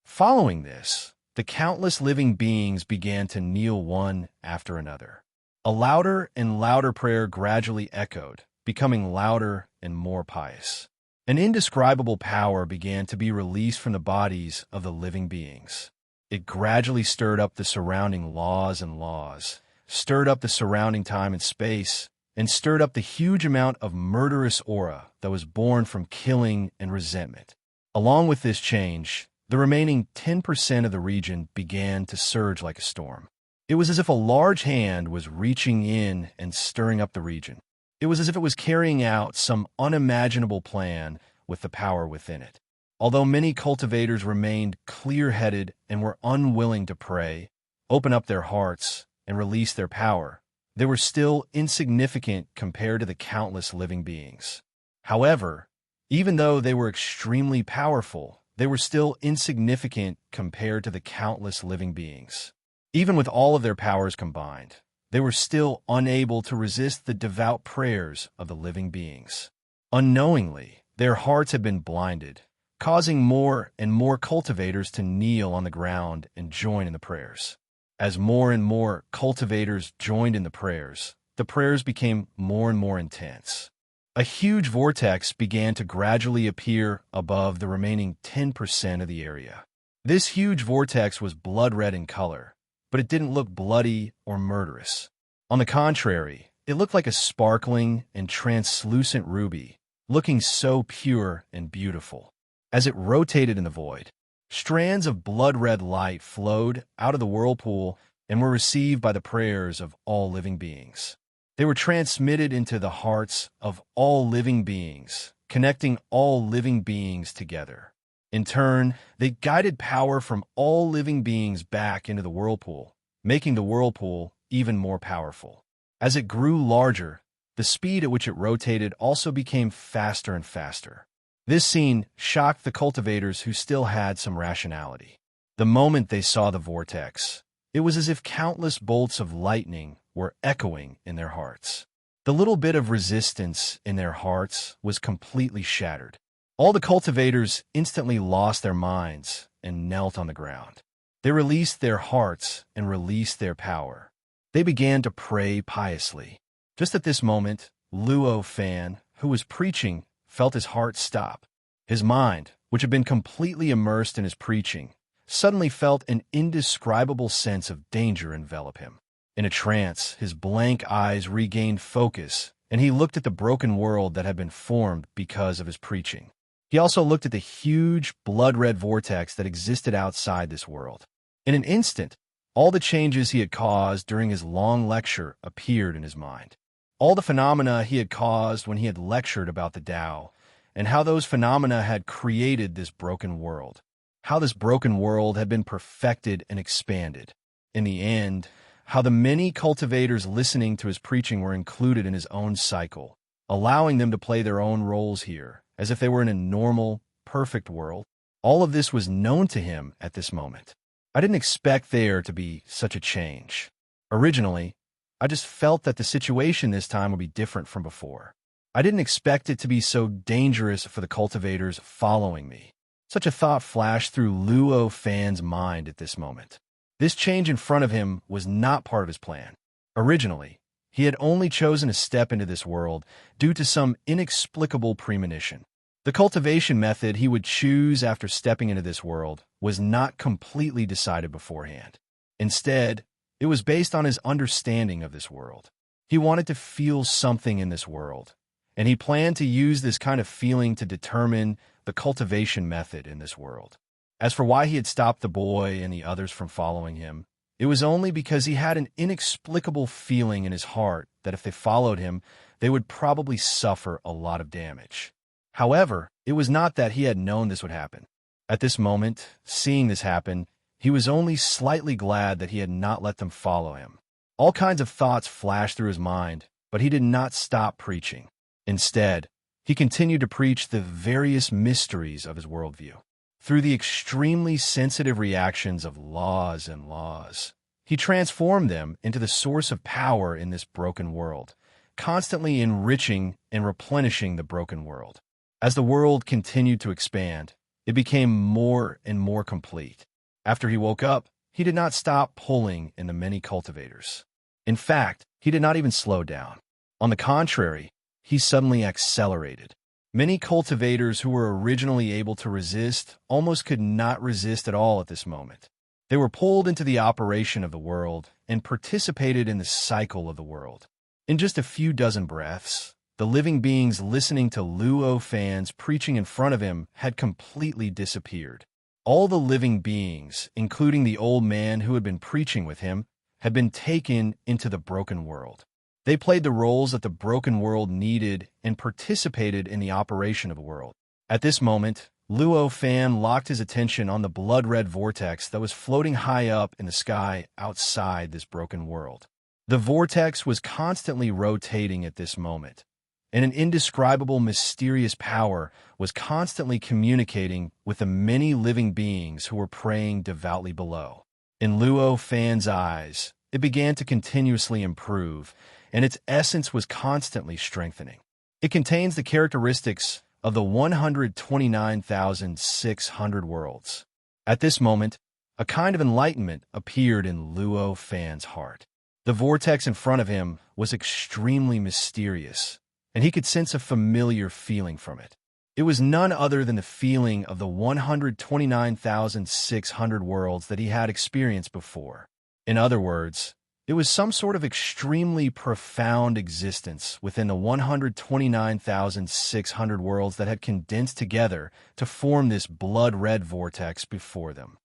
Following this, the countless living beings began to kneel one after another. A louder and louder prayer gradually echoed, becoming louder and more pious. An indescribable power began to be released from the bodies of the living beings. It gradually stirred up the surrounding laws, stirred up the surrounding time and space, and stirred up the huge amount of murderous aura that was born from killing and resentment. Along with this change, the remaining 10% of the region began to surge like a storm. It was as if a large hand was reaching in and stirring up the region. It was as if it was carrying out some unimaginable plan with the power within it. Although many cultivators remained clear-headed and were unwilling to pray, open up their hearts, and release their power, they were still insignificant compared to the countless living beings. However, even though they were extremely powerful, they were still insignificant compared to the countless living beings. Even with all of their powers combined, they were still unable to resist the devout prayers of the living beings. Unknowingly, their hearts had been blinded, causing more and more cultivators to kneel on the ground and join in the prayers. As more and more cultivators joined in the prayers became more and more intense. A huge vortex began to gradually appear above the remaining 10% of the area. This huge vortex was blood red in color, but it didn't look bloody or murderous. On the contrary, it looked like a sparkling and translucent ruby, looking so pure and beautiful. As it rotated in the void, strands of blood-red light flowed out of the whirlpool and were received by the prayers of all living beings. They were transmitted into the hearts of all living beings, connecting all living beings together. In turn, they guided power from all living beings back into the whirlpool, making the whirlpool even more powerful. As it grew larger, the speed at which it rotated also became faster and faster. This scene shocked the cultivators who still had some rationality. The moment they saw the vortex, it was as if countless bolts of lightning were echoing in their hearts. The little bit of resistance in their hearts was completely shattered. All the cultivators instantly lost their minds and knelt on the ground. They released their hearts and released their power. They began to pray piously. Just at this moment, Luo Fan, who was preaching, felt his heart stop. His mind, which had been completely immersed in his preaching, suddenly felt an indescribable sense of danger envelop him. In a trance, his blank eyes regained focus, and he looked at the broken world that had been formed because of his preaching. He also looked at the huge, blood-red vortex that existed outside this world. In an instant, all the changes he had caused during his long lecture appeared in his mind. All the phenomena he had caused when he had lectured about the Tao, and how those phenomena had created this broken world. How this broken world had been perfected and expanded. In the end, how the many cultivators listening to his preaching were included in his own cycle, allowing them to play their own roles here, as if they were in a normal, perfect world. All of this was known to him at this moment. I didn't expect there to be such a change. Originally, I just felt that the situation this time would be different from before. I didn't expect it to be so dangerous for the cultivators following me. Such a thought flashed through Luo Fan's mind at this moment. This change in front of him was not part of his plan. Originally, he had only chosen to step into this world due to some inexplicable premonition. The cultivation method he would choose after stepping into this world was not completely decided beforehand. Instead, it was based on his understanding of this world. He wanted to feel something in this world, and he planned to use this kind of feeling to determine the cultivation method in this world. As for why he had stopped the boy and the others from following him, it was only because he had an inexplicable feeling in his heart that if they followed him, they would probably suffer a lot of damage. However, it was not that he had known this would happen. At this moment, seeing this happen, he was only slightly glad that he had not let them follow him. All kinds of thoughts flashed through his mind, but he did not stop preaching. Instead, he continued to preach the various mysteries of his worldview. Through the extremely sensitive reactions of laws and laws, he transformed them into the source of power in this broken world, constantly enriching and replenishing the broken world. As the world continued to expand, it became more and more complete. After he woke up, he did not stop pulling in the many cultivators. In fact, he did not even slow down. On the contrary, he suddenly accelerated. Many cultivators who were originally able to resist almost could not resist at all at this moment. They were pulled into the operation of the world and participated in the cycle of the world. In just a few dozen breaths, the living beings listening to Luo Fan's preaching in front of him had completely disappeared. All the living beings, including the old man who had been preaching with him, had been taken into the broken world. They played the roles that the broken world needed and participated in the operation of the world. At this moment, Luo Fan locked his attention on the blood-red vortex that was floating high up in the sky outside this broken world. The vortex was constantly rotating at this moment, and an indescribable mysterious power was constantly communicating with the many living beings who were praying devoutly below. In Luo Fan's eyes, it began to continuously improve, and its essence was constantly strengthening. It contains the characteristics of the 129,600 worlds. At this moment, a kind of enlightenment appeared in Luo Fan's heart. The vortex in front of him was extremely mysterious, and he could sense a familiar feeling from it. It was none other than the feeling of the 129,600 worlds that he had experienced before. In other words, It was some sort of extremely profound existence within the 129,600 worlds that had condensed together to form this blood-red vortex before them.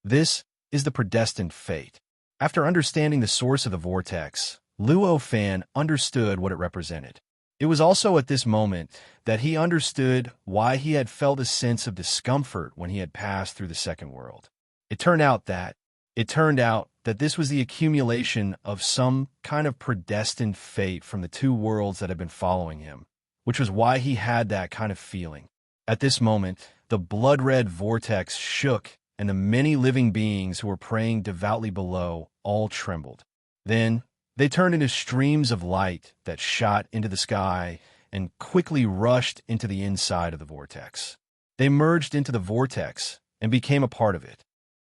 This is the predestined fate. After understanding the source of the vortex, Luo Fan understood what it represented. It was also at this moment that he understood why he had felt a sense of discomfort when he had passed through the second world. It turned out that this was the accumulation of some kind of predestined fate from the two worlds that had been following him, which was why he had that kind of feeling. At this moment, the blood-red vortex shook, and the many living beings who were praying devoutly below all trembled. Then, they turned into streams of light that shot into the sky and quickly rushed into the inside of the vortex. They merged into the vortex and became a part of it.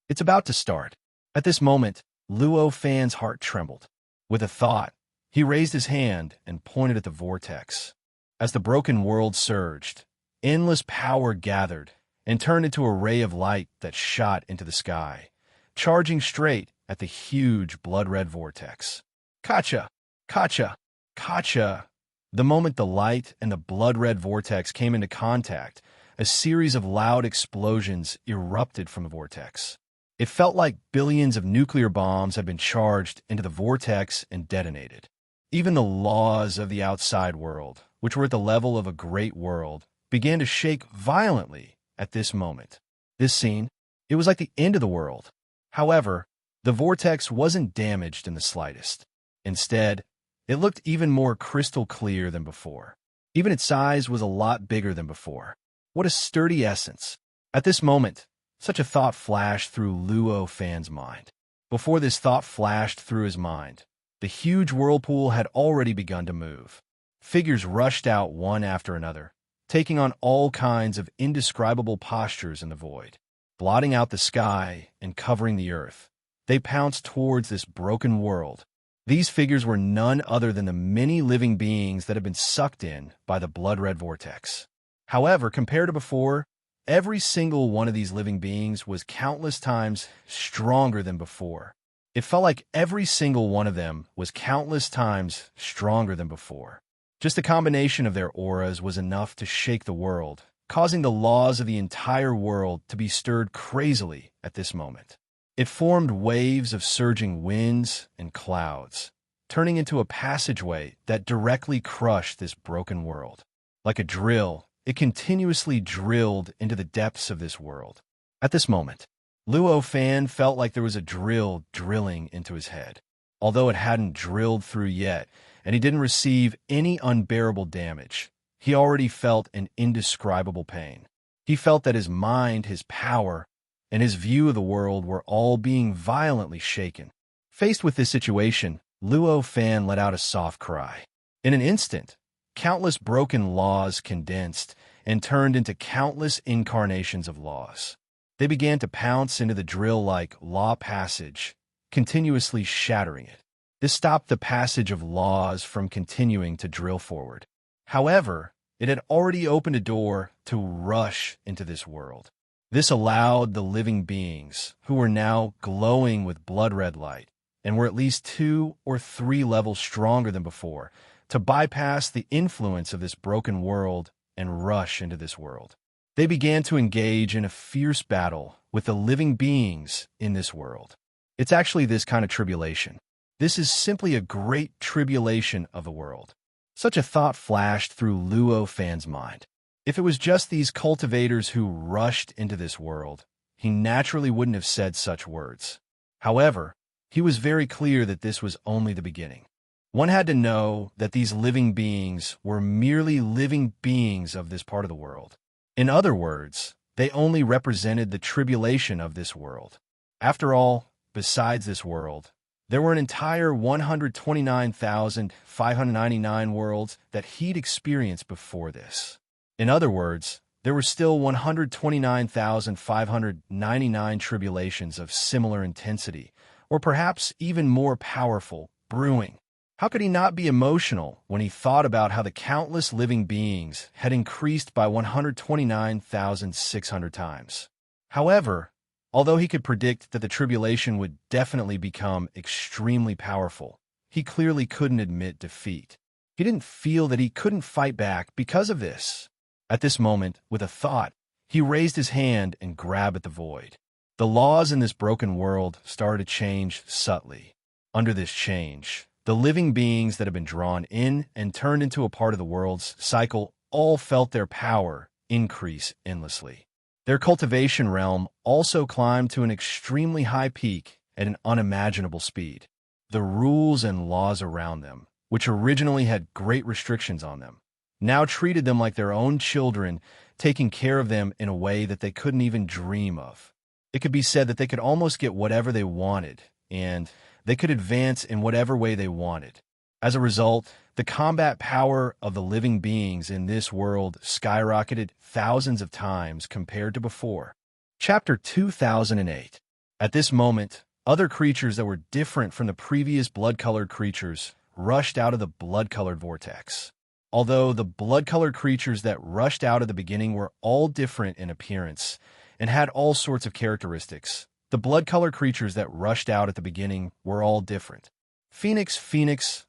It's about to start. At this moment, Luo Fan's heart trembled. With a thought, he raised his hand and pointed at the vortex. As the broken world surged, endless power gathered and turned into a ray of light that shot into the sky, charging straight at the huge blood-red vortex. Kacha! Kacha! Kacha! The moment the light and the blood-red vortex came into contact, a series of loud explosions erupted from the vortex. It felt like billions of nuclear bombs had been charged into the vortex and detonated. Even the laws of the outside world, which were at the level of a great world, began to shake violently at this moment. This scene, it was like the end of the world. However, the vortex wasn't damaged in the slightest. Instead, it looked even more crystal clear than before. Even its size was a lot bigger than before. What a sturdy essence. At this moment, such a thought flashed through Luo Fan's mind. Before this thought flashed through his mind, the huge whirlpool had already begun to move. Figures rushed out one after another, taking on all kinds of indescribable postures in the void. Blotting out the sky and covering the earth, they pounced towards this broken world. These figures were none other than the many living beings that had been sucked in by the blood-red vortex. However, compared to before, every single one of these living beings was countless times stronger than before. It felt like every single one of them was countless times stronger than before. Just the combination of their auras was enough to shake the world, causing the laws of the entire world to be stirred crazily at this moment. It formed waves of surging winds and clouds, turning into a passageway that directly crushed this broken world. Like a drill, it continuously drilled into the depths of this world. At this moment, Luo Fan felt like there was a drill drilling into his head. Although it hadn't drilled through yet, and he didn't receive any unbearable damage, he already felt an indescribable pain. He felt that his mind, his power, and his view of the world were all being violently shaken. Faced with this situation, Luo Fan let out a soft cry. In an instant, countless broken laws condensed and turned into countless incarnations of laws. They began to pounce into the drill like law passage, continuously shattering it. This stopped the passage of laws from continuing to drill forward. However, it had already opened a door to rush into this world. This allowed the living beings, who were now glowing with blood-red light, and were at least 2 or 3 levels stronger than before, to bypass the influence of this broken world and rush into this world. They began to engage in a fierce battle with the living beings in this world. It's actually this kind of tribulation. This is simply a great tribulation of the world. Such a thought flashed through Luo Fan's mind. If it was just these cultivators who rushed into this world, he naturally wouldn't have said such words. However, he was very clear that this was only the beginning. One had to know that these living beings were merely living beings of this part of the world. In other words, they only represented the tribulation of this world. After all, besides this world, there were an entire 129,599 worlds that he'd experienced before this. In other words, there were still 129,599 tribulations of similar intensity, or perhaps even more powerful, brewing. How could he not be emotional when he thought about how the countless living beings had increased by 129,600 times? However, Although he could predict that the tribulation would definitely become extremely powerful, he clearly couldn't admit defeat. He didn't feel that he couldn't fight back because of this. At this moment, with a thought, he raised his hand and grabbed at the void. The laws in this broken world started to change subtly. Under this change, the living beings that had been drawn in and turned into a part of the world's cycle all felt their power increase endlessly. Their cultivation realm also climbed to an extremely high peak at an unimaginable speed. The rules and laws around them, which originally had great restrictions on them, now treated them like their own children, taking care of them in a way that they couldn't even dream of. It could be said that they could almost get whatever they wanted, and they could advance in whatever way they wanted. As a result, the combat power of the living beings in this world skyrocketed thousands of times compared to before. Chapter 2008. At this moment, other creatures that were different from the previous blood-colored creatures rushed out of the blood-colored vortex. Although the blood-colored creatures that rushed out at the beginning were all different in appearance and had all sorts of characteristics, the blood-colored creatures that rushed out at the beginning were all different. Phoenix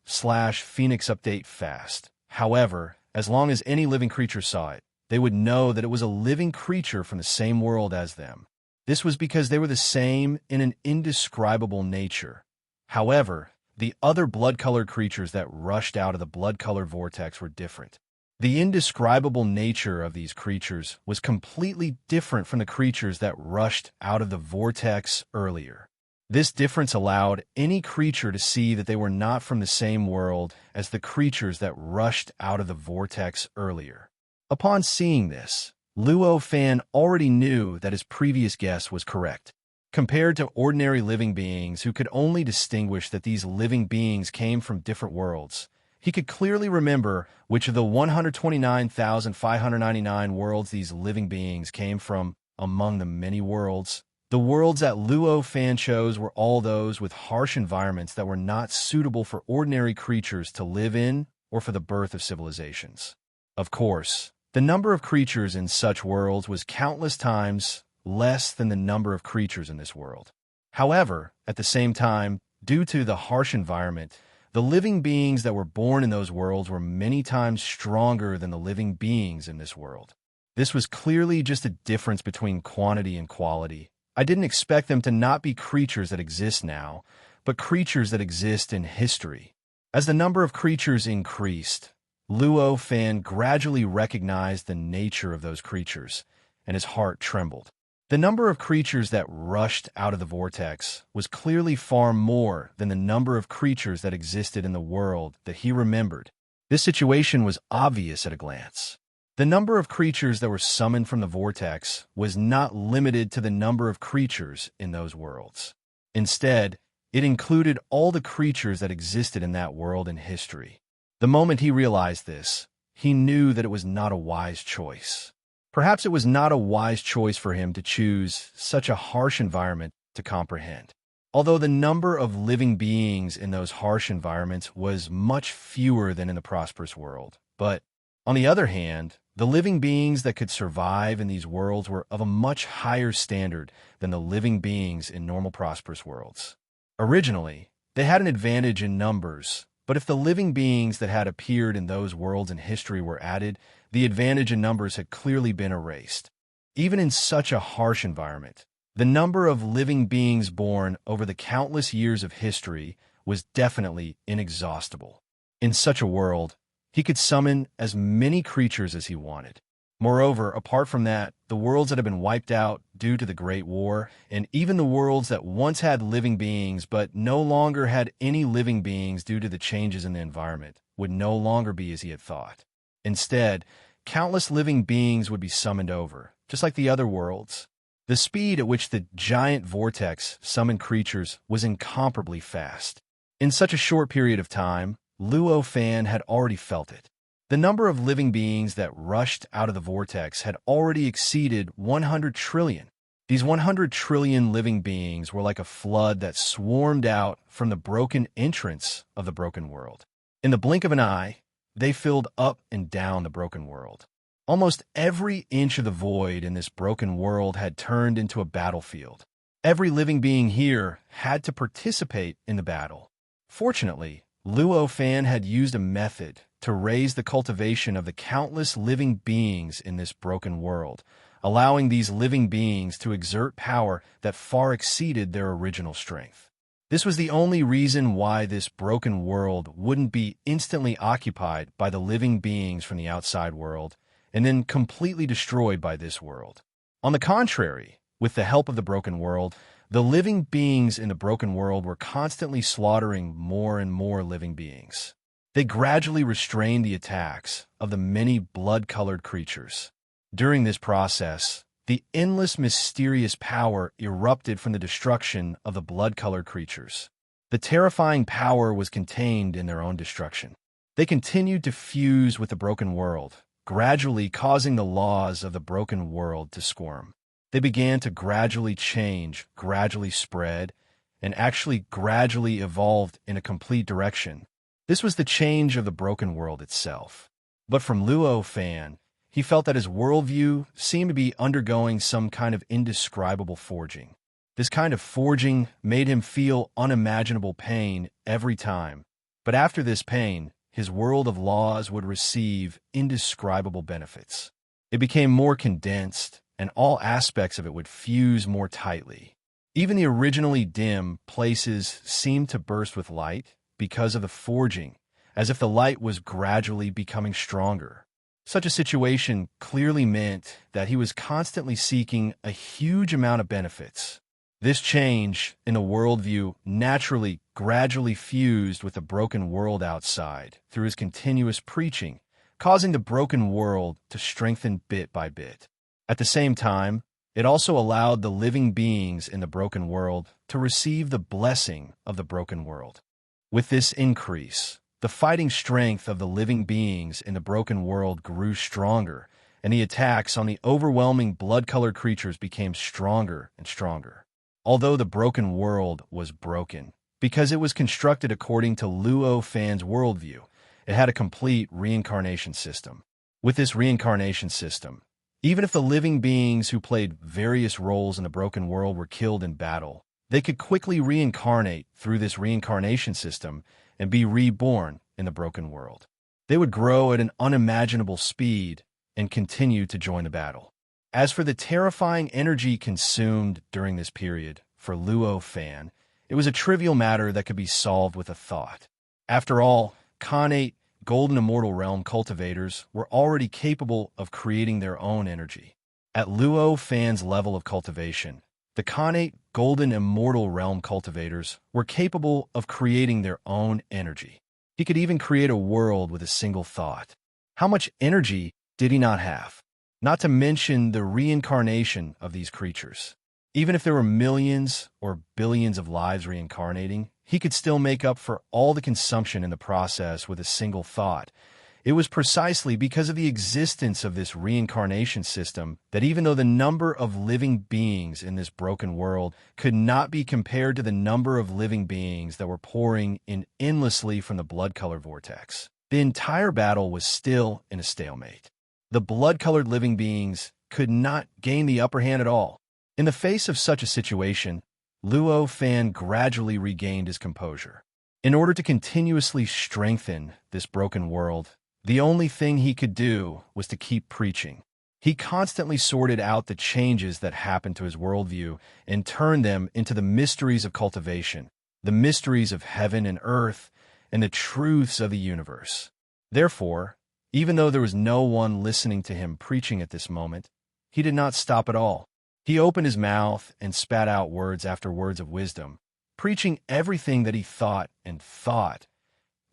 update fast. However, as long as any living creature saw it, they would know that it was a living creature from the same world as them. This was because they were the same in an indescribable nature. However, the other blood-colored creatures that rushed out of the blood-colored vortex were different. The indescribable nature of these creatures was completely different from the creatures that rushed out of the vortex earlier. This difference allowed any creature to see that they were not from the same world as the creatures that rushed out of the vortex earlier. Upon seeing this, Luo Fan already knew that his previous guess was correct. Compared to ordinary living beings who could only distinguish that these living beings came from different worlds, he could clearly remember which of the 129,599 worlds these living beings came from among the many worlds. The worlds that Luo Fan chose were all those with harsh environments that were not suitable for ordinary creatures to live in or for the birth of civilizations. Of course, the number of creatures in such worlds was countless times less than the number of creatures in this world. However, at the same time, due to the harsh environment, the living beings that were born in those worlds were many times stronger than the living beings in this world. This was clearly just a difference between quantity and quality. I didn't expect them to not be creatures that exist now, but creatures that exist in history. As the number of creatures increased, Luo Fan gradually recognized the nature of those creatures, and his heart trembled. The number of creatures that rushed out of the vortex was clearly far more than the number of creatures that existed in the world that he remembered. This situation was obvious at a glance. The number of creatures that were summoned from the vortex was not limited to the number of creatures in those worlds. Instead, it included all the creatures that existed in that world in history. The moment he realized this, he knew that it was not a wise choice. Perhaps it was not a wise choice for him to choose such a harsh environment to comprehend. Although the number of living beings in those harsh environments was much fewer than in the prosperous world. But, on the other hand, the living beings that could survive in these worlds were of a much higher standard than the living beings in normal prosperous worlds. Originally, they had an advantage in numbers, but if the living beings that had appeared in those worlds in history were added, the advantage in numbers had clearly been erased. Even in such a harsh environment, the number of living beings born over the countless years of history was definitely inexhaustible. In such a world, he could summon as many creatures as he wanted. Moreover, apart from that, the worlds that had been wiped out due to the Great War, and even the worlds that once had living beings but no longer had any living beings due to the changes in the environment, would no longer be as he had thought. Instead, countless living beings would be summoned over, just like the other worlds. The speed at which the giant vortex summoned creatures was incomparably fast. In such a short period of time, Luo Fan had already felt it. The number of living beings that rushed out of the vortex had already exceeded 100 trillion. These 100 trillion living beings were like a flood that swarmed out from the broken entrance of the broken world. In the blink of an eye, they filled up and down the broken world. Almost every inch of the void in this broken world had turned into a battlefield. Every living being here had to participate in the battle. Fortunately, Luo Fan had used a method to raise the cultivation of the countless living beings in this broken world, allowing these living beings to exert power that far exceeded their original strength. This was the only reason why this broken world wouldn't be instantly occupied by the living beings from the outside world and then completely destroyed by this world. On the contrary, with the help of the broken world, the living beings in the broken world were constantly slaughtering more and more living beings. They gradually restrained the attacks of the many blood-colored creatures. During this process, the endless mysterious power erupted from the destruction of the blood-colored creatures. The terrifying power was contained in their own destruction. They continued to fuse with the broken world, gradually causing the laws of the broken world to squirm. They began to gradually change, gradually spread, and actually gradually evolved in a complete direction. This was the change of the broken world itself. But from Luo Fan, he felt that his worldview seemed to be undergoing some kind of indescribable forging. This kind of forging made him feel unimaginable pain every time. But after this pain, his world of laws would receive indescribable benefits. It became more condensed, and all aspects of it would fuse more tightly. Even the originally dim places seemed to burst with light because of the forging, as if the light was gradually becoming stronger. Such a situation clearly meant that he was constantly seeking a huge amount of benefits. This change in the worldview naturally, gradually fused with the broken world outside through his continuous preaching, causing the broken world to strengthen bit by bit. At the same time, it also allowed the living beings in the broken world to receive the blessing of the broken world. With this increase, the fighting strength of the living beings in the broken world grew stronger, and the attacks on the overwhelming blood-colored creatures became stronger and stronger. Although the broken world was broken, because it was constructed according to Luo Fan's worldview, it had a complete reincarnation system. With this reincarnation system, even if the living beings who played various roles in the broken world were killed in battle, they could quickly reincarnate through this reincarnation system and be reborn in the broken world. They would grow at an unimaginable speed and continue to join the battle. As for the terrifying energy consumed during this period, for Luo Fan, it was a trivial matter that could be solved with a thought. After all, Khanate Golden Immortal Realm cultivators were already capable of creating their own energy. At Luo Fan's level of cultivation, the Khanate Golden Immortal Realm cultivators were capable of creating their own energy. He could even create a world with a single thought. How much energy did he not have? Not to mention the reincarnation of these creatures. Even if there were millions or billions of lives reincarnating, he could still make up for all the consumption in the process with a single thought. It was precisely because of the existence of this reincarnation system that even though the number of living beings in this broken world could not be compared to the number of living beings that were pouring in endlessly from the blood-colored vortex, the entire battle was still in a stalemate. The blood-colored living beings could not gain the upper hand at all. In the face of such a situation, Luo Fan gradually regained his composure. In order to continuously strengthen this broken world, the only thing he could do was to keep preaching. He constantly sorted out the changes that happened to his worldview and turned them into the mysteries of cultivation, the mysteries of heaven and earth, and the truths of the universe. Therefore, even though there was no one listening to him preaching at this moment, he did not stop at all. He opened his mouth and spat out words after words of wisdom, preaching everything that he thought and thought.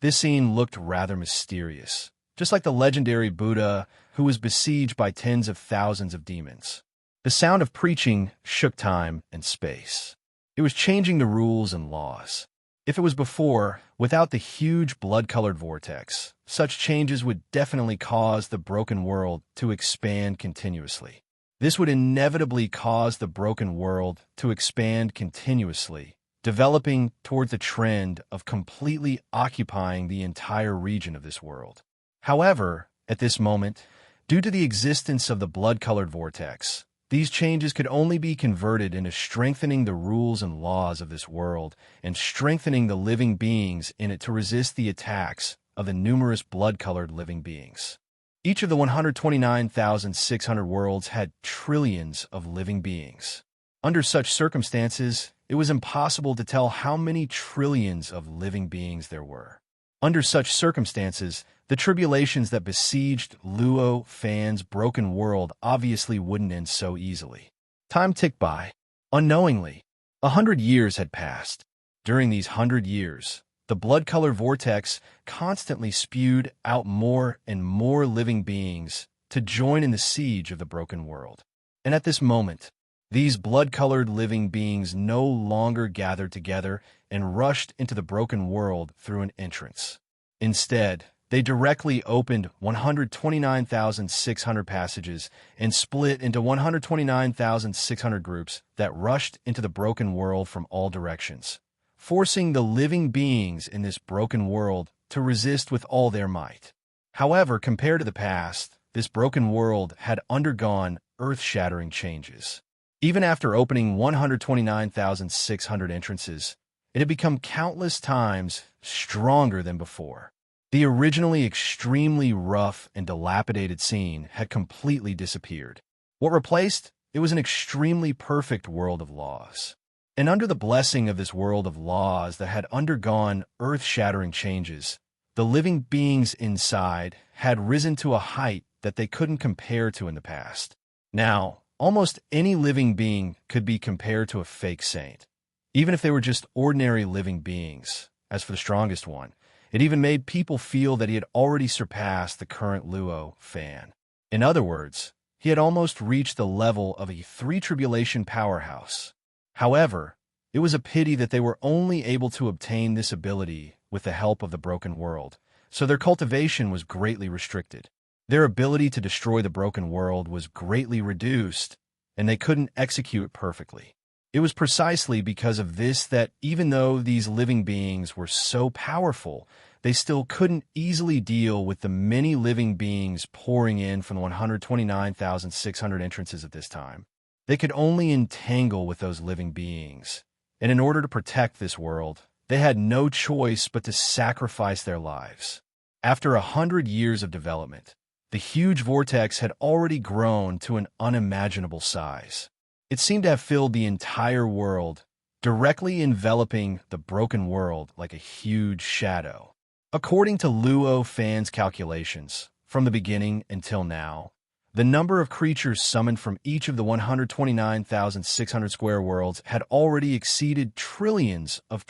This scene looked rather mysterious, just like the legendary Buddha who was besieged by tens of thousands of demons. The sound of preaching shook time and space. It was changing the rules and laws. If it was before, without the huge blood-colored vortex, such changes would definitely cause the broken world to expand continuously. This would inevitably cause the broken world to expand continuously, developing toward the trend of completely occupying the entire region of this world. However, at this moment, due to the existence of the blood-colored vortex, these changes could only be converted into strengthening the rules and laws of this world and strengthening the living beings in it to resist the attacks of the numerous blood-colored living beings. Each of the 129,600 worlds had trillions of living beings. Under such circumstances, it was impossible to tell how many trillions of living beings there were. Under such circumstances, the tribulations that besieged Luo Fan's broken world obviously wouldn't end so easily. Time ticked by. Unknowingly, 100 years had passed. During these 100 years, the blood-color vortex constantly spewed out more and more living beings to join in the siege of the broken world. And at this moment, these blood-colored living beings no longer gathered together and rushed into the broken world through an entrance. Instead, they directly opened 129,600 passages and split into 129,600 groups that rushed into the broken world from all directions, forcing the living beings in this broken world to resist with all their might. However, compared to the past, this broken world had undergone earth-shattering changes. Even after opening 129,600 entrances, it had become countless times stronger than before. The originally extremely rough and dilapidated scene had completely disappeared. What replaced it was an extremely perfect world of laws. And under the blessing of this world of laws that had undergone earth-shattering changes, the living beings inside had risen to a height that they couldn't compare to in the past. Now, almost any living being could be compared to a fake saint, even if they were just ordinary living beings. As for the strongest one, it even made people feel that he had already surpassed the current Luo Fan. In other words, he had almost reached the level of a three-tribulation powerhouse. However, it was a pity that they were only able to obtain this ability with the help of the broken world, so their cultivation was greatly restricted. Their ability to destroy the broken world was greatly reduced, and they couldn't execute perfectly. It was precisely because of this that even though these living beings were so powerful, they still couldn't easily deal with the many living beings pouring in from the 129,600 entrances at this time. They could only entangle with those living beings, and in order to protect this world, they had no choice but to sacrifice their lives. After 100 years of development, the huge vortex had already grown to an unimaginable size. It seemed to have filled the entire world, directly enveloping the broken world like a huge shadow. According to Luo Fan's calculations, from the beginning until now, the number of creatures summoned from each of the 129,600 square worlds had already exceeded trillions of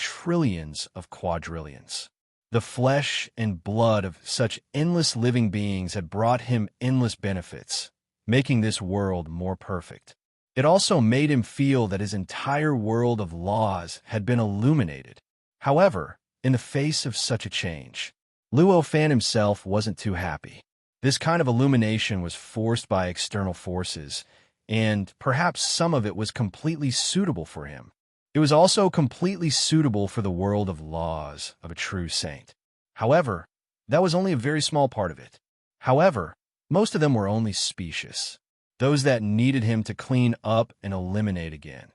quadrillions. The flesh and blood of such endless living beings had brought him endless benefits, making this world more perfect. It also made him feel that his entire world of laws had been illuminated. However, in the face of such a change, Luo Fan himself wasn't too happy. This kind of illumination was forced by external forces, and perhaps some of it was completely suitable for him. It was also completely suitable for the world of laws of a true saint. However, that was only a very small part of it. However, most of them were only specious, those that needed him to clean up and eliminate again.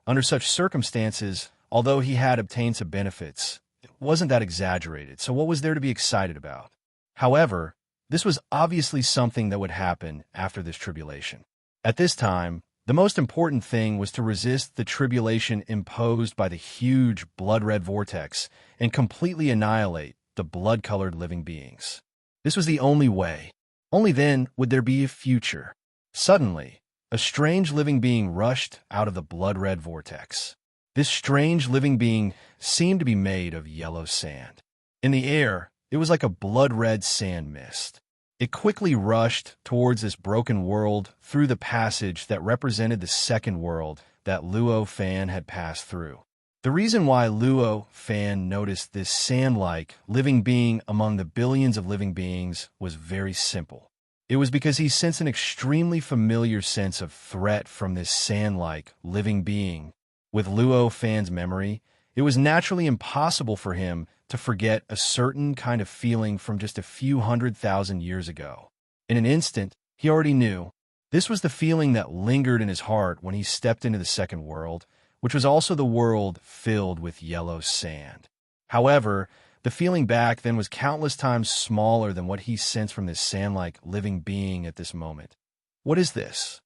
Under such circumstances, although he had obtained some benefits, it wasn't that exaggerated, so what was there to be excited about? However, this was obviously something that would happen after this tribulation. At this time, the most important thing was to resist the tribulation imposed by the huge blood-red vortex and completely annihilate the blood-colored living beings. This was the only way. Only then would there be a future. Suddenly, a strange living being rushed out of the blood-red vortex. This strange living being seemed to be made of yellow sand. In the air, it was like a blood-red sand mist. It quickly rushed towards this broken world through the passage that represented the second world that Luo Fan had passed through. The reason why Luo Fan noticed this sand-like living being among the billions of living beings was very simple. It was because he sensed an extremely familiar sense of threat from this sand-like living being. With Luo Fan's memory, it was naturally impossible for him to forget a certain kind of feeling from just a few 100,000 years ago. In an instant, he already knew This was the feeling that lingered in his heart when he stepped into the second world, which was also the world filled with yellow sand. However, the feeling back then was countless times smaller than what he sensed from this sand-like living being at this moment. What is this?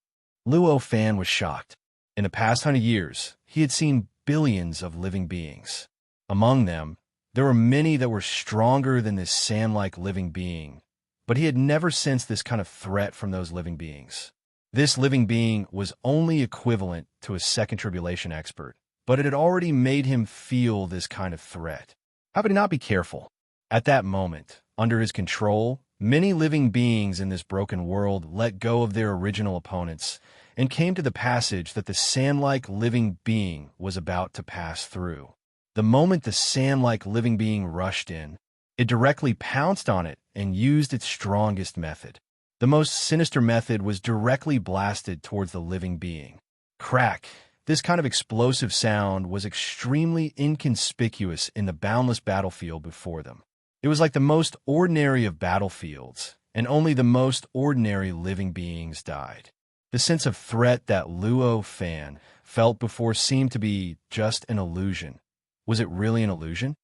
Luo Fan was shocked. In the past 100 years, he had seen billions of living beings. Among them, there were many that were stronger than this sand-like living being, but he had never sensed this kind of threat from those living beings. This living being was only equivalent to a second tribulation expert, but it had already made him feel this kind of threat. How could he not be careful? At that moment, under his control, many living beings in this broken world let go of their original opponents and came to the passage that the sand-like living being was about to pass through. The moment the sand-like living being rushed in, it directly pounced on it and used its strongest method. The most sinister method was directly blasted towards the living being. Crack! This kind of explosive sound was extremely inconspicuous in the boundless battlefield before them. It was like the most ordinary of battlefields, and only the most ordinary living beings died. The sense of threat that Luo Fan felt before seemed to be just an illusion. Was it really an illusion?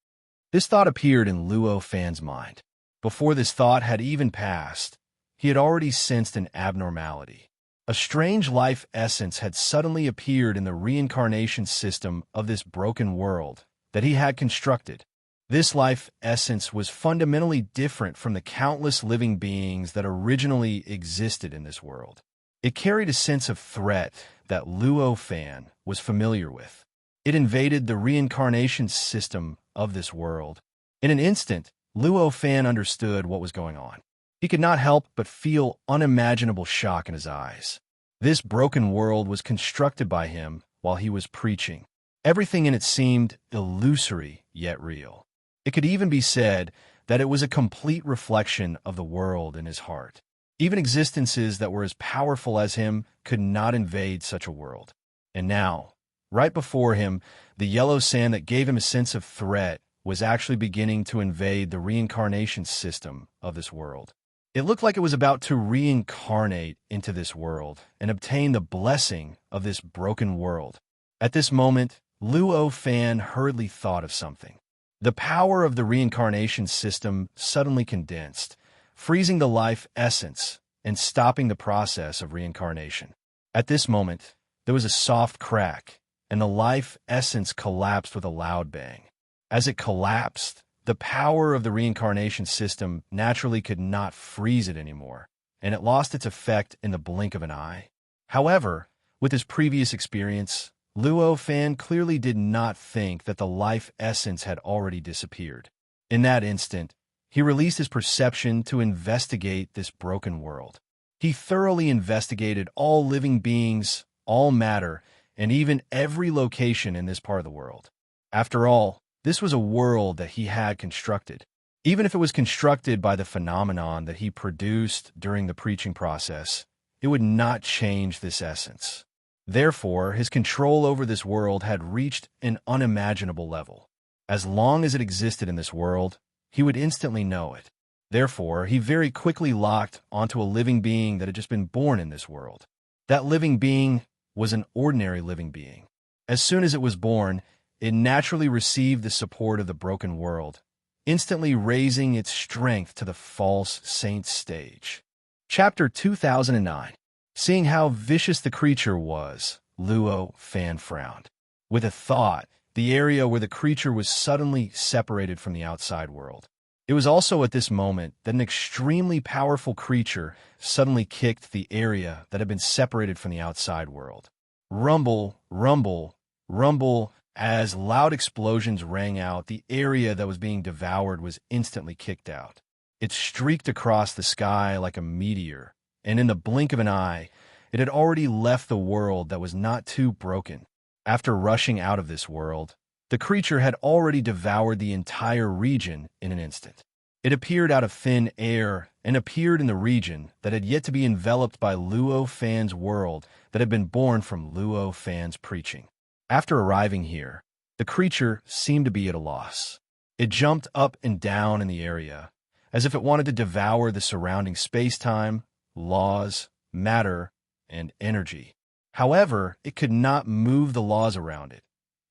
This thought appeared in Luo Fan's mind. Before this thought had even passed, he had already sensed an abnormality. A strange life essence had suddenly appeared in the reincarnation system of this broken world that he had constructed. This life essence was fundamentally different from the countless living beings that originally existed in this world. It carried a sense of threat that Luo Fan was familiar with. It invaded the reincarnation system of this world. In an instant, Luo Fan understood what was going on. He could not help but feel unimaginable shock in his eyes. This broken world was constructed by him while he was preaching. Everything in it seemed illusory yet real. It could even be said that it was a complete reflection of the world in his heart. Even existences that were as powerful as him could not invade such a world. And now, right before him, the yellow sand that gave him a sense of threat was actually beginning to invade the reincarnation system of this world. It looked like it was about to reincarnate into this world and obtain the blessing of this broken world. At this moment, Luo Fan hurriedly thought of something. The power of the reincarnation system suddenly condensed, freezing the life essence and stopping the process of reincarnation. At this moment, there was a soft crack, and the life essence collapsed with a loud bang. As it collapsed, the power of the reincarnation system naturally could not freeze it anymore, and it lost its effect in the blink of an eye. However, with his previous experience, Luo Fan clearly did not think that the life essence had already disappeared. In that instant, he released his perception to investigate this broken world. He thoroughly investigated all living beings, all matter, and even every location in this part of the world. After all, this was a world that he had constructed. Even if it was constructed by the phenomenon that he produced during the preaching process, it would not change this essence. Therefore, his control over this world had reached an unimaginable level. As long as it existed in this world, he would instantly know it. Therefore, he very quickly locked onto a living being that had just been born in this world. That living being was an ordinary living being. As soon as it was born, it naturally received the support of the broken world, instantly raising its strength to the false saint stage. Chapter 2009. Seeing how vicious the creature was, Luo Fan frowned. With a thought, the area where the creature was suddenly separated from the outside world. It was also at this moment that an extremely powerful creature suddenly kicked the area that had been separated from the outside world. Rumble, rumble, rumble. As loud explosions rang out, the area that was being devoured was instantly kicked out. It streaked across the sky like a meteor, and in the blink of an eye, it had already left the world that was not too broken. After rushing out of this world, the creature had already devoured the entire region in an instant. It appeared out of thin air and appeared in the region that had yet to be enveloped by Luo Fan's world that had been born from Luo Fan's preaching. After arriving here, the creature seemed to be at a loss. It jumped up and down in the area, as if it wanted to devour the surrounding space-time, laws, matter, and energy. However, it could not move the laws around it,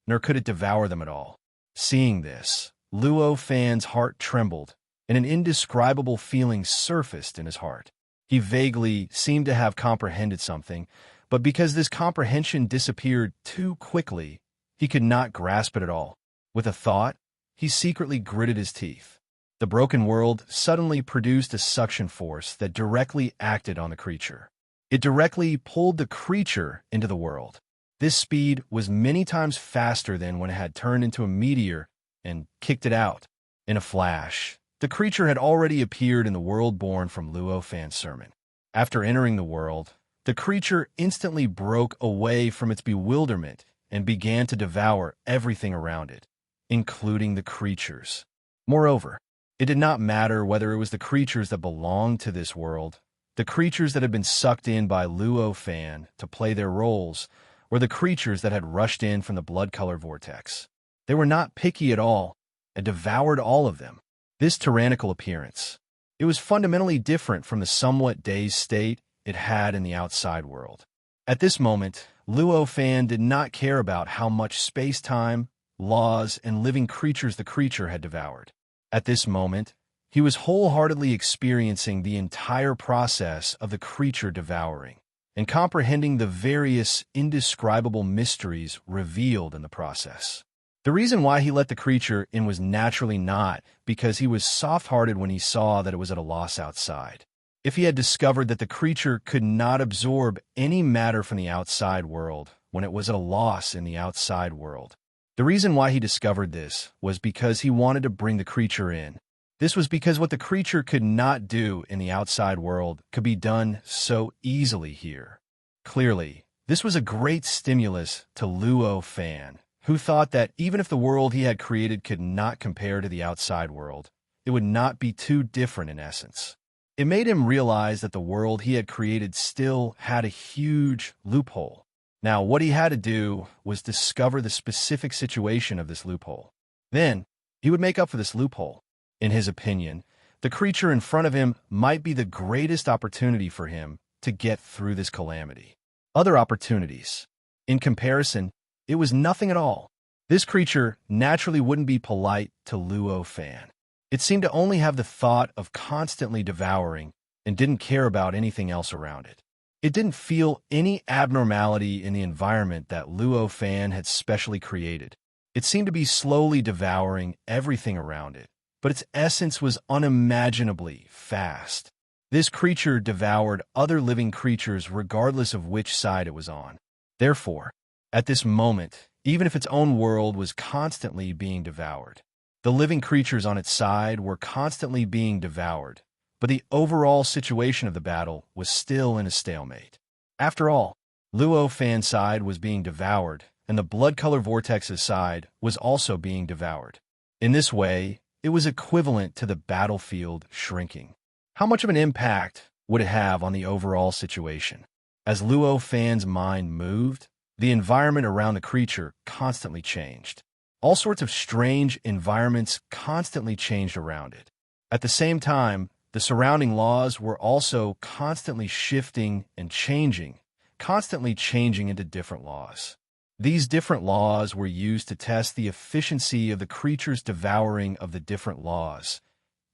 nor could it devour them at all. Seeing this, Luo Fan's heart trembled, and an indescribable feeling surfaced in his heart. He vaguely seemed to have comprehended something, but because this comprehension disappeared too quickly, he could not grasp it at all. With a thought, he secretly gritted his teeth. The broken world suddenly produced a suction force that directly acted on the creature. It directly pulled the creature into the world. This speed was many times faster than when it had turned into a meteor and kicked it out. In a flash, the creature had already appeared in the world born from Luo Fan's sermon. After entering the world, the creature instantly broke away from its bewilderment and began to devour everything around it, including the creatures. Moreover, it did not matter whether it was the creatures that belonged to this world, the creatures that had been sucked in by Luo Fan to play their roles, or the creatures that had rushed in from the blood-color vortex. They were not picky at all and devoured all of them. This tyrannical appearance, it was fundamentally different from the somewhat dazed state it had in the outside world. At this moment, Luo Fan did not care about how much space-time, laws, and living creatures the creature had devoured. At this moment, he was wholeheartedly experiencing the entire process of the creature devouring and comprehending the various indescribable mysteries revealed in the process. The reason why he let the creature in was naturally not because he was soft-hearted when he saw that it was at a loss outside. If he had discovered that the creature could not absorb any matter from the outside world when it was at a loss in the outside world, the reason why he discovered this was because he wanted to bring the creature in. This was because what the creature could not do in the outside world could be done so easily here. Clearly, this was a great stimulus to Luo Fan, who thought that even if the world he had created could not compare to the outside world, it would not be too different in essence. It made him realize that the world he had created still had a huge loophole. Now, what he had to do was discover the specific situation of this loophole. Then, he would make up for this loophole. In his opinion, the creature in front of him might be the greatest opportunity for him to get through this calamity. Other opportunities. In comparison, it was nothing at all. This creature naturally wouldn't be polite to Luo Fan. It seemed to only have the thought of constantly devouring and didn't care about anything else around it. It didn't feel any abnormality in the environment that Luo Fan had specially created. It seemed to be slowly devouring everything around it, but its essence was unimaginably fast. This creature devoured other living creatures regardless of which side it was on. Therefore, at this moment, even if its own world was constantly being devoured, the living creatures on its side were constantly being devoured, but the overall situation of the battle was still in a stalemate. After all, Luo Fan's side was being devoured, and the blood-color vortex's side was also being devoured. In this way, it was equivalent to the battlefield shrinking. How much of an impact would it have on the overall situation? As Luo Fan's mind moved, the environment around the creature constantly changed. All sorts of strange environments constantly changed around it. At the same time, the surrounding laws were also constantly shifting and changing, constantly changing into different laws. These different laws were used to test the efficiency of the creature's devouring of the different laws.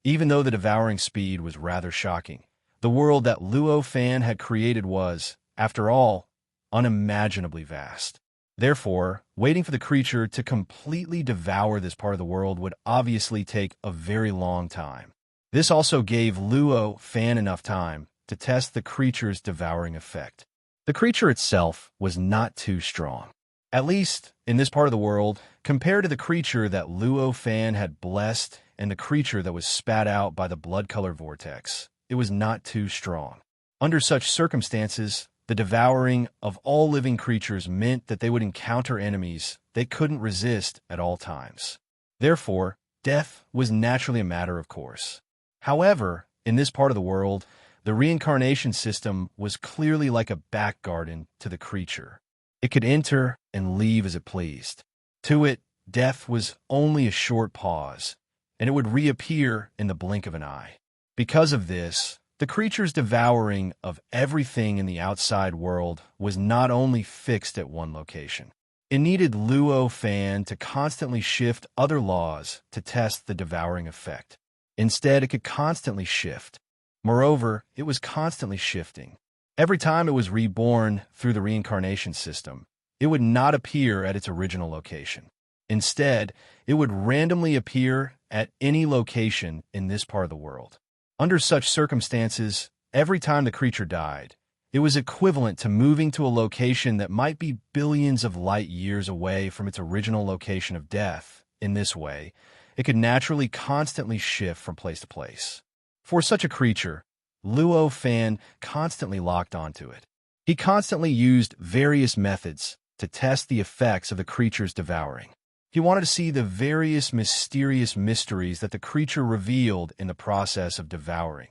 Even though the devouring speed was rather shocking, the world that Luo Fan had created was, after all, unimaginably vast. Therefore, waiting for the creature to completely devour this part of the world would obviously take a very long time. This also gave Luo Fan enough time to test the creature's devouring effect. The creature itself was not too strong. At least, in this part of the world, compared to the creature that Luo Fan had blessed and the creature that was spat out by the blood-color vortex, it was not too strong. Under such circumstances, the devouring of all living creatures meant that they would encounter enemies they couldn't resist at all times. Therefore, death was naturally a matter of course. However, in this part of the world, the reincarnation system was clearly like a back garden to the creature. It could enter and leave as it pleased. To it, death was only a short pause, and it would reappear in the blink of an eye. Because of this, The creature's devouring of everything in the outside world was not only fixed at one location. It needed Luo Fan to constantly shift other laws to test the devouring effect. Instead, it could constantly shift. Moreover, it was constantly shifting. Every time it was reborn through the reincarnation system, it would not appear at its original location. Instead, it would randomly appear at any location in this part of the world. Under such circumstances, every time the creature died, it was equivalent to moving to a location that might be billions of light years away from its original location of death. In this way, it could naturally constantly shift from place to place. For such a creature, Luo Fan constantly locked onto it. He constantly used various methods to test the effects of the creature's devouring. He wanted to see the various mysterious mysteries that the creature revealed in the process of devouring.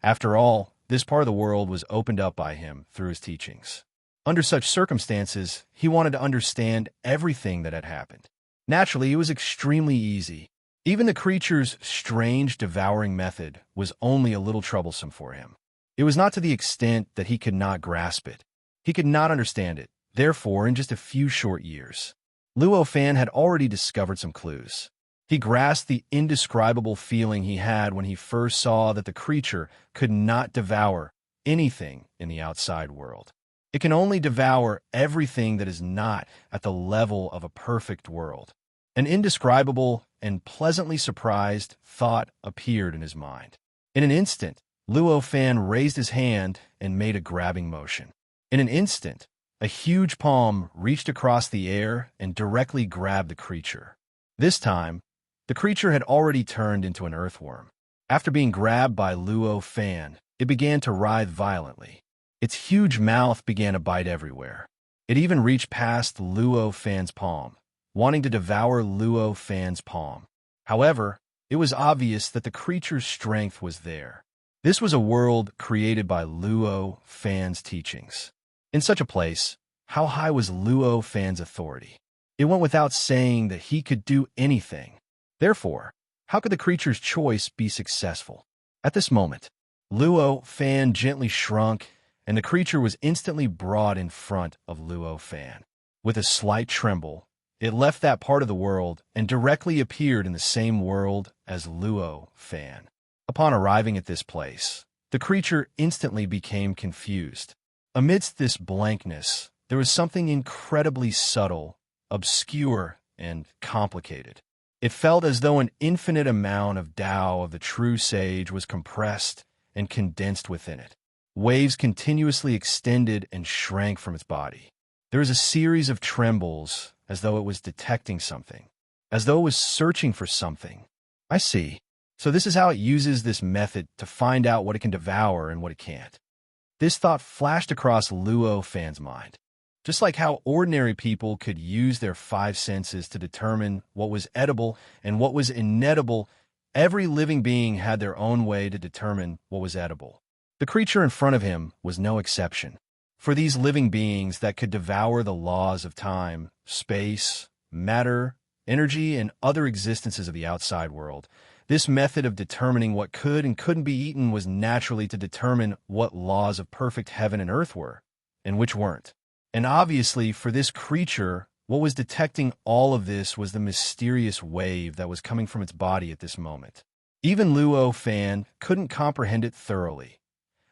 After all, this part of the world was opened up by him through his teachings. Under such circumstances, he wanted to understand everything that had happened. Naturally, it was extremely easy. Even the creature's strange devouring method was only a little troublesome for him. It was not to the extent that he could not grasp it. He could not understand it. Therefore, in just a few short years, Luo Fan had already discovered some clues. He grasped the indescribable feeling he had when he first saw that the creature could not devour anything in the outside world. It can only devour everything that is not at the level of a perfect world. An indescribable and pleasantly surprised thought appeared in his mind. In an instant, Luo Fan raised his hand and made a grabbing motion. In an instant, a huge palm reached across the air and directly grabbed the creature. This time, the creature had already turned into an earthworm. After being grabbed by Luo Fan, it began to writhe violently. Its huge mouth began to bite everywhere. It even reached past Luo Fan's palm, wanting to devour Luo Fan's palm. However, it was obvious that the creature's strength was there. This was a world created by Luo Fan's teachings. In such a place, how high was Luo Fan's authority? It went without saying that he could do anything. Therefore, how could the creature's choice be successful? At this moment, Luo Fan gently shrunk, and the creature was instantly brought in front of Luo Fan. With a slight tremble, it left that part of the world and directly appeared in the same world as Luo Fan. Upon arriving at this place, the creature instantly became confused. Amidst this blankness, there was something incredibly subtle, obscure, and complicated. It felt as though an infinite amount of Tao of the true sage was compressed and condensed within it. Waves continuously extended and shrank from its body. There was a series of trembles, as though it was detecting something, as though it was searching for something. I see. So this is how it uses this method to find out what it can devour and what it can't. This thought flashed across Luo Fan's mind. Just like how ordinary people could use their five senses to determine what was edible and what was inedible, every living being had their own way to determine what was edible. The creature in front of him was no exception. For these living beings that could devour the laws of time, space, matter, energy, and other existences of the outside world, this method of determining what could and couldn't be eaten was naturally to determine what laws of perfect heaven and earth were, and which weren't. And obviously, for this creature, what was detecting all of this was the mysterious wave that was coming from its body at this moment. Even Luo Fan couldn't comprehend it thoroughly.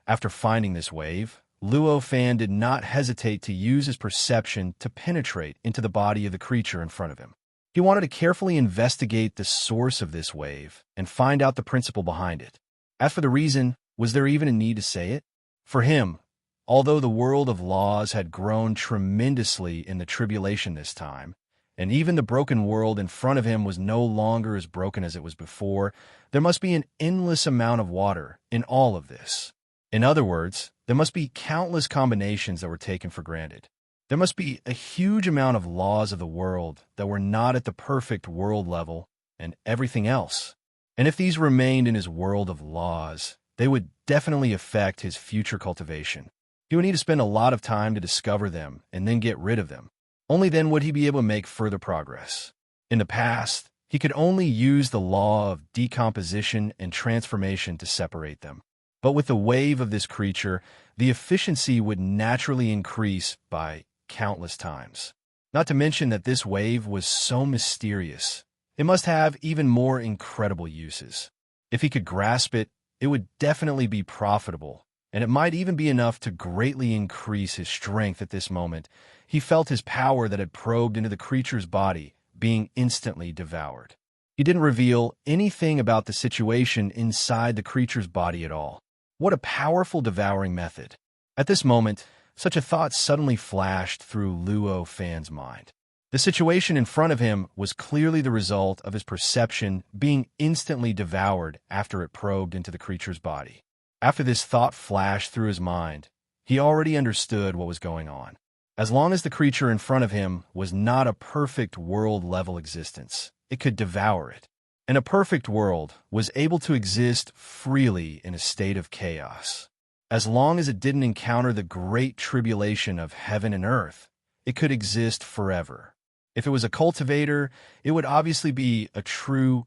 After finding this wave, Luo Fan did not hesitate to use his perception to penetrate into the body of the creature in front of him. He wanted to carefully investigate the source of this wave and find out the principle behind it. As for the reason, was there even a need to say it? For him, although the world of laws had grown tremendously in the tribulation this time, and even the broken world in front of him was no longer as broken as it was before, there must be an endless amount of water in all of this. In other words, there must be countless combinations that were taken for granted. There must be a huge amount of laws of the world that were not at the perfect world level and everything else. And if these remained in his world of laws, they would definitely affect his future cultivation. He would need to spend a lot of time to discover them and then get rid of them. Only then would he be able to make further progress. In the past, he could only use the law of decomposition and transformation to separate them. But with the wave of this creature, the efficiency would naturally increase by countless times. Not to mention that this wave was so mysterious. It must have even more incredible uses. If he could grasp it, it would definitely be profitable, and it might even be enough to greatly increase his strength at this moment. He felt his power that had probed into the creature's body being instantly devoured. He didn't reveal anything about the situation inside the creature's body at all. What a powerful devouring method. At this moment, such a thought suddenly flashed through Luo Fan's mind. The situation in front of him was clearly the result of his perception being instantly devoured after it probed into the creature's body. After this thought flashed through his mind, he already understood what was going on. As long as the creature in front of him was not a perfect world-level existence, it could devour it. And a perfect world was able to exist freely in a state of chaos. As long as it didn't encounter the great tribulation of heaven and earth, it could exist forever. If it was a cultivator, it would obviously be a true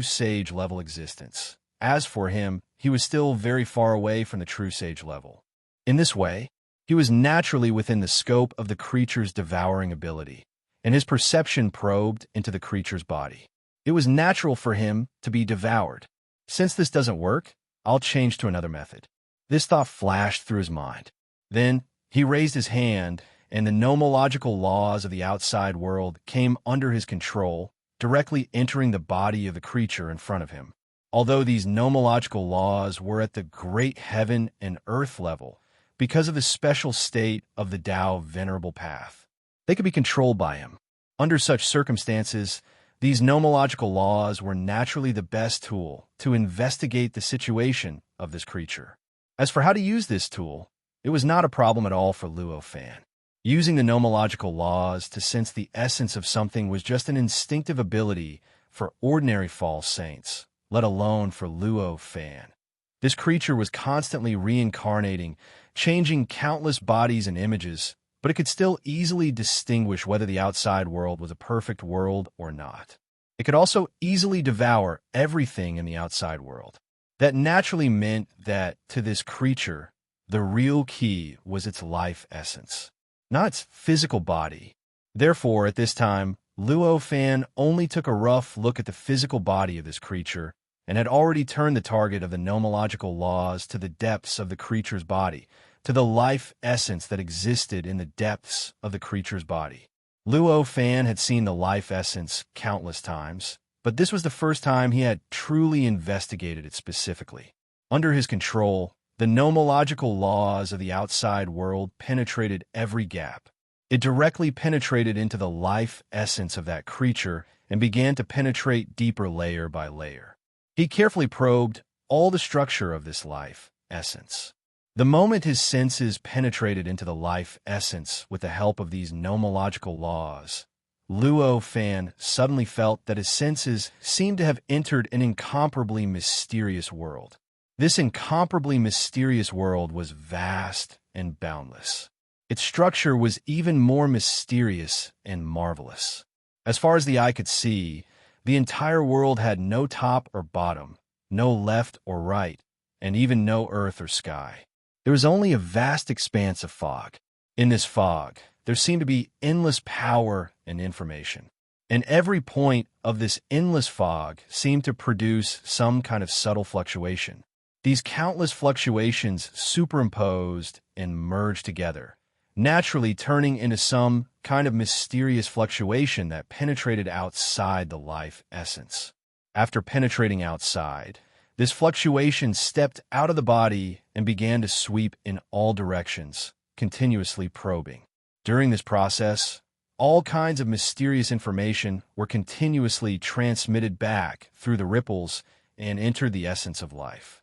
sage level existence. As for him, he was still very far away from the true sage level. In this way, he was naturally within the scope of the creature's devouring ability, and his perception probed into the creature's body. It was natural for him to be devoured. Since this doesn't work, I'll change to another method. This thought flashed through his mind. Then he raised his hand, and the nomological laws of the outside world came under his control, directly entering the body of the creature in front of him. Although these nomological laws were at the great heaven and earth level, because of the special state of the Tao Venerable Path, they could be controlled by him. Under such circumstances, these nomological laws were naturally the best tool to investigate the situation of this creature. As for how to use this tool, it was not a problem at all for Luo Fan. Using the nomological laws to sense the essence of something was just an instinctive ability for ordinary false saints, let alone for Luo Fan. This creature was constantly reincarnating, changing countless bodies and images, but it could still easily distinguish whether the outside world was a perfect world or not. It could also easily devour everything in the outside world. That naturally meant that, to this creature, the real key was its life essence, not its physical body. Therefore, at this time, Luo Fan only took a rough look at the physical body of this creature and had already turned the target of the nomological laws to the depths of the creature's body, to the life essence that existed in the depths of the creature's body. Luo Fan had seen the life essence countless times, but this was the first time he had truly investigated it specifically. Under his control, the nomological laws of the outside world penetrated every gap. It directly penetrated into the life essence of that creature and began to penetrate deeper layer by layer. He carefully probed all the structure of this life essence. The moment his senses penetrated into the life essence with the help of these nomological laws, Luo Fan suddenly felt that his senses seemed to have entered an incomparably mysterious world. This incomparably mysterious world was vast and boundless. Its structure was even more mysterious and marvelous. As far as the eye could see, the entire world had no top or bottom, no left or right, and even no earth or sky. There was only a vast expanse of fog. In this fog, there seemed to be endless power and information. And every point of this endless fog seemed to produce some kind of subtle fluctuation. These countless fluctuations superimposed and merged together, naturally turning into some kind of mysterious fluctuation that penetrated outside the life essence. After penetrating outside, this fluctuation stepped out of the body and began to sweep in all directions, continuously probing. During this process, all kinds of mysterious information were continuously transmitted back through the ripples and entered the essence of life.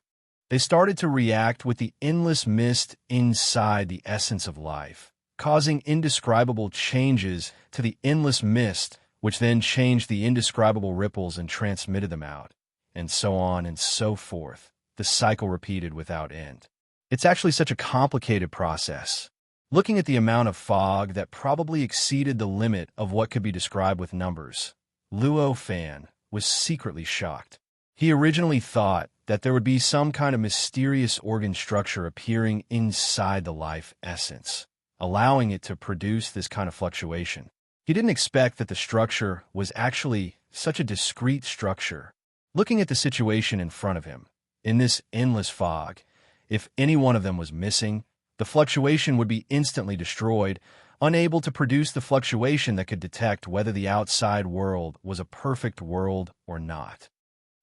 They started to react with the endless mist inside the essence of life, causing indescribable changes to the endless mist, which then changed the indescribable ripples and transmitted them out, and so on and so forth. The cycle repeated without end. It's actually such a complicated process. Looking at the amount of fog that probably exceeded the limit of what could be described with numbers, Luo Fan was secretly shocked. He originally thought that there would be some kind of mysterious organ structure appearing inside the life essence, allowing it to produce this kind of fluctuation. He didn't expect that the structure was actually such a discrete structure. Looking at the situation in front of him, in this endless fog, if any one of them was missing, the fluctuation would be instantly destroyed, unable to produce the fluctuation that could detect whether the outside world was a perfect world or not.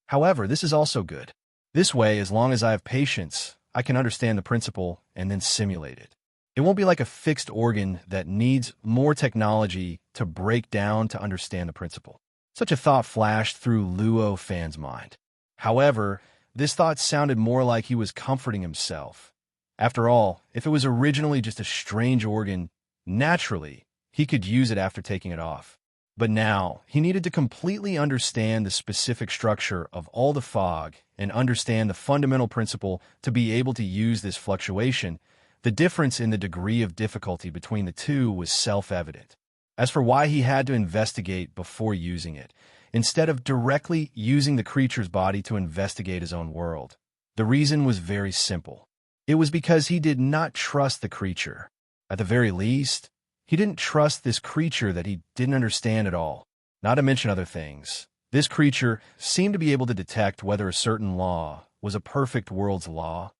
However, this is also good. This way, as long as I have patience, I can understand the principle and then simulate it. It won't be like a fixed organ that needs more technology to break down to understand the principle. Such a thought flashed through Luo Fan's mind. However, this thought sounded more like he was comforting himself. After all, if it was originally just a strange organ, naturally, he could use it after taking it off. But now, he needed to completely understand the specific structure of all the fog and understand the fundamental principle to be able to use this fluctuation. The difference in the degree of difficulty between the two was self-evident. As for why he had to investigate before using it, instead of directly using the creature's body to investigate his own world, the reason was very simple. It was because he did not trust the creature. At the very least, he didn't trust this creature that he didn't understand at all. Not to mention other things. This creature seemed to be able to detect whether a certain law was a perfect world's law.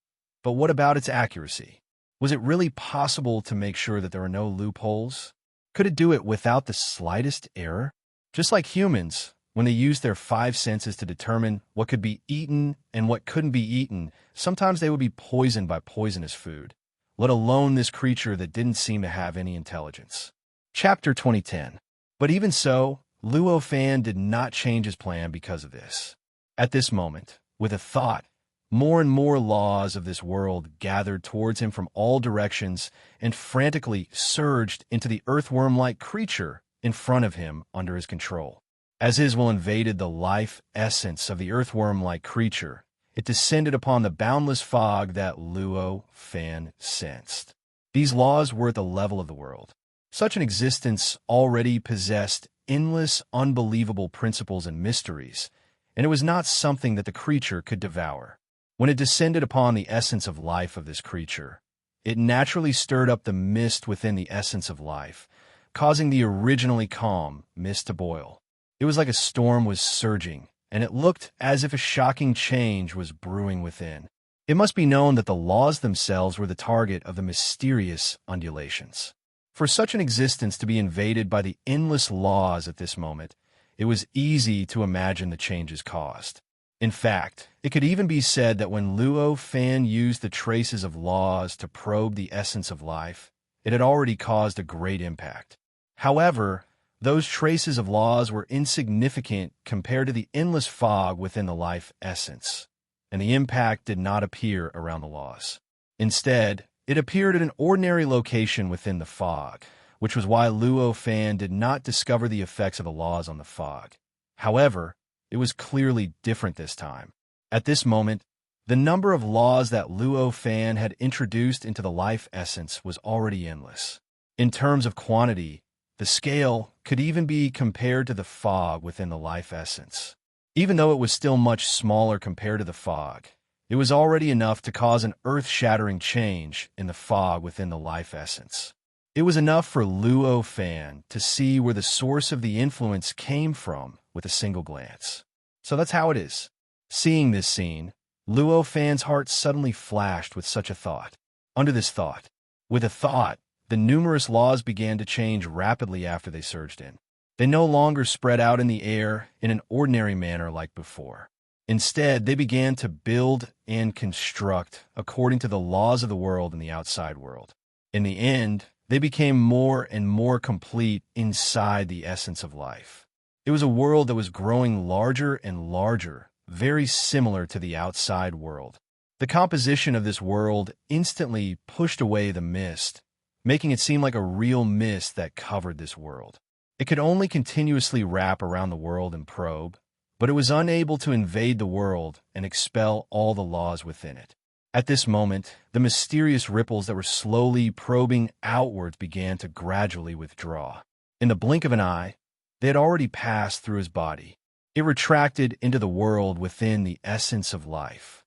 But what about its accuracy? Was it really possible to make sure that there were no loopholes? Could it do it without the slightest error? Just like humans, when they use their five senses to determine what could be eaten and what couldn't be eaten, sometimes they would be poisoned by poisonous food, let alone this creature that didn't seem to have any intelligence. Chapter 2010. But even so, Luo Fan did not change his plan because of this. At this moment, with a thought, more and more laws of this world gathered towards him from all directions and frantically surged into the earthworm-like creature in front of him under his control. As his will invaded the life essence of the earthworm-like creature, it descended upon the boundless fog that Luo Fan sensed. These laws were at the level of the world. Such an existence already possessed endless, unbelievable principles and mysteries, and it was not something that the creature could devour. When it descended upon the essence of life of this creature, it naturally stirred up the mist within the essence of life, causing the originally calm mist to boil. It was like a storm was surging, and it looked as if a shocking change was brewing within. It must be known that the laws themselves were the target of the mysterious undulations. For such an existence to be invaded by the endless laws at this moment, it was easy to imagine the changes caused. In fact, it could even be said that when Luo Fan used the traces of laws to probe the essence of life, it had already caused a great impact. However, those traces of laws were insignificant compared to the endless fog within the life essence, and the impact did not appear around the laws. Instead, it appeared at an ordinary location within the fog, which was why Luo Fan did not discover the effects of the laws on the fog. However, it was clearly different this time. At this moment, the number of laws that Luo Fan had introduced into the life essence was already endless. In terms of quantity, the scale could even be compared to the fog within the life essence. Even though it was still much smaller compared to the fog, it was already enough to cause an earth-shattering change in the fog within the life essence. It was enough for Luo Fan to see where the source of the influence came from with a single glance. So that's how it is. Seeing this scene, Luo Fan's heart suddenly flashed with such a thought. Under this thought, with a thought, the numerous laws began to change rapidly after they surged in. They no longer spread out in the air in an ordinary manner like before. Instead, they began to build and construct according to the laws of the world and the outside world. In the end, they became more and more complete inside the essence of life. It was a world that was growing larger and larger, very similar to the outside world. The composition of this world instantly pushed away the mist, making it seem like a real mist that covered this world. It could only continuously wrap around the world and probe, but it was unable to invade the world and expel all the laws within it. At this moment, the mysterious ripples that were slowly probing outwards began to gradually withdraw. In the blink of an eye, they had already passed through his body. It retracted into the world within the essence of life.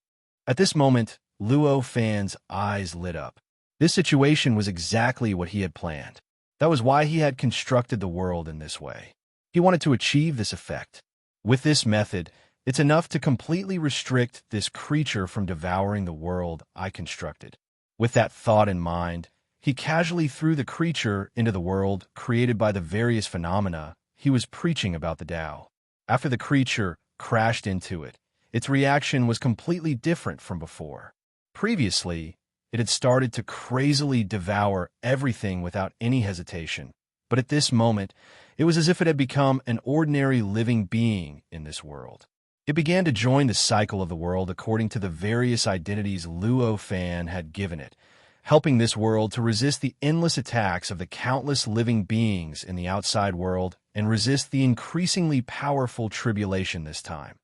At this moment, Luo Fan's eyes lit up. This situation was exactly what he had planned. That was why he had constructed the world in this way. He wanted to achieve this effect. With this method, it's enough to completely restrict this creature from devouring the world I constructed. With that thought in mind, he casually threw the creature into the world created by the various phenomena he was preaching about the Tao. After the creature crashed into it, its reaction was completely different from before. Previously, it had started to crazily devour everything without any hesitation, but at this moment, it was as if it had become an ordinary living being in this world. It began to join the cycle of the world according to the various identities Luo Fan had given it, helping this world to resist the endless attacks of the countless living beings in the outside world and resist the increasingly powerful tribulation this time,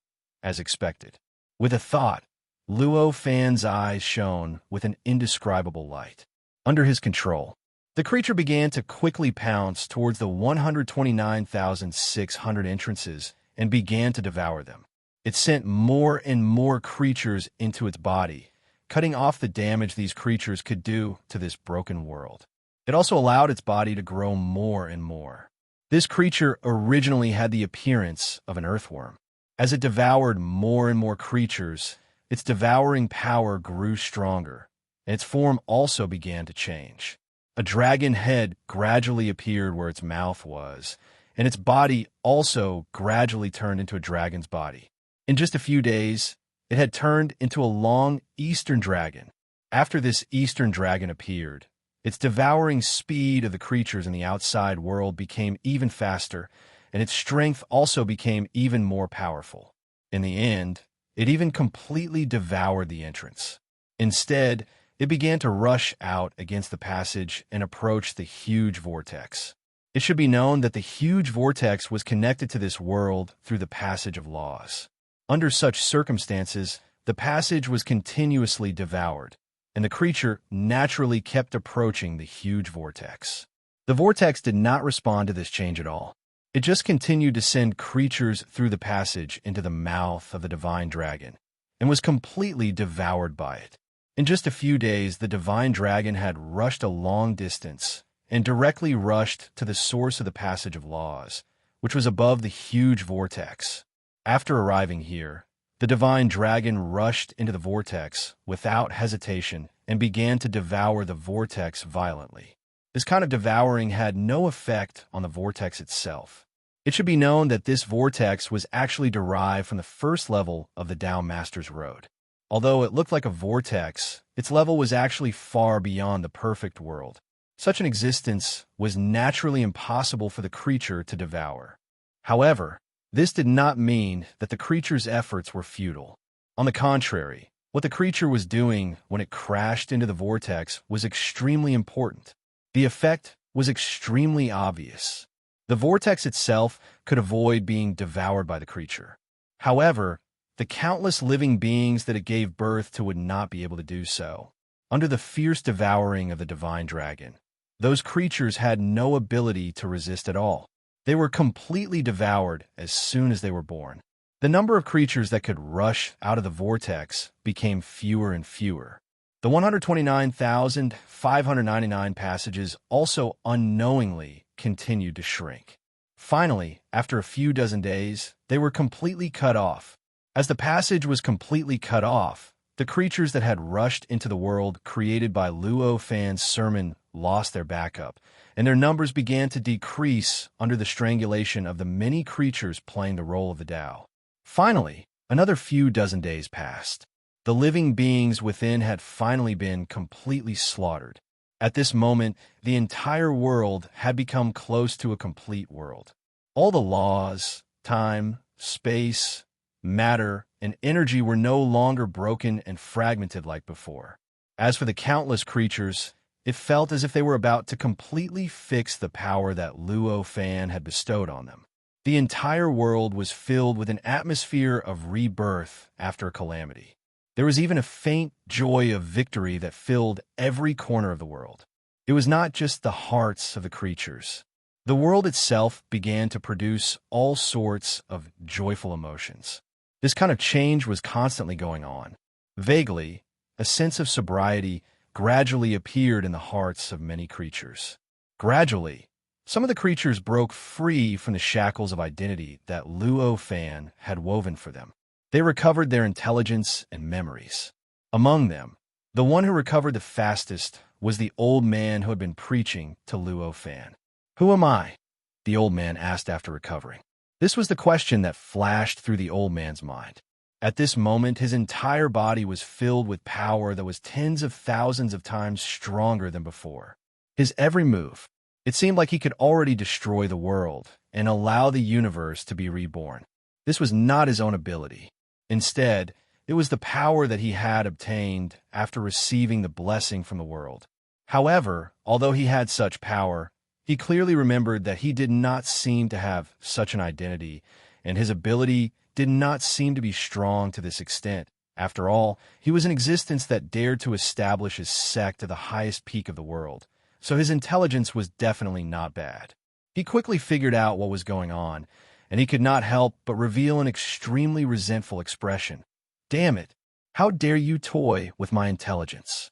as expected. With a thought, Luo Fan's eyes shone with an indescribable light. Under his control, the creature began to quickly pounce towards the 129,600 entrances and began to devour them. It sent more and more creatures into its body, cutting off the damage these creatures could do to this broken world. It also allowed its body to grow more and more. This creature originally had the appearance of an earthworm. As it devoured more and more creatures, its devouring power grew stronger, and its form also began to change. A dragon head gradually appeared where its mouth was, and its body also gradually turned into a dragon's body. In just a few days, it had turned into a long eastern dragon. After this eastern dragon appeared, its devouring speed of the creatures in the outside world became even faster, and its strength also became even more powerful. In the end, it even completely devoured the entrance. Instead, it began to rush out against the passage and approach the huge vortex. It should be known that the huge vortex was connected to this world through the passage of laws. Under such circumstances, the passage was continuously devoured, and the creature naturally kept approaching the huge vortex. The vortex did not respond to this change at all. It just continued to send creatures through the passage into the mouth of the divine dragon, and was completely devoured by it. In just a few days, the divine dragon had rushed a long distance and directly rushed to the source of the passage of laws, which was above the huge vortex. After arriving here, the divine dragon rushed into the vortex without hesitation and began to devour the vortex violently. This kind of devouring had no effect on the vortex itself. It should be known that this vortex was actually derived from the first level of the Tao Master's Road. Although it looked like a vortex, its level was actually far beyond the perfect world. Such an existence was naturally impossible for the creature to devour. However, this did not mean that the creature's efforts were futile. On the contrary, what the creature was doing when it crashed into the vortex was extremely important. The effect was extremely obvious. The vortex itself could avoid being devoured by the creature. However, the countless living beings that it gave birth to would not be able to do so. Under the fierce devouring of the divine dragon, those creatures had no ability to resist at all. They were completely devoured as soon as they were born. The number of creatures that could rush out of the vortex became fewer and fewer. The 129,599 passages also unknowingly continued to shrink. Finally, after a few dozen days, they were completely cut off. As the passage was completely cut off, the creatures that had rushed into the world created by Luo Fan's sermon lost their backup, and their numbers began to decrease under the strangulation of the many creatures playing the role of the Tao. Finally, another few dozen days passed. The living beings within had finally been completely slaughtered. At this moment, the entire world had become close to a complete world. All the laws, time, space, matter, and energy were no longer broken and fragmented like before. As for the countless creatures, it felt as if they were about to completely fix the power that Luo Fan had bestowed on them. The entire world was filled with an atmosphere of rebirth after a calamity. There was even a faint joy of victory that filled every corner of the world. It was not just the hearts of the creatures. The world itself began to produce all sorts of joyful emotions. This kind of change was constantly going on. Vaguely, a sense of sobriety gradually appeared in the hearts of many creatures. Gradually, some of the creatures broke free from the shackles of identity that Luo Fan had woven for them. They recovered their intelligence and memories. Among them, the one who recovered the fastest was the old man who had been preaching to Luo Fan. "Who am I?" the old man asked after recovering. This was the question that flashed through the old man's mind. At this moment, his entire body was filled with power that was tens of thousands of times stronger than before. His every move, it seemed like he could already destroy the world and allow the universe to be reborn. This was not his own ability. Instead, it was the power that he had obtained after receiving the blessing from the world. However, although he had such power, he clearly remembered that he did not seem to have such an identity, and his ability did not seem to be strong to this extent. After all, he was an existence that dared to establish his sect to the highest peak of the world, so his intelligence was definitely not bad. He quickly figured out what was going on, and he could not help but reveal an extremely resentful expression. "Damn it! How dare you toy with my intelligence?"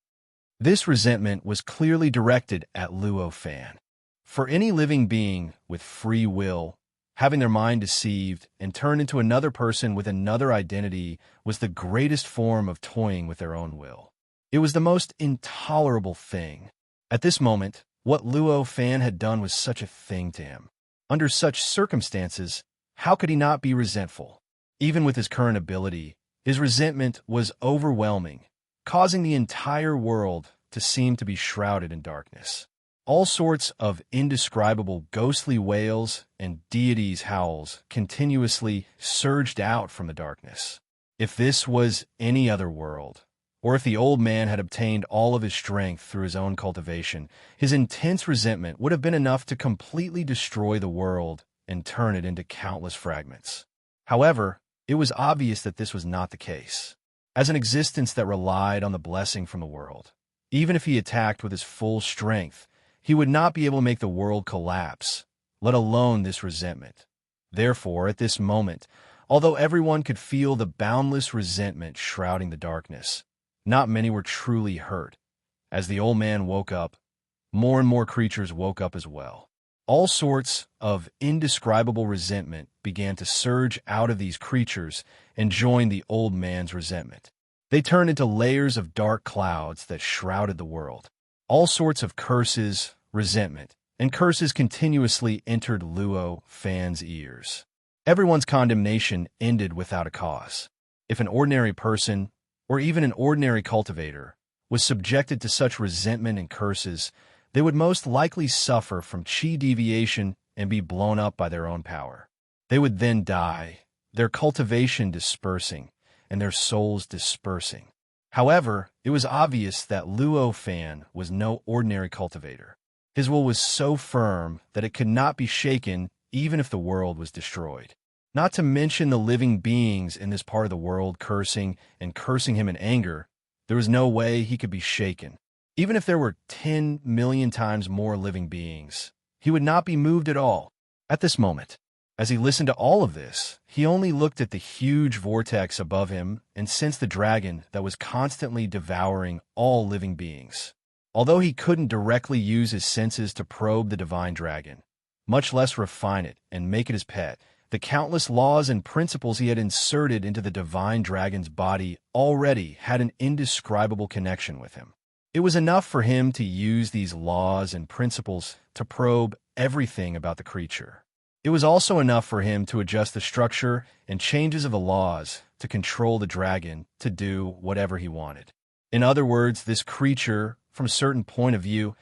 This resentment was clearly directed at Luo Fan. For any living being with free will, having their mind deceived and turned into another person with another identity was the greatest form of toying with their own will. It was the most intolerable thing. At this moment, what Luo Fan had done was such a thing to him. Under such circumstances, how could he not be resentful? Even with his current ability, his resentment was overwhelming, causing the entire world to seem to be shrouded in darkness. All sorts of indescribable ghostly wails and deities' howls continuously surged out from the darkness. If this was any other world, or if the old man had obtained all of his strength through his own cultivation, his intense resentment would have been enough to completely destroy the world and turn it into countless fragments. However, it was obvious that this was not the case. As an existence that relied on the blessing from the world, even if he attacked with his full strength, he would not be able to make the world collapse, let alone this resentment. Therefore, at this moment, although everyone could feel the boundless resentment shrouding the darkness, not many were truly hurt. As the old man woke up, more and more creatures woke up as well. All sorts of indescribable resentment began to surge out of these creatures and join the old man's resentment. They turned into layers of dark clouds that shrouded the world. All sorts of curses, resentment, and curses continuously entered Luo Fan's ears. Everyone's condemnation ended without a cause. If an ordinary person, or even an ordinary cultivator, was subjected to such resentment and curses, they would most likely suffer from chi deviation and be blown up by their own power. They would then die, their cultivation dispersing, and their souls dispersing. However, it was obvious that Luo Fan was no ordinary cultivator. His will was so firm that it could not be shaken even if the world was destroyed. Not to mention the living beings in this part of the world cursing him in anger, there was no way he could be shaken. Even if there were 10 million times more living beings, he would not be moved at all. At this moment, as he listened to all of this, he only looked at the huge vortex above him and sensed the dragon that was constantly devouring all living beings. Although he couldn't directly use his senses to probe the divine dragon, much less refine it and make it his pet, the countless laws and principles he had inserted into the divine dragon's body already had an indescribable connection with him. It was enough for him to use these laws and principles to probe everything about the creature. It was also enough for him to adjust the structure and changes of the laws to control the dragon to do whatever he wanted. In other words, this creature, from a certain point of view,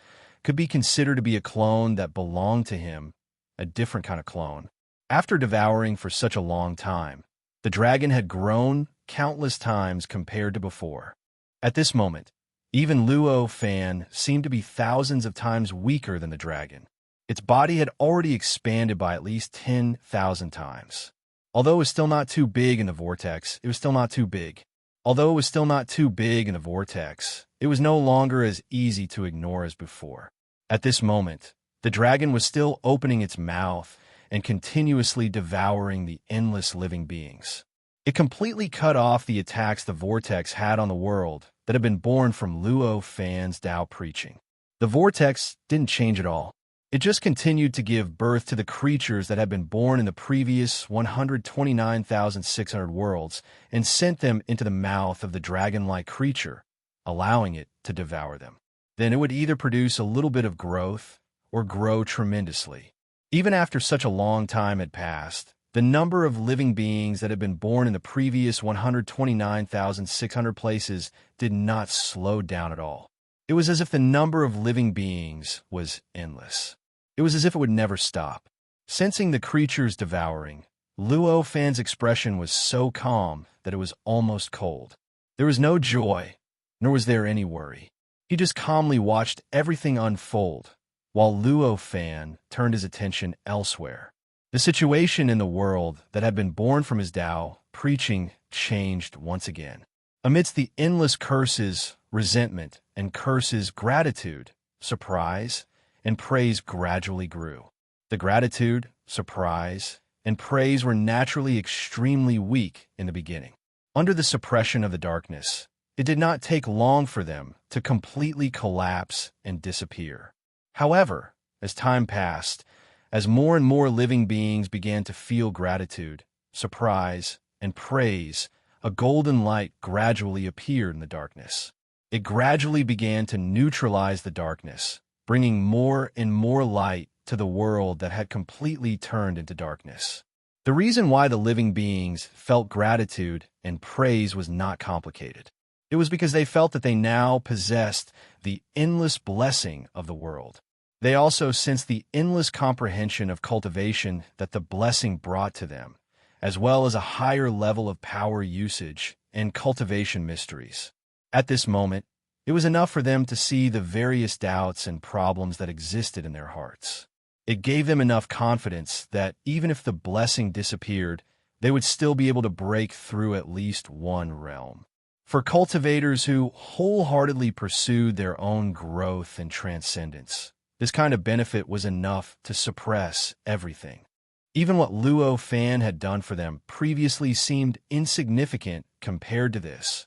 could be considered to be a clone that belonged to him, a different kind of clone. After devouring for such a long time, the dragon had grown countless times compared to before. At this moment, even Luo Fan seemed to be thousands of times weaker than the dragon. Its body had already expanded by at least 10,000 times. Although it was still not too big in the vortex, it was no longer as easy to ignore as before. At this moment, The dragon was still opening its mouth and continuously devouring the endless living beings. It completely cut off the attacks the vortex had on the world that had been born from Luo Fan's Tao preaching. The vortex didn't change at all. It just continued to give birth to the creatures that had been born in the previous 129,600 worlds and sent them into the mouth of the dragon-like creature, allowing it to devour them. Then it would either produce a little bit of growth or grow tremendously. Even after such a long time had passed, the number of living beings that had been born in the previous 129,600 places did not slow down at all. It was as if the number of living beings was endless. It was as if it would never stop. Sensing the creatures devouring, Luo Fan's expression was so calm that it was almost cold. There was no joy, nor was there any worry. He just calmly watched everything unfold, while Luo Fan turned his attention elsewhere. The situation in the world that had been born from his Tao preaching changed once again. Amidst the endless curses, resentment, and curses, gratitude, surprise, and praise gradually grew. The gratitude, surprise, and praise were naturally extremely weak in the beginning. Under the suppression of the darkness, it did not take long for them to completely collapse and disappear. However, as time passed, as more and more living beings began to feel gratitude, surprise, and praise, a golden light gradually appeared in the darkness. It gradually began to neutralize the darkness, bringing more and more light to the world that had completely turned into darkness. The reason why the living beings felt gratitude and praise was not complicated. It was because they felt that they now possessed the endless blessing of the world. They also sensed the endless comprehension of cultivation that the blessing brought to them, as well as a higher level of power usage and cultivation mysteries. At this moment, it was enough for them to see the various doubts and problems that existed in their hearts. It gave them enough confidence that even if the blessing disappeared, they would still be able to break through at least one realm. For cultivators who wholeheartedly pursued their own growth and transcendence, this kind of benefit was enough to suppress everything. Even what Luo Fan had done for them previously seemed insignificant compared to this.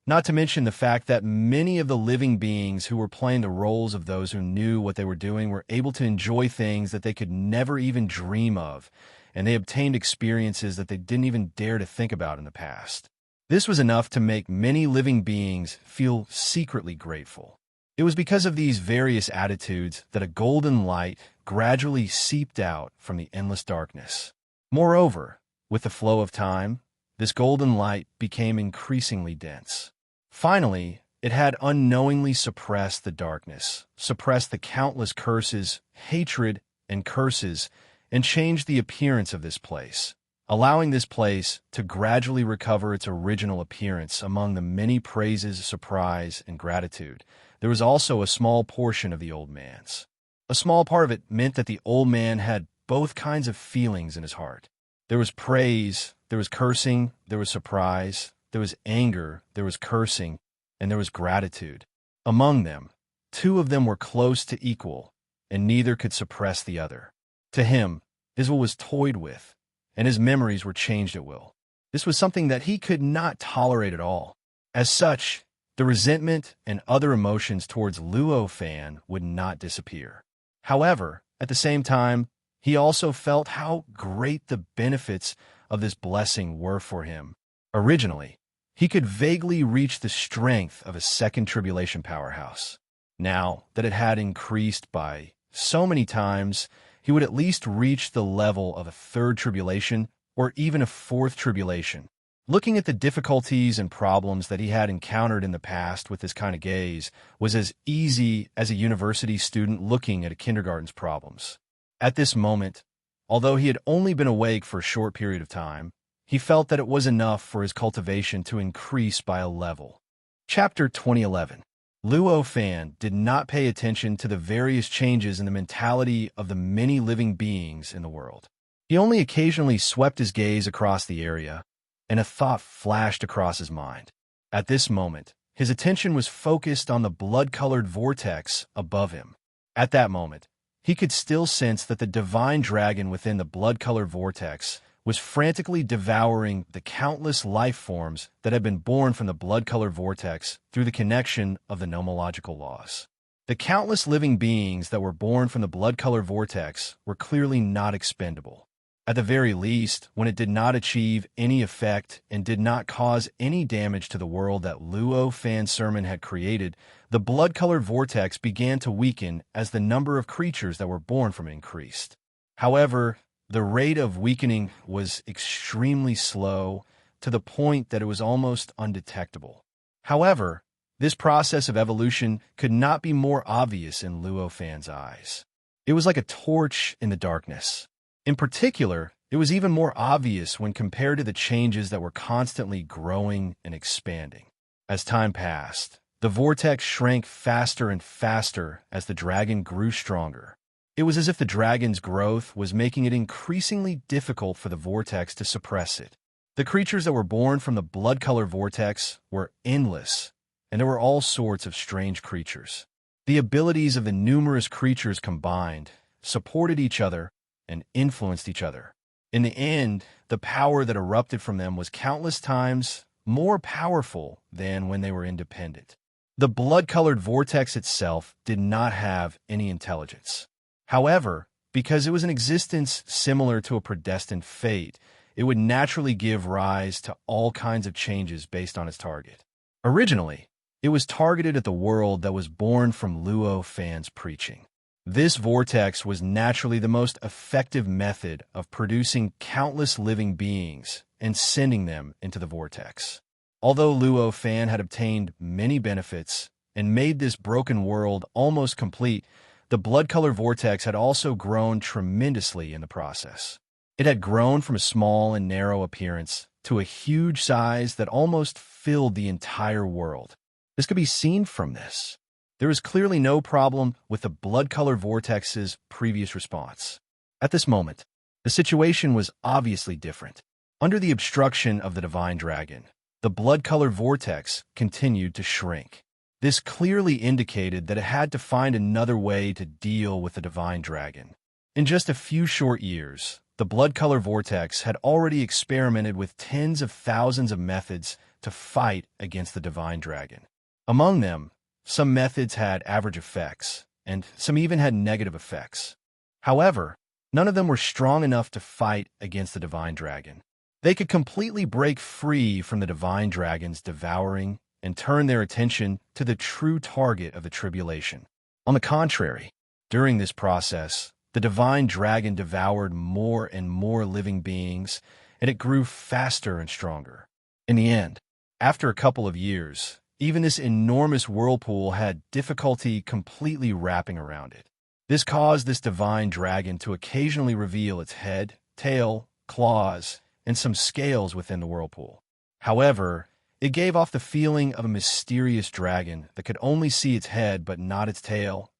Not to mention the fact that many of the living beings who were playing the roles of those who knew what they were doing were able to enjoy things that they could never even dream of, and they obtained experiences that they didn't even dare to think about in the past. This was enough to make many living beings feel secretly grateful. It was because of these various attitudes that a golden light gradually seeped out from the endless darkness. Moreover, with the flow of time, this golden light became increasingly dense. Finally, it had unknowingly suppressed the darkness, suppressed the countless curses, hatred, and curses, and changed the appearance of this place, allowing this place to gradually recover its original appearance. Among the many praises, surprise, and gratitude, there was also a small portion of the old man's. A small part of it meant that the old man had both kinds of feelings in his heart. There was praise, there was cursing, there was surprise, there was anger, there was cursing, and there was gratitude. Among them, two of them were close to equal, and neither could suppress the other. To him, his will was toyed with, and his memories were changed at will. This was something that he could not tolerate at all. As such, the resentment and other emotions towards Luo Fan would not disappear. However, at the same time, he also felt how great the benefits of this blessing were for him. Originally, he could vaguely reach the strength of a second tribulation powerhouse. Now that it had increased by so many times, he would at least reach the level of a third tribulation or even a fourth tribulation. Looking at the difficulties and problems that he had encountered in the past with this kind of gaze was as easy as a university student looking at a kindergarten's problems. At this moment, although he had only been awake for a short period of time, he felt that it was enough for his cultivation to increase by a level. Chapter 2011. Luo Fan did not pay attention to the various changes in the mentality of the many living beings in the world. He only occasionally swept his gaze across the area, and a thought flashed across his mind. At this moment, his attention was focused on the blood-colored vortex above him. At that moment, he could still sense that the divine dragon within the blood-colored vortex was frantically devouring the countless life forms that had been born from the blood-colored vortex through the connection of the nomological laws. The countless living beings that were born from the blood-colored vortex were clearly not expendable. At the very least, when it did not achieve any effect and did not cause any damage to the world that Luo Fan Sermon had created, the blood-colored vortex began to weaken as the number of creatures that were born from it increased. However, the rate of weakening was extremely slow, to the point that it was almost undetectable. However, this process of evolution could not be more obvious in Luo Fan's eyes. It was like a torch in the darkness. In particular, it was even more obvious when compared to the changes that were constantly growing and expanding. As time passed, the vortex shrank faster and faster as the dragon grew stronger. It was as if the dragon's growth was making it increasingly difficult for the vortex to suppress it. The creatures that were born from the blood-colored vortex were endless, and there were all sorts of strange creatures. The abilities of the numerous creatures combined supported each other and influenced each other. In the end, the power that erupted from them was countless times more powerful than when they were independent. The blood-colored vortex itself did not have any intelligence. However, because it was an existence similar to a predestined fate, it would naturally give rise to all kinds of changes based on its target. Originally, it was targeted at the world that was born from Luo Fan's preaching. This vortex was naturally the most effective method of producing countless living beings and sending them into the vortex. Although Luo Fan had obtained many benefits and made this broken world almost complete, the blood-colored vortex had also grown tremendously in the process. It had grown from a small and narrow appearance to a huge size that almost filled the entire world. This could be seen from this. There is clearly no problem with the blood-colored vortex's previous response. At this moment, the situation was obviously different. Under the obstruction of the divine dragon, the blood-colored vortex continued to shrink. This clearly indicated that it had to find another way to deal with the divine dragon. In just a few short years, the blood-colored vortex had already experimented with tens of thousands of methods to fight against the divine dragon. Among them, some methods had average effects, and some even had negative effects. However, none of them were strong enough to fight against the divine dragon. They could completely break free from the divine dragon's devouring and turn their attention to the true target of the tribulation. On the contrary, during this process, the divine dragon devoured more and more living beings, and it grew faster and stronger. In the end, after a couple of years, even this enormous whirlpool had difficulty completely wrapping around it. This caused this divine dragon to occasionally reveal its head, tail, claws, and some scales within the whirlpool. However, it gave off the feeling of a mysterious dragon that could only see its head but not its tail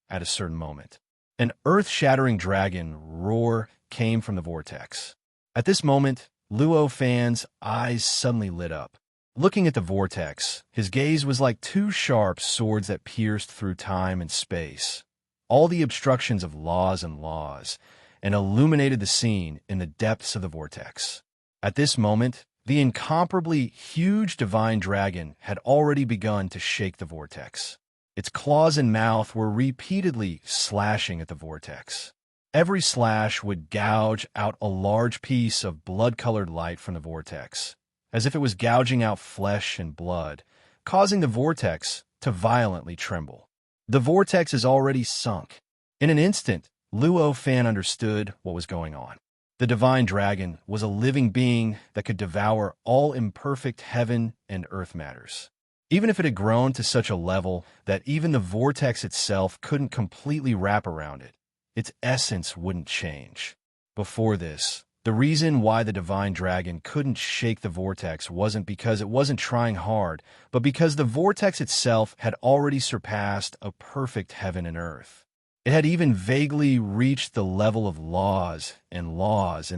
at a certain moment. An earth-shattering dragon roar came from the vortex. At this moment, Luo Fan's eyes suddenly lit up. Looking at the vortex, his gaze was like two sharp swords that pierced through time and space, all the obstructions of laws and illuminated the scene in the depths of the vortex. At this moment, the incomparably huge divine dragon had already begun to shake the vortex. Its claws and mouth were repeatedly slashing at the vortex. Every slash would gouge out a large piece of blood-colored light from the vortex, as if it was gouging out flesh and blood, causing the vortex to violently tremble. The vortex is already sunk. In an instant, Luo Fan understood what was going on. The divine dragon was a living being that could devour all imperfect heaven and earth matters. Even if it had grown to such a level that even the vortex itself couldn't completely wrap around it, its essence wouldn't change. Before this, the reason why the divine dragon couldn't shake the vortex wasn't because it wasn't trying hard, but because the vortex itself had already surpassed a perfect heaven and earth. It had even vaguely reached the level of laws in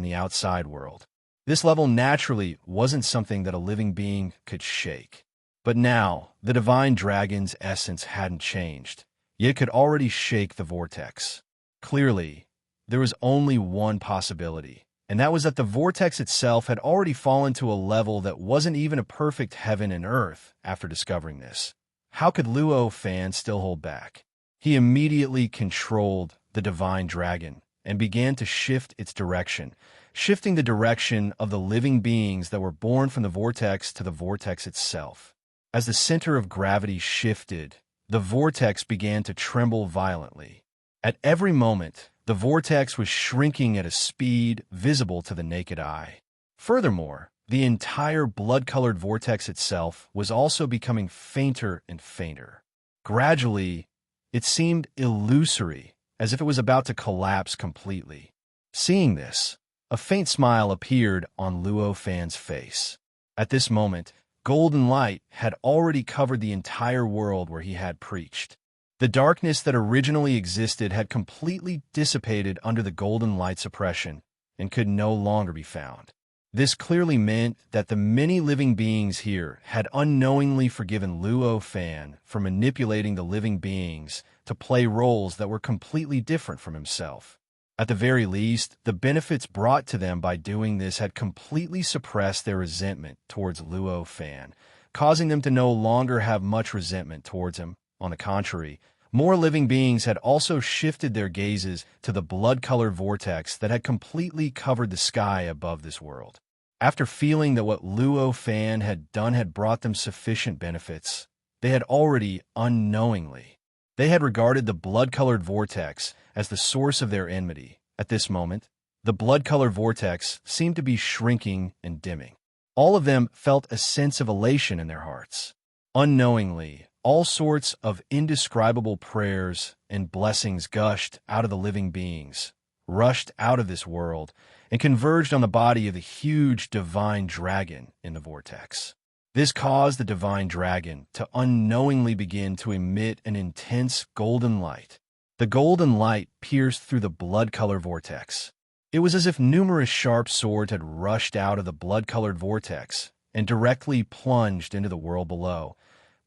the outside world. This level naturally wasn't something that a living being could shake. But now, the divine dragon's essence hadn't changed, yet it could already shake the vortex. Clearly, there was only one possibility, and that was that the vortex itself had already fallen to a level that wasn't even a perfect heaven and earth after discovering this. How could Luo Fan still hold back? He immediately controlled the divine dragon and began to shift its direction, shifting the direction of the living beings that were born from the vortex to the vortex itself. As the center of gravity shifted, the vortex began to tremble violently. At every moment, the vortex was shrinking at a speed visible to the naked eye. Furthermore, the entire blood-colored vortex itself was also becoming fainter and fainter. Gradually, it seemed illusory, as if it was about to collapse completely. Seeing this, a faint smile appeared on Luo Fan's face. At this moment, golden light had already covered the entire world where he had preached. The darkness that originally existed had completely dissipated under the golden light's oppression and could no longer be found. This clearly meant that the many living beings here had unknowingly forgiven Luo Fan for manipulating the living beings to play roles that were completely different from himself. At the very least, the benefits brought to them by doing this had completely suppressed their resentment towards Luo Fan, causing them to no longer have much resentment towards him. On the contrary, more living beings had also shifted their gazes to the blood-colored vortex that had completely covered the sky above this world. After feeling that what Luo Fan had done had brought them sufficient benefits, they had already unknowingly. They had regarded the blood-colored vortex as the source of their enmity. At this moment, the blood-colored vortex seemed to be shrinking and dimming. All of them felt a sense of elation in their hearts. Unknowingly, all sorts of indescribable prayers and blessings gushed out of the living beings, rushed out of this world, and converged on the body of the huge divine dragon in the vortex. This caused the divine dragon to unknowingly begin to emit an intense golden light. The golden light pierced through the blood-colored vortex. It was as if numerous sharp swords had rushed out of the blood-colored vortex and directly plunged into the world below,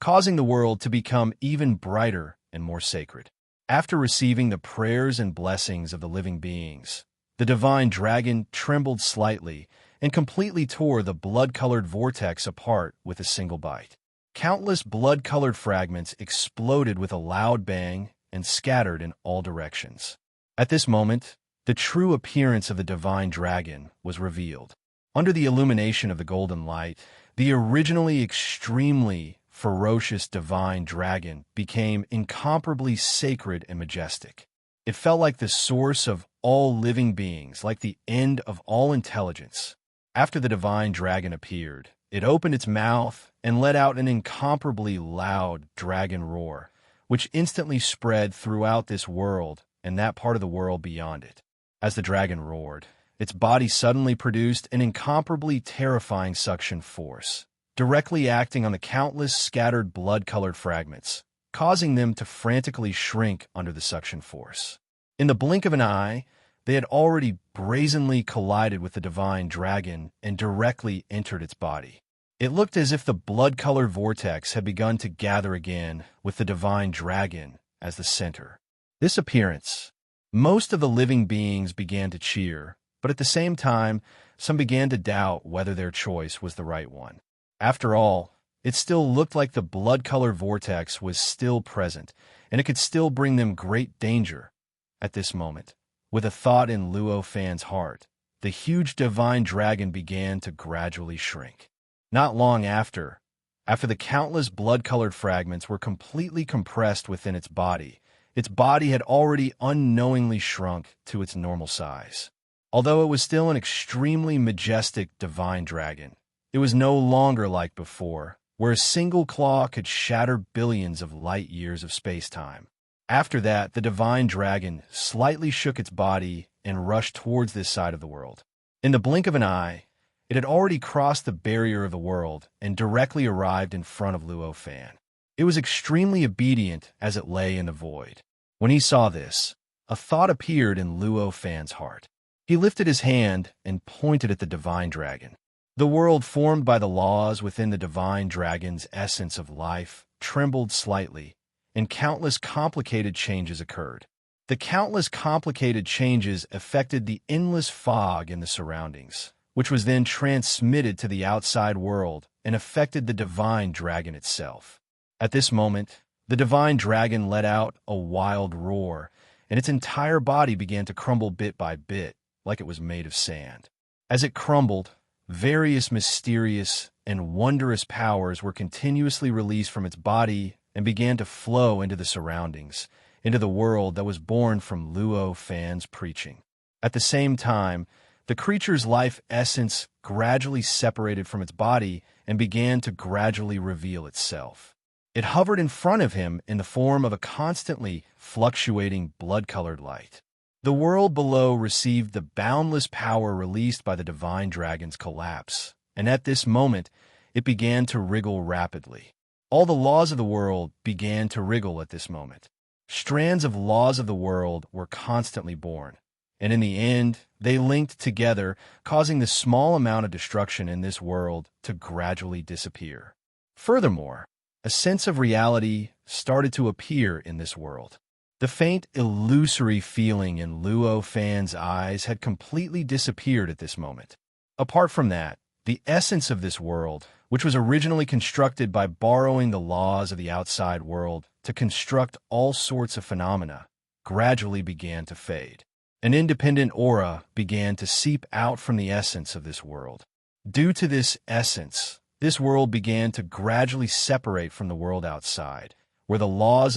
causing the world to become even brighter and more sacred. After receiving the prayers and blessings of the living beings, the divine dragon trembled slightly and completely tore the blood-colored vortex apart with a single bite. Countless blood-colored fragments exploded with a loud bang and scattered in all directions. At this moment, the true appearance of the divine dragon was revealed. Under the illumination of the golden light, the originally extremely ferocious divine dragon became incomparably sacred and majestic. It felt like the source of all living beings, like the end of all intelligence. After the divine dragon appeared, it opened its mouth and let out an incomparably loud dragon roar, which instantly spread throughout this world and that part of the world beyond it. As the dragon roared, its body suddenly produced an incomparably terrifying suction force, directly acting on the countless scattered blood-colored fragments, causing them to frantically shrink under the suction force. In the blink of an eye, they had already brazenly collided with the divine dragon and directly entered its body. It looked as if the blood-colored vortex had begun to gather again with the divine dragon as the center. This appearance, most of the living beings began to cheer, but at the same time, some began to doubt whether their choice was the right one. After all, it still looked like the blood-colored vortex was still present, and it could still bring them great danger. At this moment, with a thought in Luo Fan's heart, the huge divine dragon began to gradually shrink. Not long after the countless blood-colored fragments were completely compressed within its body had already unknowingly shrunk to its normal size. Although it was still an extremely majestic divine dragon, it was no longer like before, where a single claw could shatter billions of light-years of space-time. After that, the divine dragon slightly shook its body and rushed towards this side of the world. In the blink of an eye, it had already crossed the barrier of the world and directly arrived in front of Luo Fan. It was extremely obedient as it lay in the void. When he saw this, a thought appeared in Luo Fan's heart. He lifted his hand and pointed at the divine dragon. The world formed by the laws within the divine dragon's essence of life trembled slightly, and countless complicated changes occurred. The countless complicated changes affected the endless fog in the surroundings, which was then transmitted to the outside world and affected the divine dragon itself. At this moment, the divine dragon let out a wild roar, and its entire body began to crumble bit by bit, like it was made of sand. As it crumbled, various mysterious and wondrous powers were continuously released from its body and began to flow into the surroundings, into the world that was born from Luo Fan's preaching. At the same time, the creature's life essence gradually separated from its body and began to gradually reveal itself. It hovered in front of him in the form of a constantly fluctuating blood-colored light. The world below received the boundless power released by the divine dragon's collapse, and at this moment, it began to wriggle rapidly. All the laws of the world began to wriggle at this moment. Strands of laws of the world were constantly born, and in the end, they linked together, causing the small amount of destruction in this world to gradually disappear. Furthermore, a sense of reality started to appear in this world. The faint, illusory feeling in Luo Fan's eyes had completely disappeared at this moment. Apart from that, the essence of this world, which was originally constructed by borrowing the laws of the outside world to construct all sorts of phenomena, gradually began to fade. An independent aura began to seep out from the essence of this world. Due to this essence, this world began to gradually separate from the world outside, where the laws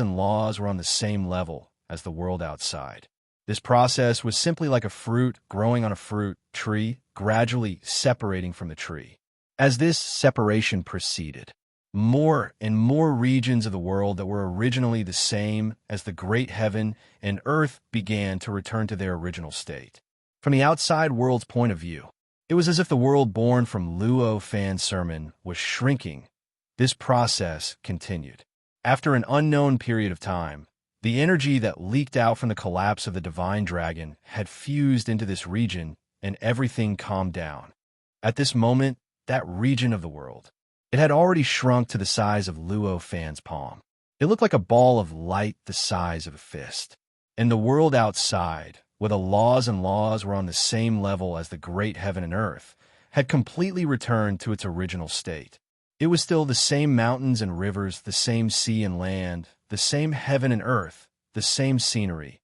were on the same level as the world outside. This process was simply like a fruit growing on a fruit tree, gradually separating from the tree. As this separation proceeded, more and more regions of the world that were originally the same as the great heaven and earth began to return to their original state. From the outside world's point of view, it was as if the world born from Luo Fan's sermon was shrinking. This process continued. After an unknown period of time, the energy that leaked out from the collapse of the divine dragon had fused into this region, and everything calmed down. At this moment, that region of the world, it had already shrunk to the size of Luo Fan's palm. It looked like a ball of light the size of a fist. And the world outside, where the laws were on the same level as the great heaven and earth, had completely returned to its original state. It was still the same mountains and rivers, the same sea and land, the same heaven and earth, the same scenery.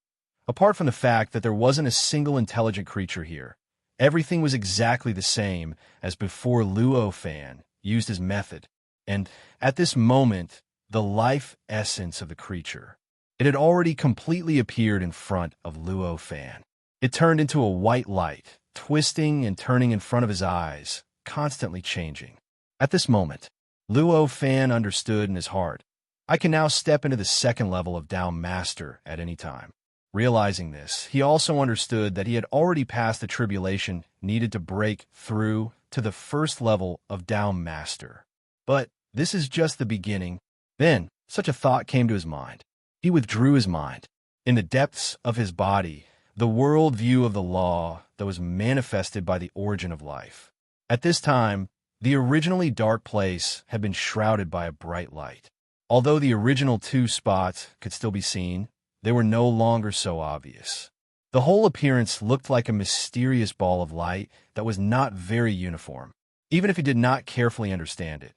Apart from the fact that there wasn't a single intelligent creature here, everything was exactly the same as before Luo Fan used his method, and at this moment, the life essence of the creature, it had already completely appeared in front of Luo Fan. It turned into a white light, twisting and turning in front of his eyes, constantly changing. At this moment, Luo Fan understood in his heart, I can now step into the second level of Tao Master at any time. Realizing this, he also understood that he had already passed the tribulation needed to break through to the first level of Tao Master. But this is just the beginning. Then, such a thought came to his mind. He withdrew his mind. In the depths of his body, the world view of the law that was manifested by the origin of life. At this time, the originally dark place had been shrouded by a bright light. Although the original two spots could still be seen, they were no longer so obvious. The whole appearance looked like a mysterious ball of light that was not very uniform, even if he did not carefully understand it.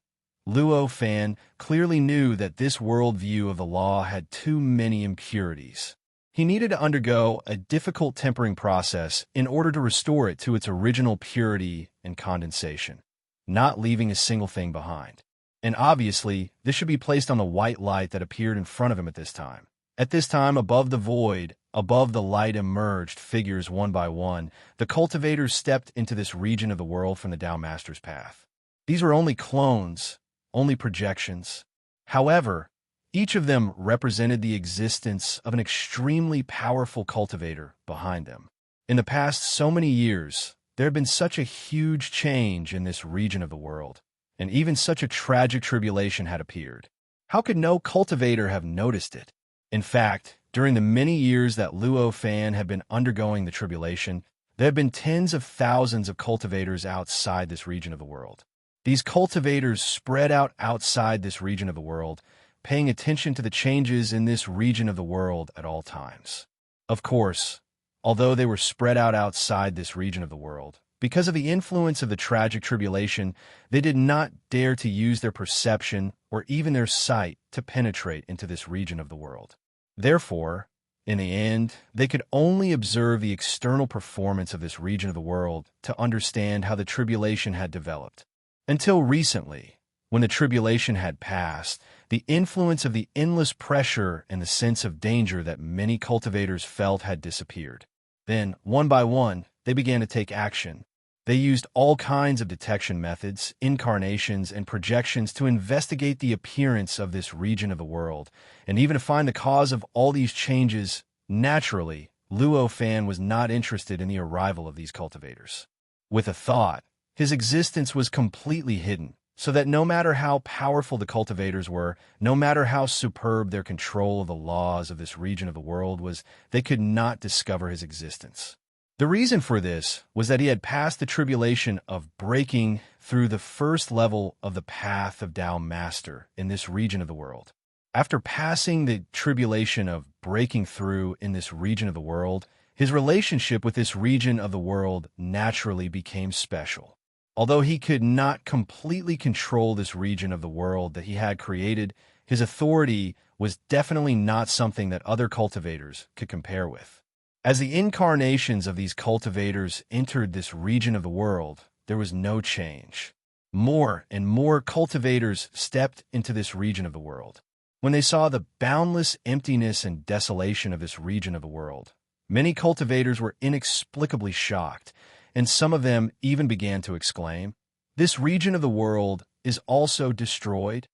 Luo Fan clearly knew that this world view of the law had too many impurities. He needed to undergo a difficult tempering process in order to restore it to its original purity and condensation, not leaving a single thing behind. And obviously, this should be placed on the white light that appeared in front of him at this time. At this time, above the void, above the light emerged figures one by one. The cultivators stepped into this region of the world from the Tao Master's path. These were only clones, only projections. However, each of them represented the existence of an extremely powerful cultivator behind them. In the past so many years, there had been such a huge change in this region of the world, and even such a tragic tribulation had appeared. How could no cultivator have noticed it? In fact, during the many years that Luo Fan had been undergoing the tribulation, there had been tens of thousands of cultivators outside this region of the world. These cultivators spread out outside this region of the world, paying attention to the changes in this region of the world at all times. Of course, although they were spread out outside this region of the world, because of the influence of the tragic tribulation, they did not dare to use their perception or even their sight to penetrate into this region of the world. Therefore, in the end, they could only observe the external performance of this region of the world to understand how the tribulation had developed. Until recently, when the tribulation had passed, the influence of the endless pressure and the sense of danger that many cultivators felt had disappeared. Then, one by one, they began to take action. They used all kinds of detection methods, incarnations, and projections to investigate the appearance of this region of the world, and even to find the cause of all these changes. Naturally, Luo Fan was not interested in the arrival of these cultivators. With a thought, his existence was completely hidden, so that no matter how powerful the cultivators were, no matter how superb their control of the laws of this region of the world was, they could not discover his existence. The reason for this was that he had passed the tribulation of breaking through the first level of the path of Tao Master in this region of the world. After passing the tribulation of breaking through in this region of the world, his relationship with this region of the world naturally became special. Although he could not completely control this region of the world that he had created, his authority was definitely not something that other cultivators could compare with. As the incarnations of these cultivators entered this region of the world, there was no change. More and more cultivators stepped into this region of the world. When they saw the boundless emptiness and desolation of this region of the world, many cultivators were inexplicably shocked, and some of them even began to exclaim, "This region of the world is also destroyed?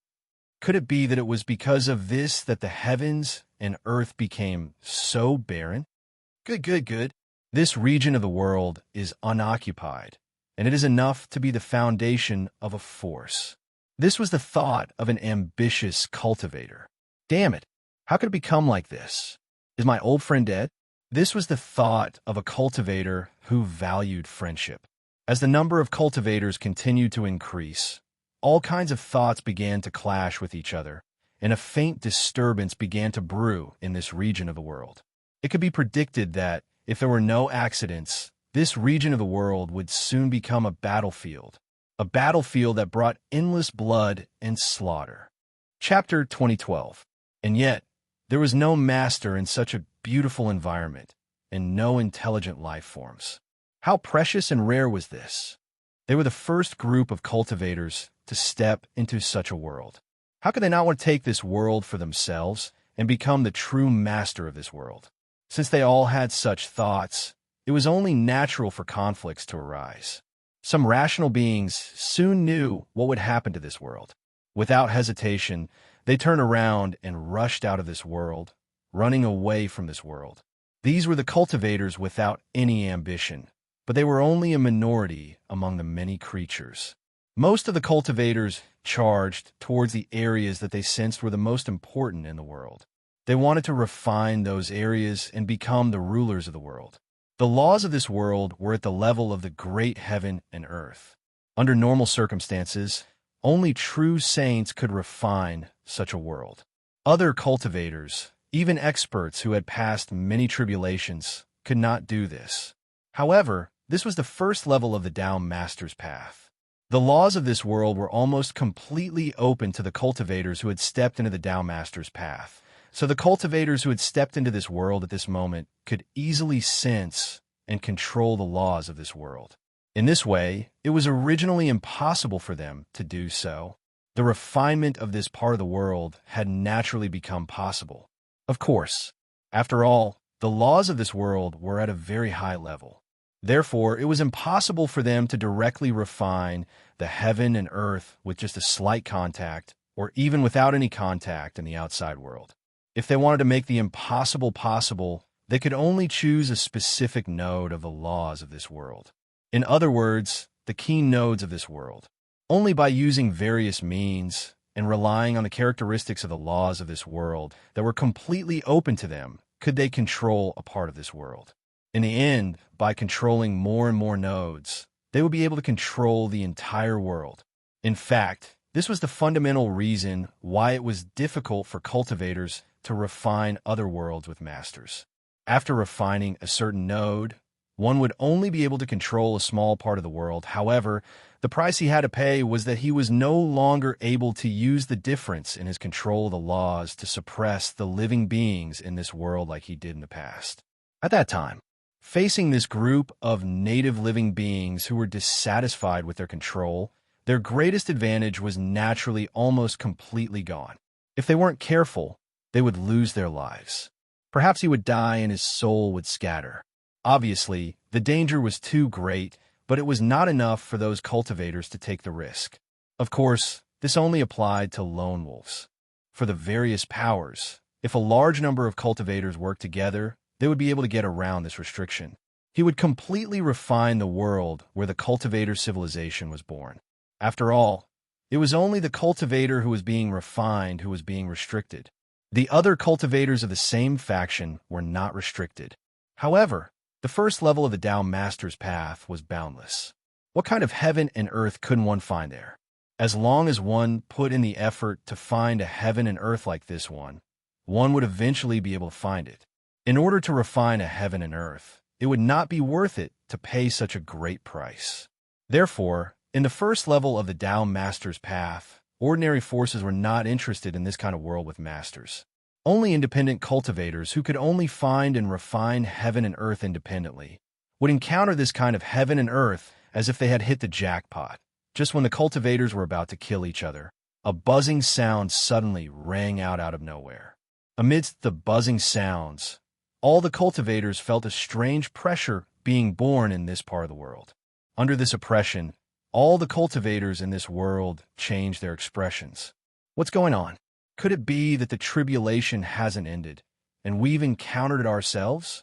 Could it be that it was because of this that the heavens and earth became so barren? Good. This region of the world is unoccupied, and it is enough to be the foundation of a force." This was the thought of an ambitious cultivator. Damn it, how could it become like this? Is my old friend dead? This was the thought of a cultivator who valued friendship. As the number of cultivators continued to increase, all kinds of thoughts began to clash with each other, and a faint disturbance began to brew in this region of the world. It could be predicted that, if there were no accidents, this region of the world would soon become a battlefield that brought endless blood and slaughter. Chapter 2012. And yet, there was no master in such a beautiful environment, and no intelligent life forms. How precious and rare was this? They were the first group of cultivators to step into such a world. How could they not want to take this world for themselves and become the true master of this world? Since they all had such thoughts, it was only natural for conflicts to arise. Some rational beings soon knew what would happen to this world. Without hesitation, they turned around and rushed out of this world, running away from this world. These were the cultivators without any ambition, but they were only a minority among the many creatures. Most of the cultivators charged towards the areas that they sensed were the most important in the world. They wanted to refine those areas and become the rulers of the world. The laws of this world were at the level of the great heaven and earth. Under normal circumstances, only true saints could refine such a world. Other cultivators, even experts who had passed many tribulations, could not do this. However, this was the first level of the Tao Master's path. The laws of this world were almost completely open to the cultivators who had stepped into the Tao Master's path. So the cultivators who had stepped into this world at this moment could easily sense and control the laws of this world. In this way, it was originally impossible for them to do so. The refinement of this part of the world had naturally become possible. Of course, after all, the laws of this world were at a very high level. Therefore, it was impossible for them to directly refine the heaven and earth with just a slight contact, or even without any contact in the outside world. If they wanted to make the impossible possible, they could only choose a specific node of the laws of this world. In other words, the key nodes of this world. Only by using various means and relying on the characteristics of the laws of this world that were completely open to them could they control a part of this world. In the end, by controlling more and more nodes, they would be able to control the entire world. In fact, this was the fundamental reason why it was difficult for cultivators to refine other worlds with masters. After refining a certain node, one would only be able to control a small part of the world. However, the price he had to pay was that he was no longer able to use the difference in his control of the laws to suppress the living beings in this world like he did in the past. At that time, facing this group of native living beings who were dissatisfied with their control, their greatest advantage was naturally almost completely gone. If they weren't careful, they would lose their lives. Perhaps he would die and his soul would scatter. Obviously, the danger was too great, but it was not enough for those cultivators to take the risk. Of course, this only applied to lone wolves. For the various powers, if a large number of cultivators worked together, they would be able to get around this restriction. He would completely refine the world where the cultivator civilization was born. After all, it was only the cultivator who was being refined who was being restricted. The other cultivators of the same faction were not restricted. However, the first level of the Tao Master's path was boundless. What kind of heaven and earth couldn't one find there? As long as one put in the effort to find a heaven and earth like this one would eventually be able to find it. In order to refine a heaven and earth, it would not be worth it to pay such a great price. Therefore, in the first level of the Tao Master's path, ordinary forces were not interested in this kind of world with masters. Only independent cultivators who could only find and refine heaven and earth independently would encounter this kind of heaven and earth as if they had hit the jackpot. Just when the cultivators were about to kill each other, a buzzing sound suddenly rang out of nowhere. Amidst the buzzing sounds, all the cultivators felt a strange pressure being born in this part of the world. Under this oppression, all the cultivators in this world changed their expressions. What's going on? Could it be that the tribulation hasn't ended, and we've encountered it ourselves?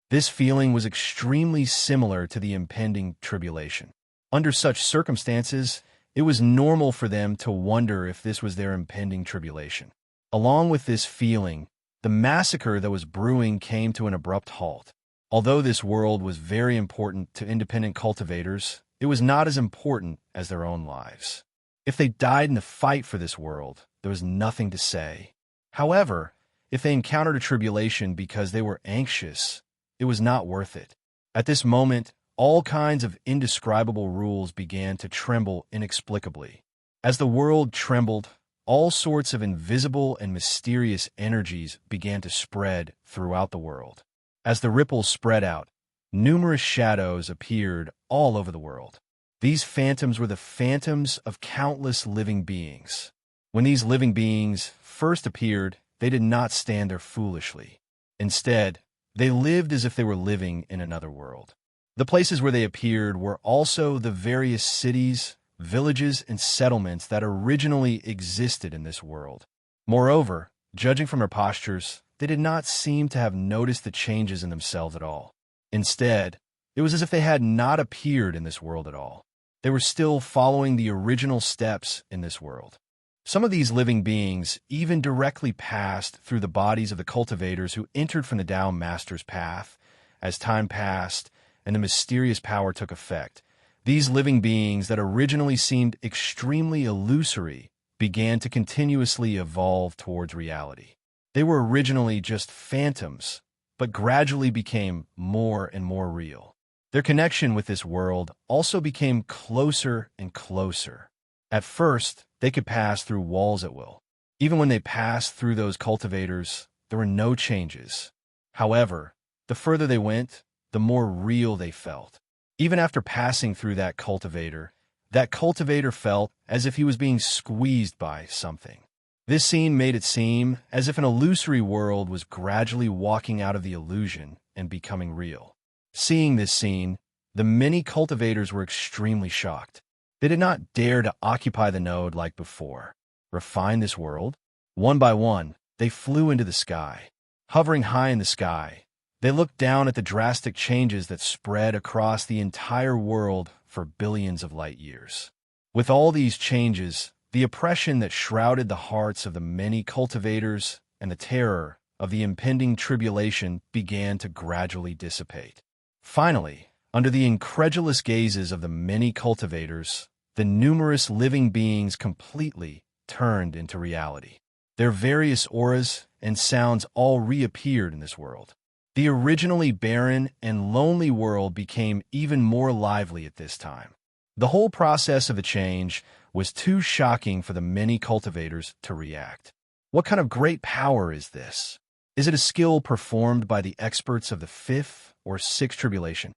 This feeling was extremely similar to the impending tribulation. Under such circumstances, it was normal for them to wonder if this was their impending tribulation. Along with this feeling, the massacre that was brewing came to an abrupt halt. Although this world was very important to independent cultivators, it was not as important as their own lives. If they died in the fight for this world, there was nothing to say. However, if they encountered a tribulation because they were anxious, it was not worth it. At this moment, all kinds of indescribable rules began to tremble inexplicably. As the world trembled, all sorts of invisible and mysterious energies began to spread throughout the world. As the ripples spread out, numerous shadows appeared all over the world. These phantoms were the phantoms of countless living beings. When these living beings first appeared, they did not stand there foolishly. Instead, they lived as if they were living in another world. The places where they appeared were also the various cities, villages, and settlements that originally existed in this world. Moreover, judging from their postures, they did not seem to have noticed the changes in themselves at all. Instead, it was as if they had not appeared in this world at all. They were still following the original steps in this world. Some of these living beings even directly passed through the bodies of the cultivators who entered from the Tao Master's path. As time passed and the mysterious power took effect, these living beings that originally seemed extremely illusory began to continuously evolve towards reality. They were originally just phantoms, but gradually became more and more real. Their connection with this world also became closer and closer. At first, they could pass through walls at will. Even when they passed through those cultivators, there were no changes. However, the further they went, the more real they felt. Even after passing through that cultivator felt as if he was being squeezed by something. This scene made it seem as if an illusory world was gradually walking out of the illusion and becoming real. Seeing this scene, the many cultivators were extremely shocked. They did not dare to occupy the node like before. Refine this world? One by one, they flew into the sky. Hovering high in the sky, they looked down at the drastic changes that spread across the entire world for billions of light years. With all these changes, the oppression that shrouded the hearts of the many cultivators and the terror of the impending tribulation began to gradually dissipate. Finally, under the incredulous gazes of the many cultivators, the numerous living beings completely turned into reality. Their various auras and sounds all reappeared in this world. The originally barren and lonely world became even more lively at this time. The whole process of the change was too shocking for the many cultivators to react. What kind of great power is this? Is it a skill performed by the experts of the fifth or sixth tribulation?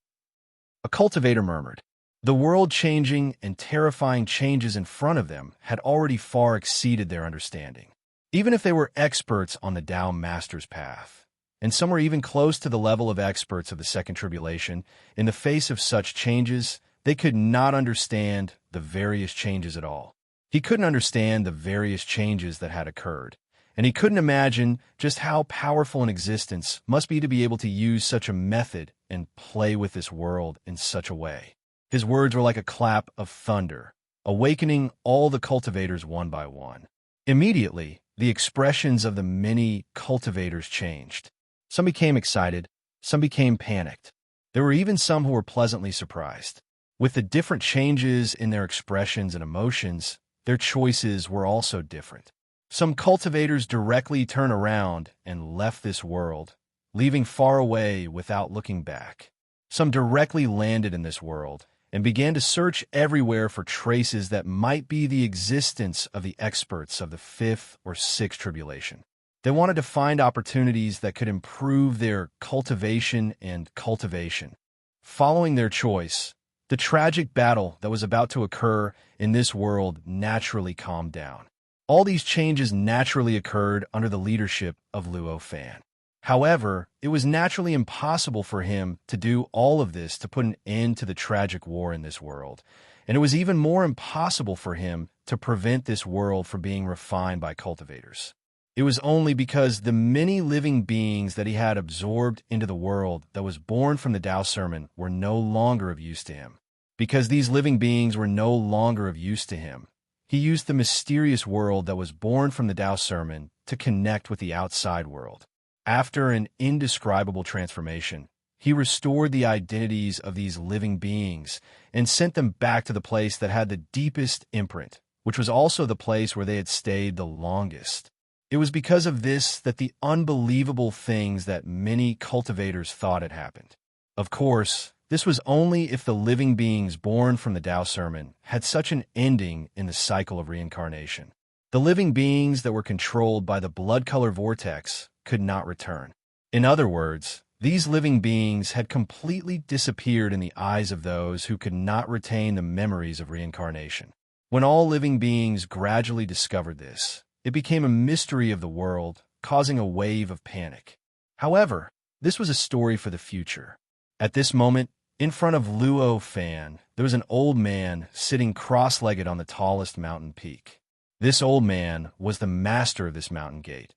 A cultivator murmured. The world-changing and terrifying changes in front of them had already far exceeded their understanding. Even if they were experts on the Tao Master's path, and some were even close to the level of experts of the second tribulation, in the face of such changes, they could not understand the various changes at all. He couldn't understand the various changes that had occurred, and he couldn't imagine just how powerful an existence must be to be able to use such a method and play with this world in such a way. His words were like a clap of thunder, awakening all the cultivators one by one. Immediately, the expressions of the many cultivators changed. Some became excited, some became panicked. There were even some who were pleasantly surprised. With the different changes in their expressions and emotions, their choices were also different. Some cultivators directly turned around and left this world, leaving far away without looking back. Some directly landed in this world and began to search everywhere for traces that might be the existence of the experts of the fifth or sixth tribulation. They wanted to find opportunities that could improve their cultivation and cultivation. Following their choice, the tragic battle that was about to occur in this world naturally calmed down. All these changes naturally occurred under the leadership of Luo Fan. However, it was naturally impossible for him to do all of this to put an end to the tragic war in this world, and it was even more impossible for him to prevent this world from being refined by cultivators. It was only because the many living beings that he had absorbed into the world that was born from the Tao Sermon were no longer of use to him. Because these living beings were no longer of use to him, he used the mysterious world that was born from the Tao Sermon to connect with the outside world. After an indescribable transformation, he restored the identities of these living beings and sent them back to the place that had the deepest imprint, which was also the place where they had stayed the longest. It was because of this that the unbelievable things that many cultivators thought had happened. Of course, this was only if the living beings born from the Tao Sermon had such an ending in the cycle of reincarnation. The living beings that were controlled by the blood color vortex could not return. In other words, these living beings had completely disappeared in the eyes of those who could not retain the memories of reincarnation. When all living beings gradually discovered this, it became a mystery of the world, causing a wave of panic. However, this was a story for the future. At this moment, in front of Luo Fan, there was an old man sitting cross-legged on the tallest mountain peak. This old man was the master of this mountain gate,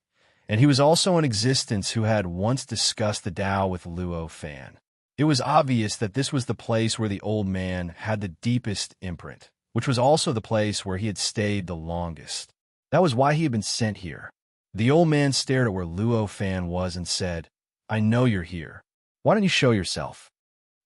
and he was also in existence who had once discussed the Tao with Luo Fan. It was obvious that this was the place where the old man had the deepest imprint, which was also the place where he had stayed the longest. That was why he had been sent here. The old man stared at where Luo Fan was and said, "I know you're here. Why don't you show yourself?"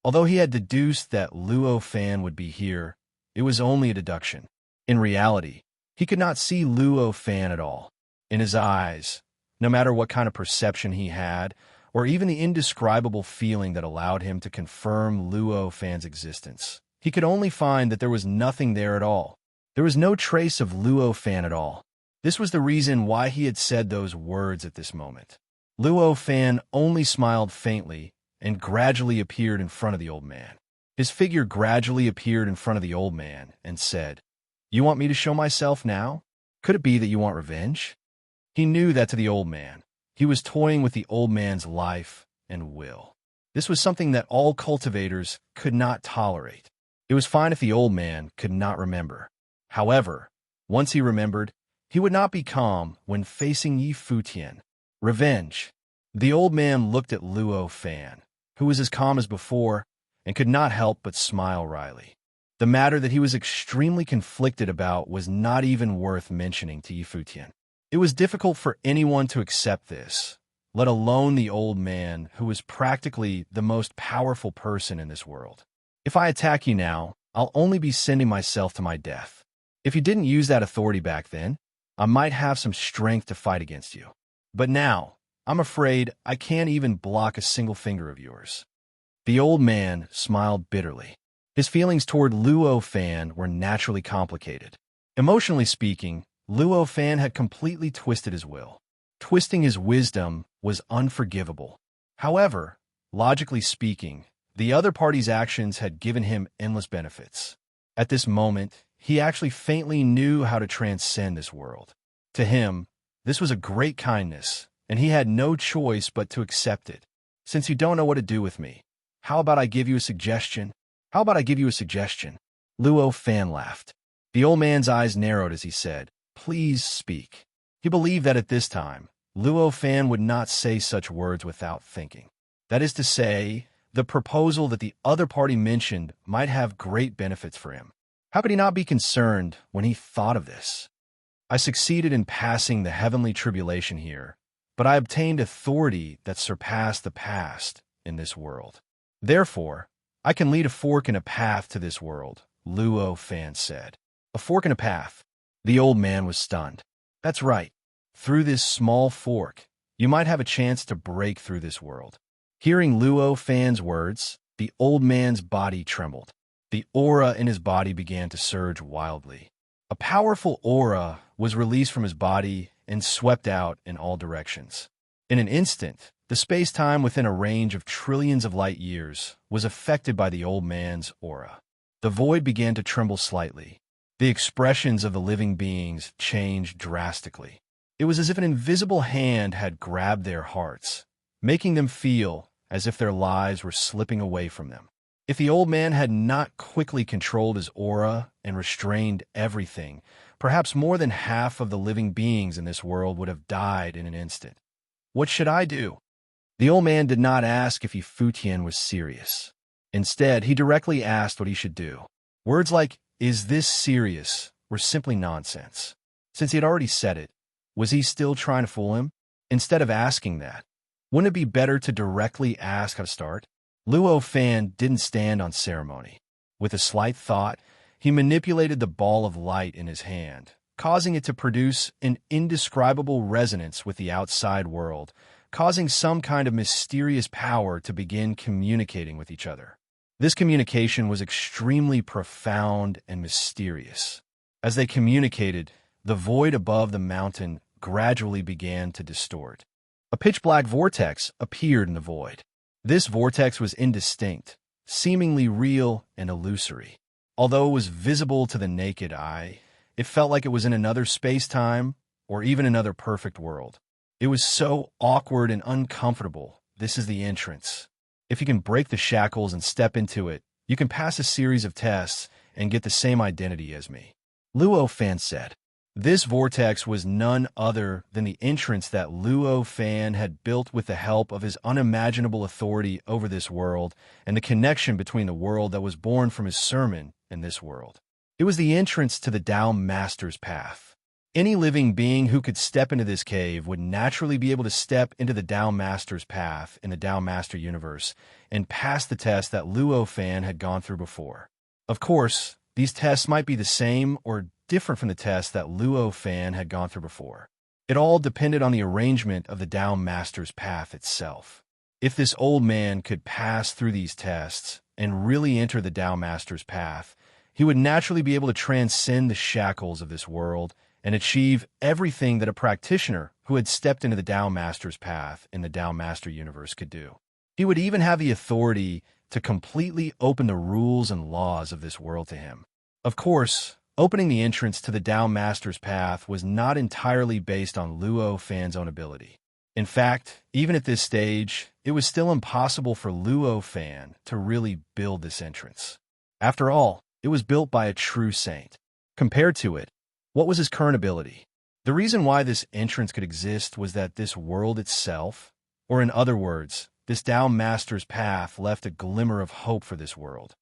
Although he had deduced that Luo Fan would be here, it was only a deduction. In reality, he could not see Luo Fan at all. In his eyes, no matter what kind of perception he had, or even the indescribable feeling that allowed him to confirm Luo Fan's existence, he could only find that there was nothing there at all. There was no trace of Luo Fan at all. This was the reason why he had said those words at this moment. Luo Fan only smiled faintly and gradually appeared in front of the old man. His figure gradually appeared in front of the old man and said, "You want me to show myself now? Could it be that you want revenge?" He knew that to the old man, he was toying with the old man's life and will. This was something that all cultivators could not tolerate. It was fine if the old man could not remember. However, once he remembered, he would not be calm when facing Yi Futian. Revenge. The old man looked at Luo Fan, who was as calm as before, and could not help but smile wryly. The matter that he was extremely conflicted about was not even worth mentioning to Yi Futian. It was difficult for anyone to accept this, let alone the old man, who was practically the most powerful person in this world. "If I attack you now, I'll only be sending myself to my death. If you didn't use that authority back then, I might have some strength to fight against you. But now, I'm afraid I can't even block a single finger of yours." The old man smiled bitterly. His feelings toward Luo Fan were naturally complicated. Emotionally speaking, Luo Fan had completely twisted his will. Twisting his wisdom was unforgivable. However, logically speaking, the other party's actions had given him endless benefits. At this moment, he actually faintly knew how to transcend this world. To him, this was a great kindness, and he had no choice but to accept it. "Since you don't know what to do with me, how about I give you a suggestion? How about I give you a suggestion?" Luo Fan laughed. The old man's eyes narrowed as he said, "Please speak." He believed that at this time, Luo Fan would not say such words without thinking. That is to say, the proposal that the other party mentioned might have great benefits for him. How could he not be concerned when he thought of this? "I succeeded in passing the heavenly tribulation here, but I obtained authority that surpassed the past in this world. Therefore, I can lead a fork in a path to this world," Luo Fan said. "A fork in a path?" The old man was stunned. "That's right. Through this small fork, you might have a chance to break through this world." Hearing Luo Fan's words, the old man's body trembled. The aura in his body began to surge wildly. A powerful aura was released from his body and swept out in all directions. In an instant, the space-time within a range of trillions of light years was affected by the old man's aura. The void began to tremble slightly. The expressions of the living beings changed drastically. It was as if an invisible hand had grabbed their hearts, making them feel as if their lives were slipping away from them. If the old man had not quickly controlled his aura and restrained everything, perhaps more than half of the living beings in this world would have died in an instant. "What should I do?" The old man did not ask if Futien was serious. Instead, he directly asked what he should do. Words like, "Is this serious?" were simply nonsense. Since he had already said it, was he still trying to fool him? Instead of asking that, wouldn't it be better to directly ask how to start? Luo Fan didn't stand on ceremony. With a slight thought, he manipulated the ball of light in his hand, causing it to produce an indescribable resonance with the outside world, causing some kind of mysterious power to begin communicating with each other. This communication was extremely profound and mysterious. As they communicated, the void above the mountain gradually began to distort. A pitch-black vortex appeared in the void. This vortex was indistinct, seemingly real and illusory. Although it was visible to the naked eye, it felt like it was in another space-time or even another perfect world. It was so awkward and uncomfortable. This is the entrance. If you can break the shackles and step into it, you can pass a series of tests and get the same identity as me," Luo Fan said. This vortex was none other than the entrance that Luo Fan had built with the help of his unimaginable authority over this world and the connection between the world that was born from his sermon and this world. It was the entrance to the Tao Master's path. Any living being who could step into this cave would naturally be able to step into the Tao Master's path in the Tao Master universe and pass the test that Luo Fan had gone through before. Of course, these tests might be the same or different from the tests that Luo Fan had gone through before. It all depended on the arrangement of the Tao Master's path itself. If this old man could pass through these tests and really enter the Tao Master's path, he would naturally be able to transcend the shackles of this world and achieve everything that a practitioner who had stepped into the Tao Master's path in the Tao Master universe could do. He would even have the authority to completely open the rules and laws of this world to him. Of course, opening the entrance to the Tao Master's path was not entirely based on Luo Fan's own ability. In fact, even at this stage, it was still impossible for Luo Fan to really build this entrance. After all, it was built by a true saint. Compared to it, what was his current ability? The reason why this entrance could exist was that this world itself, or in other words, this Tao Master's path left a glimmer of hope for this world.